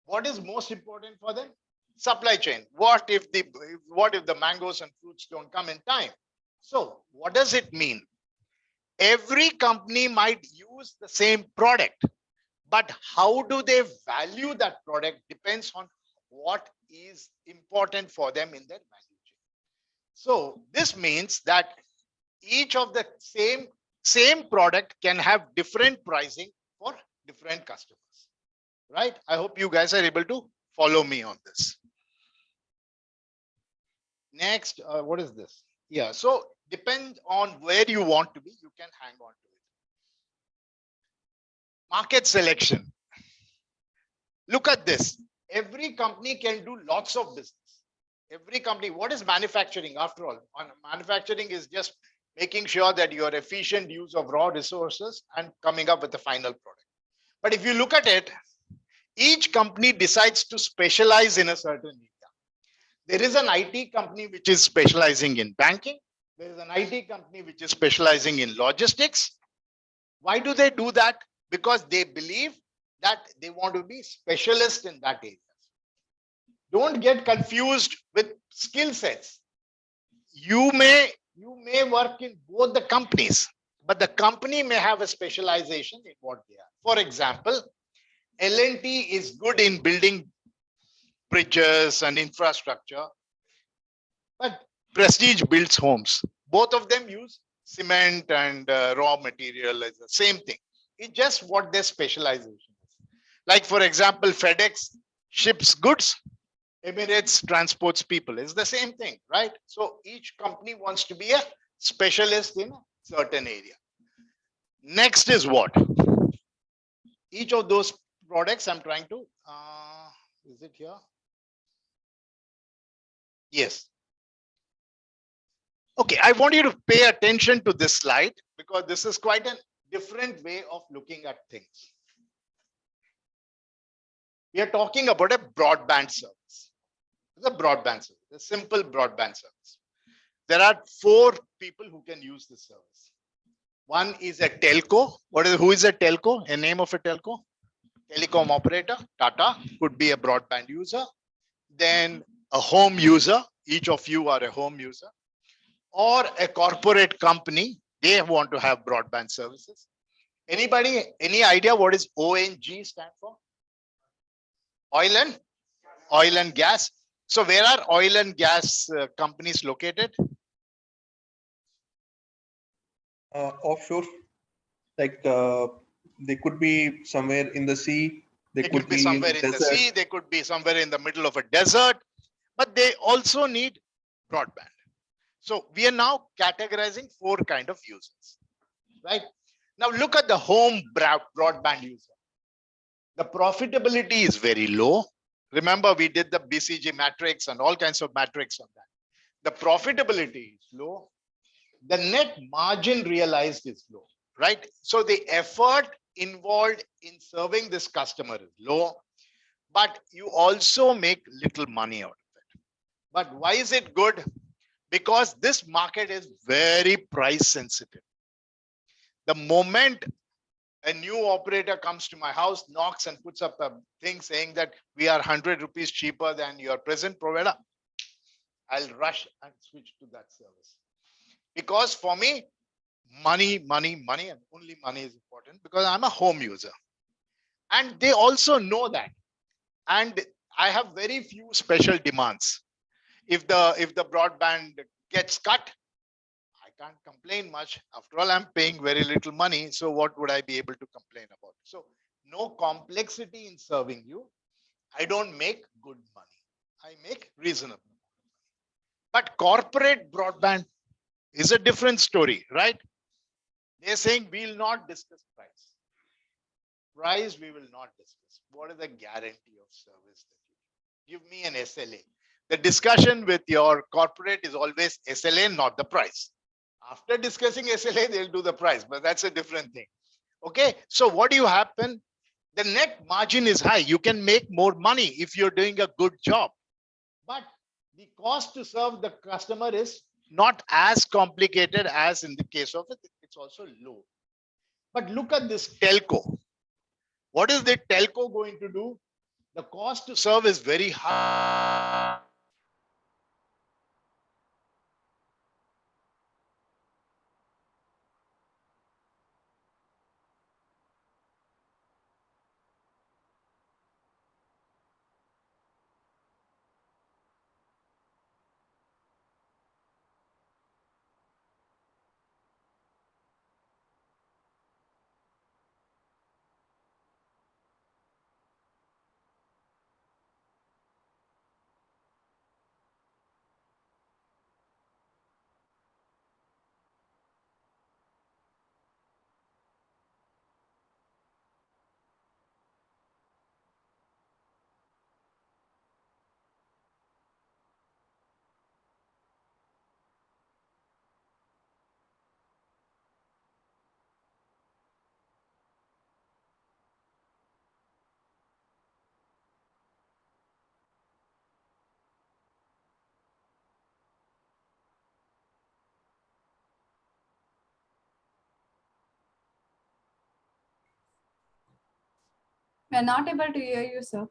what is most important for them? Supply chain. What if the mangoes and fruits don't come in time? So what does it mean? Every company might use the same product, but how do they value that product depends on what is important for them in their value chain. So this means that each of the same product can have different pricing for different customers, right? I hope you guys are able to follow me on this. Next, what is this? Yeah, so depend on where you want to be, you can hang on to it. Market selection. Look at this. Every company can do lots of business. Every company, what is manufacturing after all? Manufacturing is just making sure that you are efficient use of raw resources and coming up with the final product. But if you look at it, each company decides to specialize in a certain area. There is an IT company which is specializing in banking. There is an IT company which is specializing in logistics. Why do they do that? Because they believe that they want to be specialists in that area. Don't get confused with skill sets. You may work in both the companies, but the company may have a specialization in what they are. For example, L&T is good in building bridges and infrastructure, but Prestige builds homes. Both of them use cement and raw material as the same thing. It's just what their specialization is. Like for example, FedEx ships goods, Emirates transports people. It's the same thing, right? So each company wants to be a specialist in a certain area. Next is what? Each of those products I'm trying to, is it here? Yes. Okay, I want you to pay attention to this slide because this is quite a different way of looking at things. We are talking about a broadband service. It's a broadband service, a simple broadband service. There are 4 people who can use this service. One is a telco. Who is a telco? A name of a telco? Telecom operator, Tata, could be a broadband user. Then a home user. Each of you are a home user. Or a corporate company, they want to have broadband services. Anybody, any idea what is ONG stand for? Oil and gas. So where are oil and gas companies located? Offshore, like they could be somewhere in the sea. They could be somewhere in the sea. They could be somewhere in the middle of a desert, but they also need broadband. So we are now categorizing 4 kind of users, right? Now look at the home broadband user. The profitability is very low. Remember, we did the BCG matrix and all kinds of matrix on that. The profitability is low. The net margin realized is low, right? So the effort involved in serving this customer is low, but you also make little money out of it. But why is it good? Because this market is very price sensitive. The moment a new operator comes to my house, knocks and puts up a thing saying that we are 100 rupees cheaper than your present provider, I'll rush and switch to that service. Because for me, money, and only money is important because I'm a home user. And they also know that. And I have very few special demands. If the broadband gets cut, I can't complain much. After all, I'm paying very little money. So what would I be able to complain about? So no complexity in serving you. I don't make good money. I make reasonable. But corporate broadband is a different story, right? They're saying we'll not discuss price. Price we will not discuss. What is the guarantee of service that you give me an SLA? The discussion with your corporate is always SLA, not the price. After discussing SLA, they'll do the price, but that's a different thing. Okay, so what do you happen? The net margin is high. You can make more money if you're doing a good job. But the cost to serve the customer is not as complicated as in the case of it. It's also low. But look at this telco. What is the telco going to do? The cost to serve is very high. We are not able to hear you, sir.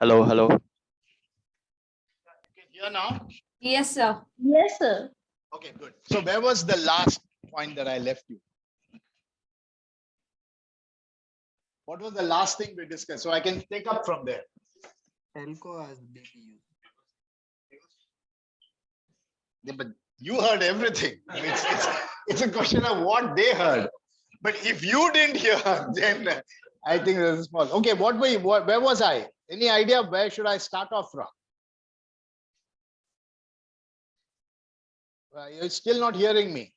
Hello, hello. Here now? Yes, sir. Yes, sir. Okay, good. So where was the last point that I left you? What was the last thing we discussed? So I can take up from there. Telco as BTU. Yeah, but you heard everything. I mean, it's a question of what they heard. But if you didn't hear, then I think this is small. Okay, where was I? Any idea where should I start off from? You're still not hearing me.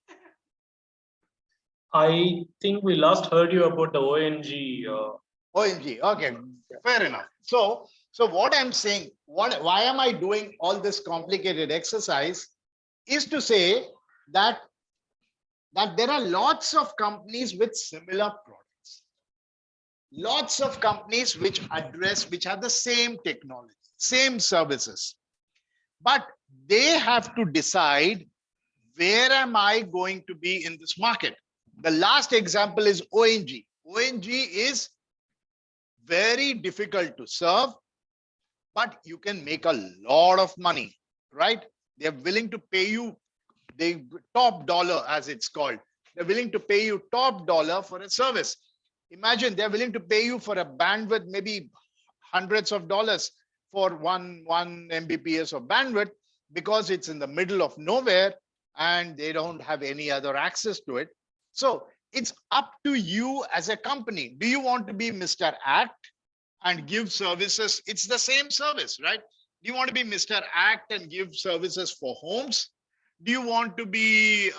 I think we last heard you about the ONG. ONG. Okay, fair enough. So what I'm saying, why am I doing all this complicated exercise is to say that there are lots of companies with similar products. Lots of companies which have the same technology, same services. But they have to decide, where am I going to be in this market? The last example is ONG. ONG is very difficult to serve, but you can make a lot of money, right? They're willing to pay you the top dollar, as it's called. They're willing to pay you top dollar for a service. Imagine they're willing to pay you for a bandwidth, maybe hundreds of dollars for one Mbps of bandwidth, because it's in the middle of nowhere and they don't have any other access to it. So it's up to you as a company. Do you want to be Mr. Act and give services? It's the same service, right? Do you want to be Mr. Act and give services for homes? Do you want to be,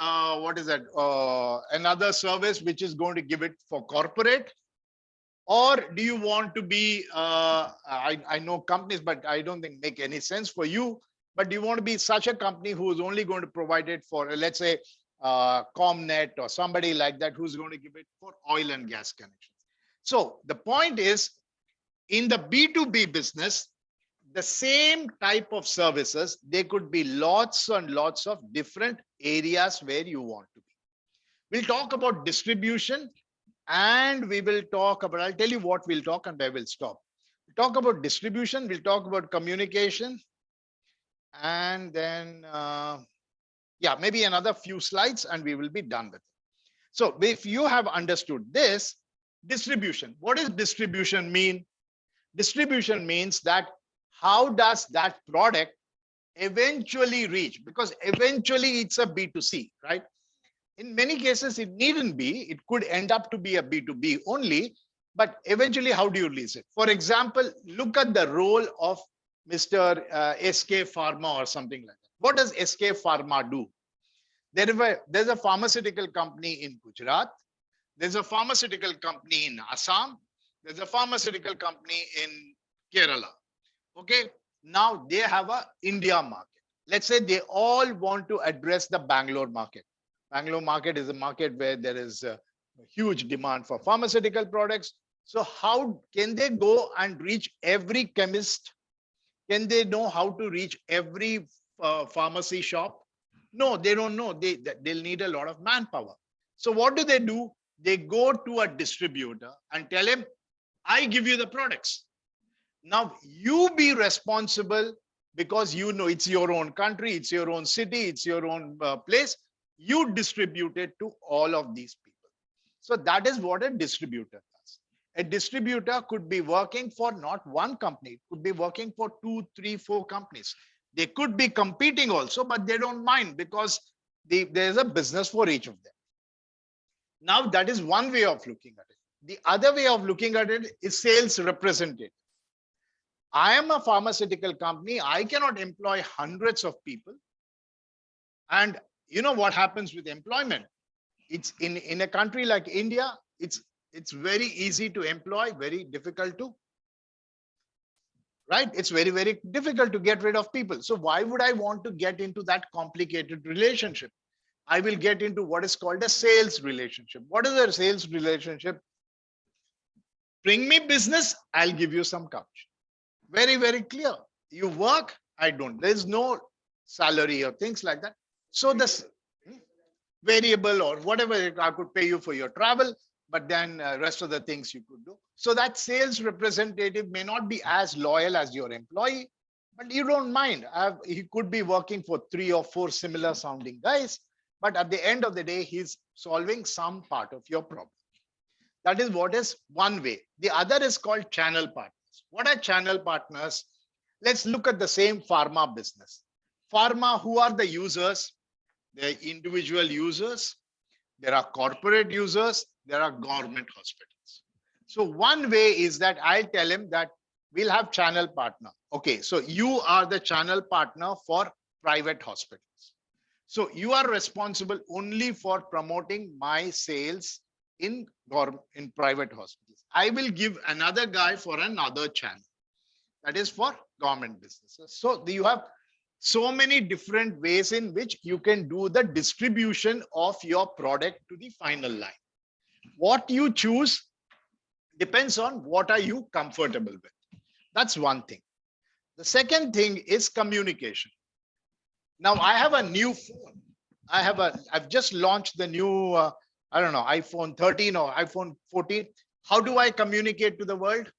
another service which is going to give it for corporate? Or do you want to be, I know companies, but I don't think make any sense for you, but do you want to be such a company who is only going to provide it for, let's say, Comnet or somebody like that, who's going to give it for oil and gas connections? So the point is, in the B2B business, the same type of services, there could be lots and lots of different areas where you want to be. We'll talk about distribution, and we will talk about, I'll tell you what we'll talk and where we'll stop. We'll talk about distribution, we'll talk about communication, and then, maybe another few slides and we will be done with it. So if you have understood this, distribution, what does distribution mean? Distribution means that how does that product eventually reach? Because eventually it's a B2C, right? In many cases, it needn't be. It could end up to be a B2B only, but eventually, how do you release it? For example, look at the role of Mr. SK Pharma or something like that. What does SK Pharma do? There's a pharmaceutical company in Gujarat. There's a pharmaceutical company in Assam. There's a pharmaceutical company in Kerala. Okay, now they have a India market. Let's say they all want to address the Bangalore market. Bangalore market is a market where there is a huge demand for pharmaceutical products. So how can they go and reach every chemist? Can they know how to reach every pharmacy shop? No, they don't know. They'll need a lot of manpower. So what do? They go to a distributor and tell him, I give you the products. Now you be responsible, because you know it's your own country, it's your own city, it's your own place. You distribute it to all of these people. So that is what a distributor does. A distributor could be working for not one company, it could be working for 2, 3, 4 companies. They could be competing also, but they don't mind, because there's a business for each of them. Now that is one way of looking at it. The other way of looking at it is sales representative. I am a pharmaceutical company. I cannot employ hundreds of people. And you know what happens with employment? It's in a country like India, it's very easy to employ, very difficult to, right? It's very, very difficult to get rid of people. So why would I want to get into that complicated relationship? I will get into what is called a sales relationship. What is a sales relationship? Bring me business, I'll give you some commission. Very, very clear. You work, I don't. There's no salary or things like that. So this variable or whatever, I could pay you for your travel, but then rest of the things you could do. So that sales representative may not be as loyal as your employee, but you don't mind. He could be working for 3 or 4 similar sounding guys, but at the end of the day, he's solving some part of your problem. That is what is one way. The other is called channel partners. What are channel partners? Let's look at the same pharma business. Pharma, who are the users? They're individual users. There are corporate users. There are government hospitals. So one way is that I'll tell him that we'll have channel partner. Okay, so you are the channel partner for private hospitals. So you are responsible only for promoting my sales in private hospitals. I will give another guy for another channel. That is for government businesses. So you have so many different ways in which you can do the distribution of your product to the final line. What you choose depends on what are you comfortable with. That's one thing. The second thing is communication. Now I have a new phone. I've just launched the new, I don't know, iPhone 13 or iPhone 14. How do I communicate to the world?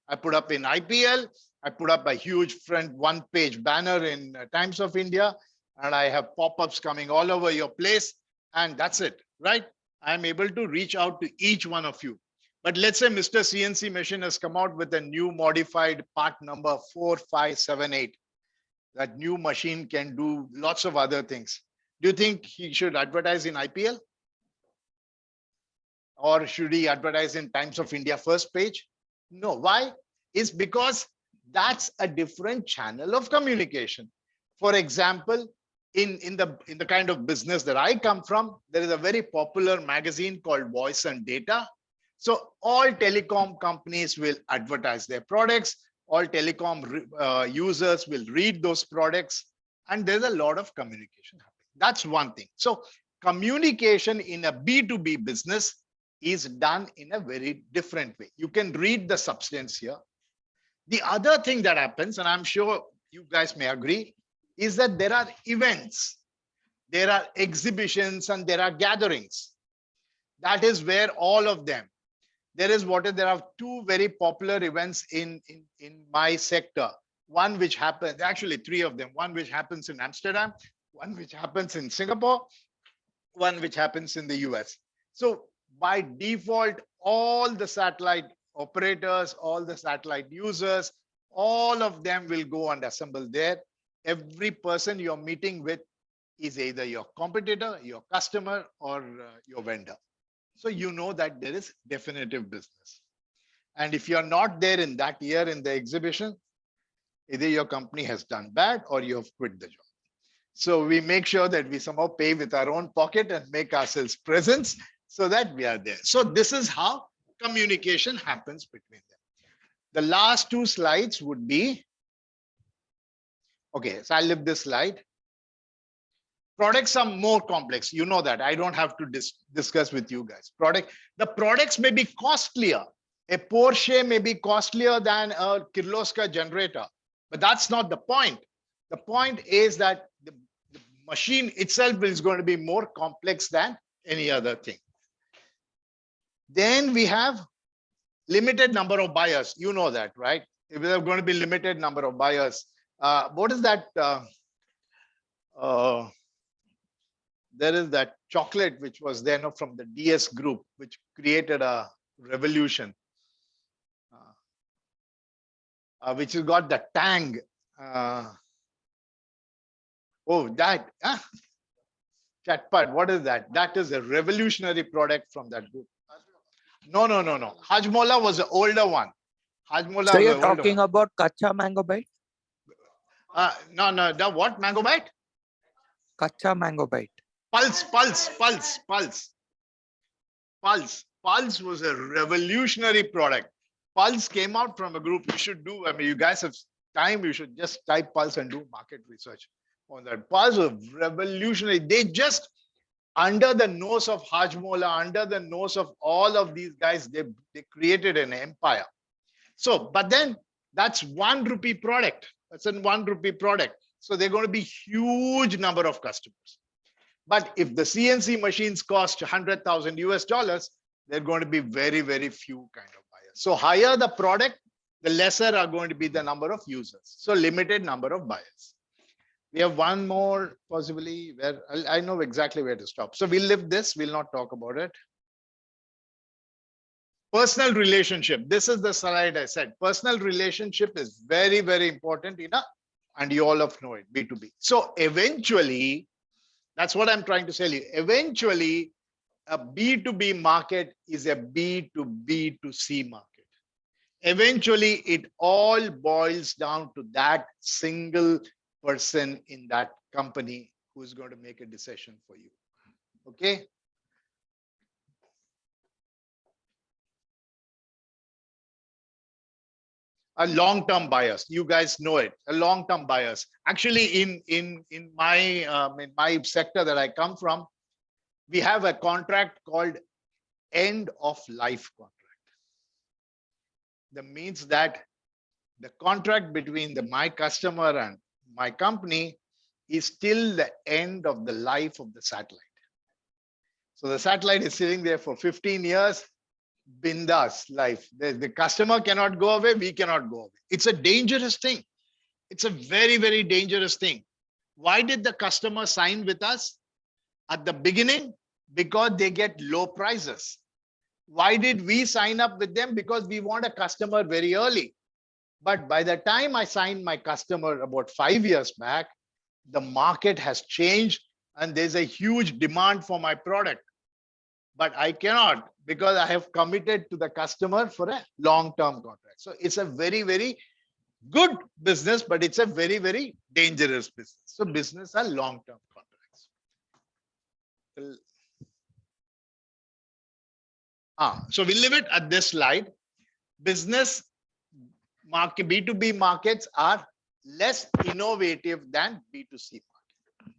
I put up in IPL. I put up a huge front one-page banner in Times of India, and I have pop-ups coming all over your place, and that's it, right? I'm able to reach out to each one of you. But let's say Mr. CNC Machine has come out with a new modified part number 4578. That new machine can do lots of other things. Do you think he should advertise in IPL? Or should he advertise in Times of India first page? No. Why? It's because that's a different channel of communication. For example, in the kind of business that I come from, there is a very popular magazine called Voice and Data. So all telecom companies will advertise their products. All telecom users will read those products, and there's a lot of communication happening. That's one thing. So communication in a B2B business is done in a very different way. You can read the substance here. The other thing that happens, and I'm sure you guys may agree, is that there are events, there are exhibitions, and there are gatherings. That is where all of them, there are 2 very popular events in my sector. One which happens, actually 3 of them, one which happens in Amsterdam, one which happens in Singapore, one which happens in the US. So by default, all the satellite operators, all the satellite users, all of them will go and assemble there. Every person you're meeting with is either your competitor, your customer, or your vendor. So you know that there is definitive business. And if you're not there in that year in the exhibition, either your company has done bad or you have quit the job. So we make sure that we somehow pay with our own pocket and make ourselves presence so that we are there. So this is how communication happens between them. The last 2 slides would be, okay, so I'll leave this slide. Products are more complex. You know that. I don't have to discuss with you guys. The products may be costlier. A Porsche may be costlier than a Kirloskar generator, but that's not the point. The point is that the machine itself is going to be more complex than any other thing. Then we have limited number of buyers. You know that, right? If there are going to be limited number of buyers, what is that? There is that chocolate which was there from the DS group, which created a revolution, which has got the tang. Chatpat, what is that? That is a revolutionary product from that group. No. Hajmola was the older one. Hajmola. So you're talking about Kacha mango bite? No. The what mango bite? Kacha mango bite. Pulse was a revolutionary product. Pulse came out from a group. You should do, I mean, you guys have time, you should just type Pulse and do market research on that. Pulse was revolutionary. They just, under the nose of Hajmola, under the nose of all of these guys, they created an empire. So, but then that's 1 rupee product. That's a 1 rupee product. So they're going to be huge number of customers. But if the CNC machines cost $100,000 US, There are going to be very, very few kind of buyers. So higher the product, the lesser are going to be the number of users. So limited number of buyers. We have one more possibly where I know exactly where to stop. So we'll leave this. We'll not talk about it. Personal relationship. This is the slide I said. Personal relationship is very, very important and you all have know it, B2B. So eventually, that's what I'm trying to tell you. Eventually, a B2B market is a B2B2C market. Eventually, it all boils down to that single person in that company who's going to make a decision for you. Okay. A long-term bias. You guys know it. A long-term bias. Actually, in my sector that I come from, we have a contract called end of life contract. That means that the contract between my customer and my company is till the end of the life of the satellite. So the satellite is sitting there for 15 years, bindas life. The customer cannot go away, we cannot go away. It's a dangerous thing. It's a very, very dangerous thing. Why did the customer sign with us at the beginning? Because they get low prices. Why did we sign up with them? Because we want a customer very early. But by the time I signed my customer about 5 years back, the market has changed and there's a huge demand for my product. But I cannot because I have committed to the customer for a long-term contract. So it's a very, very good business, but it's a very, very dangerous business. So business are long-term contracts. So we'll leave it at this slide. Business market, B2B markets are less innovative than B2C market.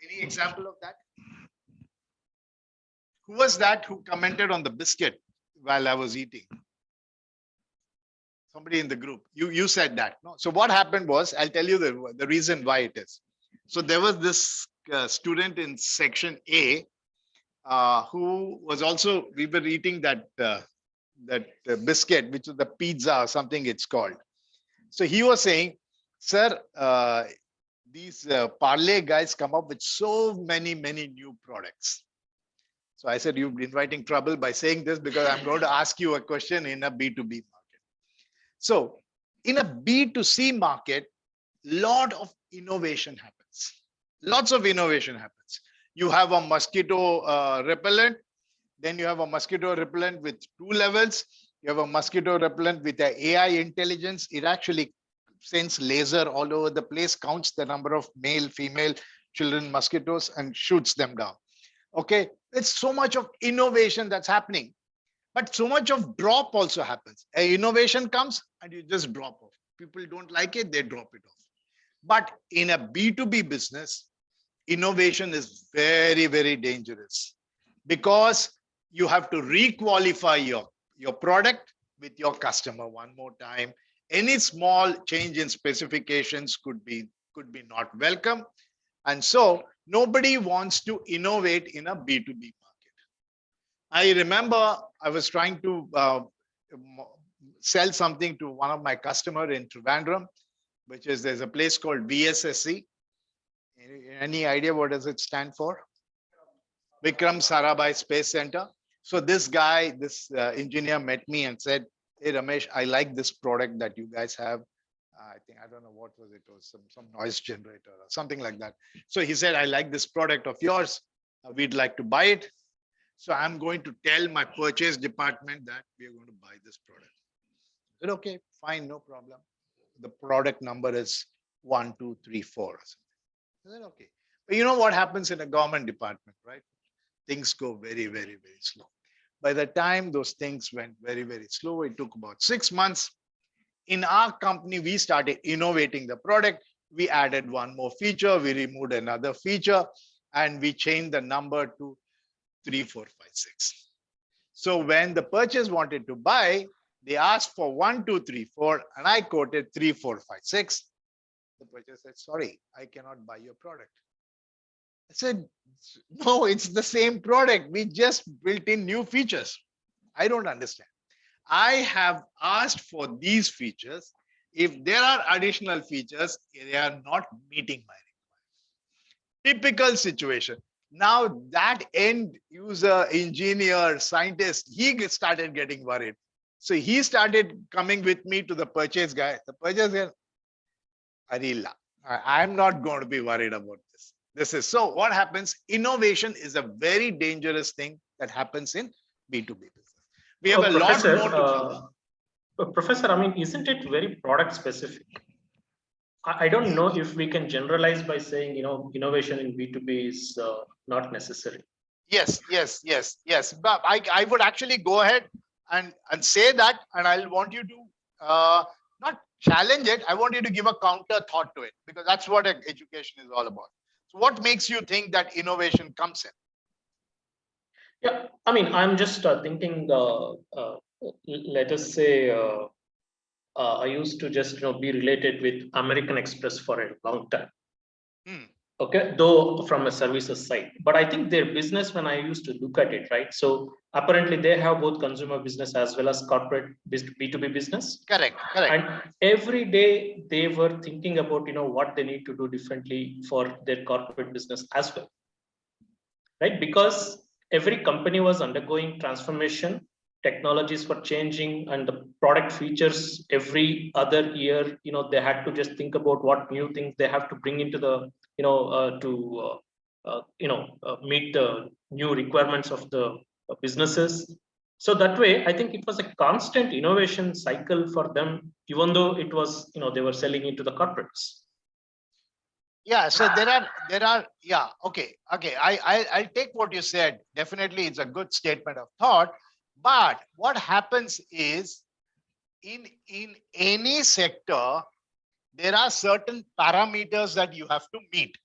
Any example of that? Who was that who commented on the biscuit while I was eating? Somebody in the group. You said that. No? So what happened was, I'll tell you the reason why it is. So there was this student in section A who was also, we were eating that biscuit, which is the pizza or something it's called. So he was saying, sir, these Parle guys come up with so many new products. So I said, you're inviting trouble by saying this because I'm going to ask you a question in a B2B market. So in a B2C market, lot of innovation happens. Lots of innovation happens. You have a mosquito repellent. Then you have a mosquito repellent with 2 levels. You have a mosquito repellent with an AI intelligence. It actually sends laser all over the place, counts the number of male, female, children, mosquitoes, and shoots them down. Okay, it's so much of innovation that's happening, but so much of drop also happens. An innovation comes and you just drop off. People don't like it, they drop it off. But in a B2B business, innovation is very, very dangerous because you have to re-qualify your product with your customer one more time. Any small change in specifications could be not welcome. And so nobody wants to innovate in a B2B market. I remember I was trying to sell something to one of my customers in Trivandrum, which is, there's a place called VSSC. Any idea what does it stand for? Vikram Sarabhai Space Center. So this guy, this engineer met me and said, hey, Ramesh, I like this product that you guys have. I don't know what was it, was some noise generator or something like that. So he said, I like this product of yours. We'd like to buy it. So I'm going to tell my purchase department that we are going to buy this product. I said, okay, fine, no problem. The product number is 1234 or something. I said, okay. But you know what happens in a government department, right? Things go very, very, very slow. By the time those things went very, very slow, it took about 6 months. In our company, we started innovating the product. We added one more feature, we removed another feature, and we changed the number to 3456. So when the purchase wanted to buy, they asked for 1234, and I quoted 3456. The purchaser said, sorry, I cannot buy your product. I said, No, it's the same product. We just built in new features. I don't understand. I have asked for these features. If there are additional features, they are not meeting my requirement. Typical situation. Now that end user, engineer, scientist, he started getting worried. So he started coming with me to the purchase guy. The purchase guy, Arilla, I'm not going to be worried about this. This is so what happens. Innovation is a very dangerous thing that happens in B2B business. We have a lot more to cover. Professor, I mean, isn't it very product specific? I don't know if we can generalize by saying, innovation in B2B is not necessary. Yes. But I would actually go ahead and say that, and I'll want you to not challenge it. I want you to give a counter thought to it, because that's what education is all about. So what makes you think that innovation comes in? Yeah, I mean, I'm just thinking, let us say, I used to just be related with American Express for a long time. Okay, though from a services side, but I think their business, when I used to look at it, right? So apparently they have both consumer business as well as corporate B2B business. Correct. And every day they were thinking about, what they need to do differently for their corporate business as well, right? Because every company was undergoing transformation, technologies were changing, and the product features every other year, they had to just think about what new things they have to bring into the, meet the new requirements of the businesses. So that way, I think it was a constant innovation cycle for them, even though it was, they were selling into the corporates. Yeah, so there are, yeah, okay. I'll take what you said. Definitely, it's a good statement of thought. But what happens is, in any sector, there are certain parameters that you have to meet.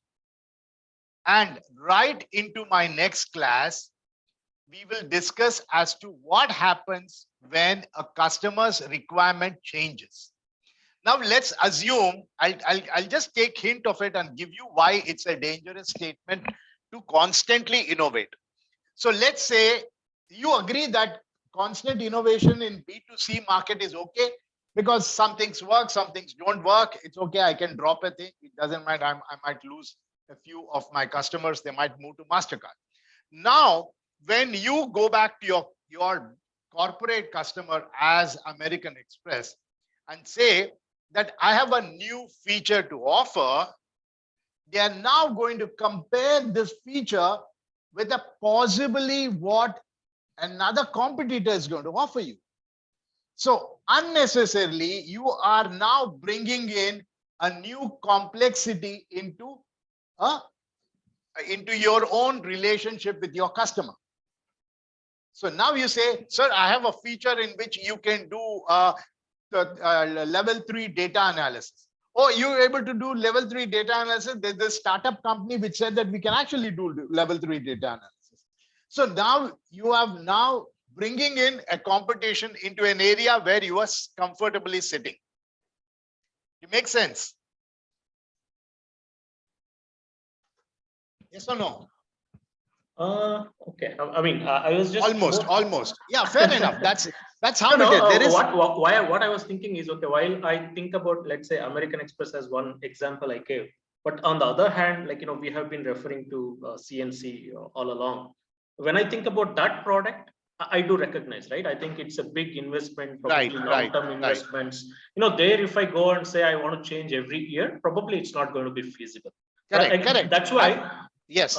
And right into my next class, we will discuss as to what happens when a customer's requirement changes. Now let's assume, I'll just take hint of it and give you why it's a dangerous statement to constantly innovate. So let's say you agree that constant innovation in B2C market is okay, because some things work, some things don't work. It's okay, I can drop a thing. It doesn't matter, I might lose a few of my customers. They might move to MasterCard. Now, when you go back to your corporate customer as American Express and say that I have a new feature to offer, they are now going to compare this feature with a possibly what another competitor is going to offer you. So unnecessarily, you are now bringing in a new complexity into your own relationship with your customer. So now you say, sir, I have a feature in which you can do level 3 data analysis. Oh, you're able to do level 3 data analysis. There's this startup company which said that we can actually do level 3 data analysis. So now you have now bringing in a competition into an area where you are comfortably sitting. It makes sense. Yes or no? Okay. I mean, I was just almost. Yeah, fair enough. That's how it is. There is what I was thinking is, okay, while I think about, let's say, American Express as one example I gave, but on the other hand, we have been referring to CNC all along. When I think about that product, I do recognize, right? I think it's a big investment, probably long-term investments. There, if I go and say I want to change every year, probably it's not going to be feasible. Correct. That's why. Yes.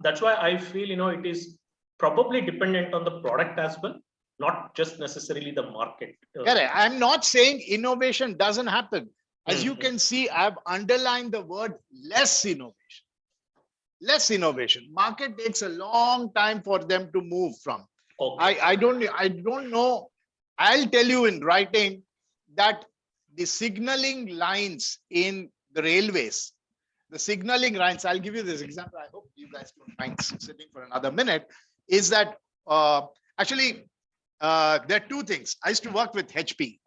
That's why I feel, it is probably dependent on the product as well, not just necessarily the market. Correct. I'm not saying innovation doesn't happen. As you can see, I've underlined the word less innovation. Less innovation. Market takes a long time for them to move from. Okay. I don't know. I'll tell you in writing that the signaling lines in the railways, the signaling lines, I'll give you this example. I hope you guys don't mind sitting for another minute, is that actually there are two things. I used to work with HP.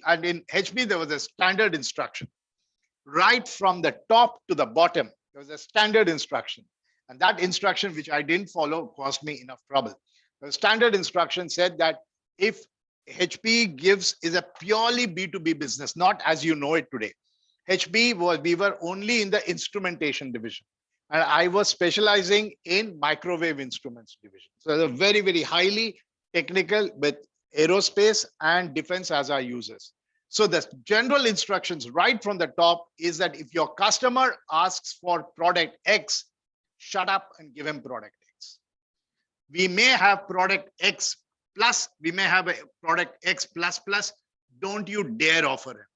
And in HP, there was a standard instruction. Right from the top to the bottom, There was a standard instruction. And that instruction, which I didn't follow, caused me enough trouble. The standard instruction said that if HP gives is a purely B2B business, not as you know it today. HP was, we were only in the instrumentation division. And I was specializing in microwave instruments division. So they're very, very highly technical with aerospace and defense as our users. So the general instructions right from the top is that if your customer asks for product X, shut up and give him product X. We may have product X plus, we may have a product X plus plus. Don't you dare offer him.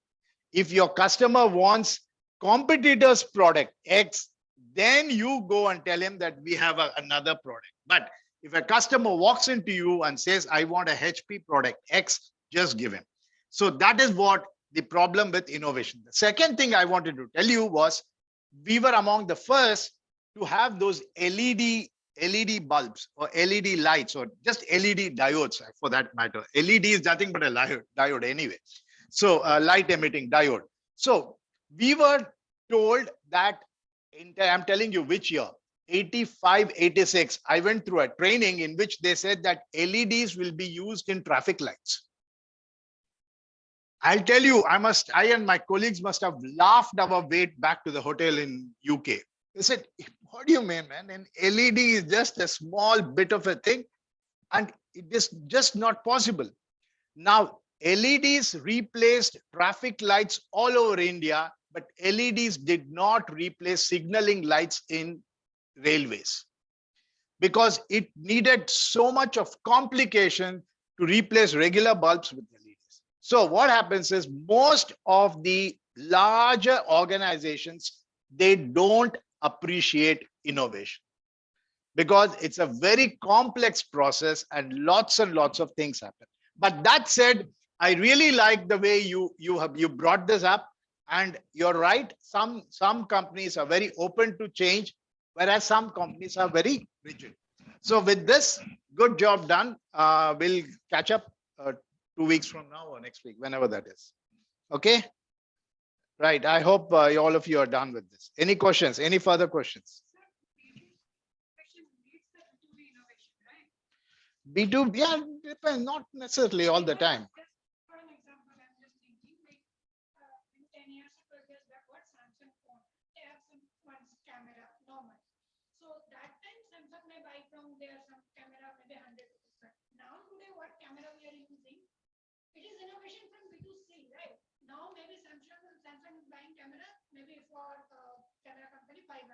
If your customer wants competitor's product X, then you go and tell him that we have another product. But if a customer walks into you and says, I want a HP product X, just give him. So that is what the problem with innovation. The second thing I wanted to tell you was we were among the first to have those LED bulbs or LED lights or just LED diodes for that matter. LED is nothing but a diode anyway. So light emitting diode. So we were told that, I'm telling you which year, 85, 86, I went through a training in which they said that LEDs will be used in traffic lights. I'll tell you, I and my colleagues must have laughed our way back to the hotel in UK. They said, what do you mean, man? An LED is just a small bit of a thing and it is just not possible. Now, LEDs replaced traffic lights all over India, but LEDs did not replace signaling lights in railways because it needed so much of complication to replace regular bulbs with LEDs. So what happens is most of the larger organizations, they don't appreciate innovation because it's a very complex process and lots of things happen. But that said, I really like the way you brought this up, and you're right. Some companies are very open to change, whereas some companies are very rigid. So with this, good job done. We'll catch up 2 weeks from now or next week, whenever that is. Okay. Right. I hope all of you are done with this. Any questions? Any further questions? B2B, yeah, depends, not necessarily all the time. It is innovation from B2C, right? Now maybe Samsung is buying camera, maybe for camera company 500.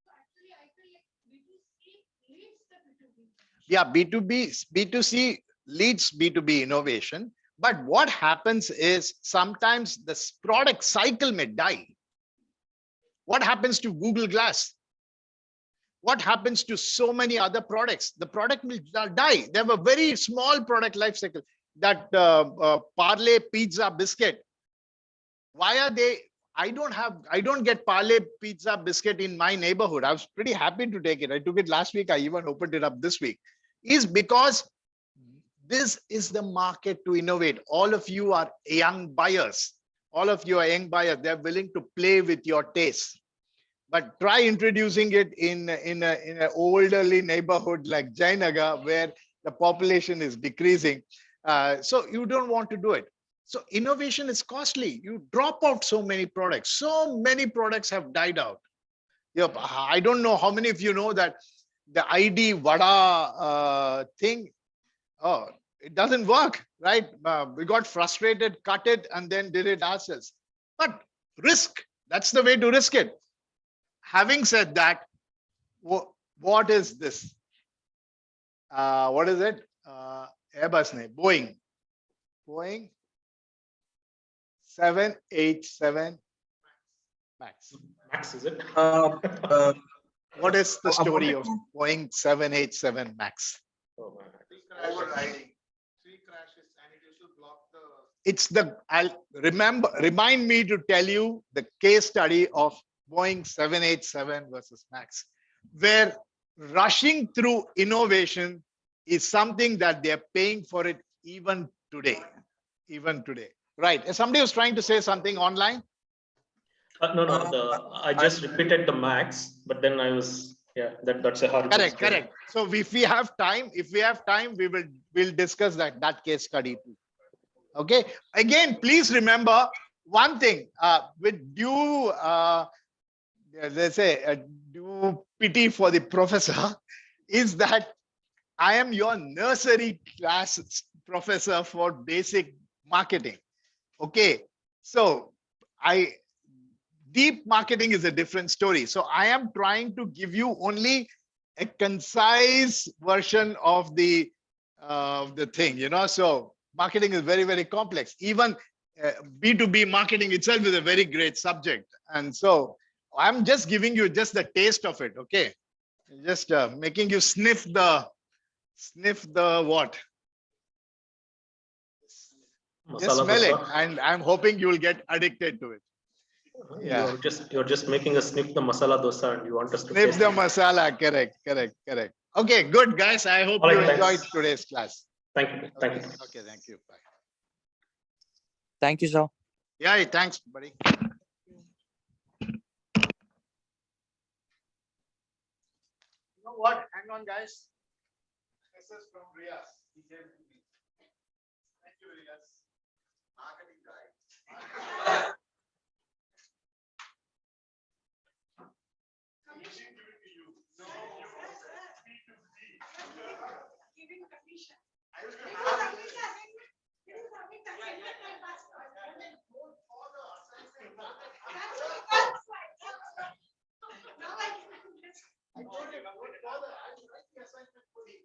So actually I feel like B2C leads the B2B. Yeah, B2C leads B2B innovation. But what happens is sometimes the product cycle may die. What happens to Google Glass? What happens to so many other products? The product will die. They have a very small product life cycle. That Parle pizza biscuit. Why are they? I don't get Parle pizza biscuit in my neighborhood. I was pretty happy to take it. I took it last week. I even opened it up this week. Is because this is the market to innovate. All of you are young buyers. All of you are young buyers. They're willing to play with your taste. But try introducing it in an elderly neighborhood like Jainagar, where the population is decreasing. So you don't want to do it. So innovation is costly. You drop out so many products. So many products have died out. I don't know how many of you know that the ID Vada thing, it doesn't work, right? We got frustrated, cut it, and then did it ourselves. But risk, that's the way to risk it. Having said that, what is this? What is it? Airbus name, Boeing 787 Max. Max, is it? What is the story of Boeing 787 Max? Overriding 3 crashes and it used to block the. It's remind me to tell you the case study of Boeing 787 versus Max, where rushing through innovation is something that they're paying for it even today. Right. Somebody was trying to say something online. No, no, I just repeated the max, but then I was, yeah, that's a hard. Correct, correct. So if we have time, we'll discuss that case study too. Okay. Again, please remember one thing, with due, let's say, due pity for the professor, is that I am your nursery class professor for basic marketing. Okay. So deep marketing is a different story. So I am trying to give you only a concise version of the thing, so marketing is very, very complex. Even B2B marketing itself is a very great subject. And so I'm just giving you just the taste of it. Okay. Just making you sniff the what? Just Masala smell it. dosa. And I'm hoping you will get addicted to it. Yeah. You're just making us sniff the masala dosa and you want us to Sniff taste the it. masala. Correct, correct, correct. Okay, good guys. I hope All you right, enjoyed thanks. today's class. Thank you. Thank you. Okay, thank you. Bye. Thank you, sir. Yeah, thanks, buddy. You know what? Hang on, guys. This is from Riaz. He gave it to me. Thank you, Riaz. Marketing guy. He should give it to you. No. Giving commission. I used to have I told you, don't bother. I will write the assignment for you.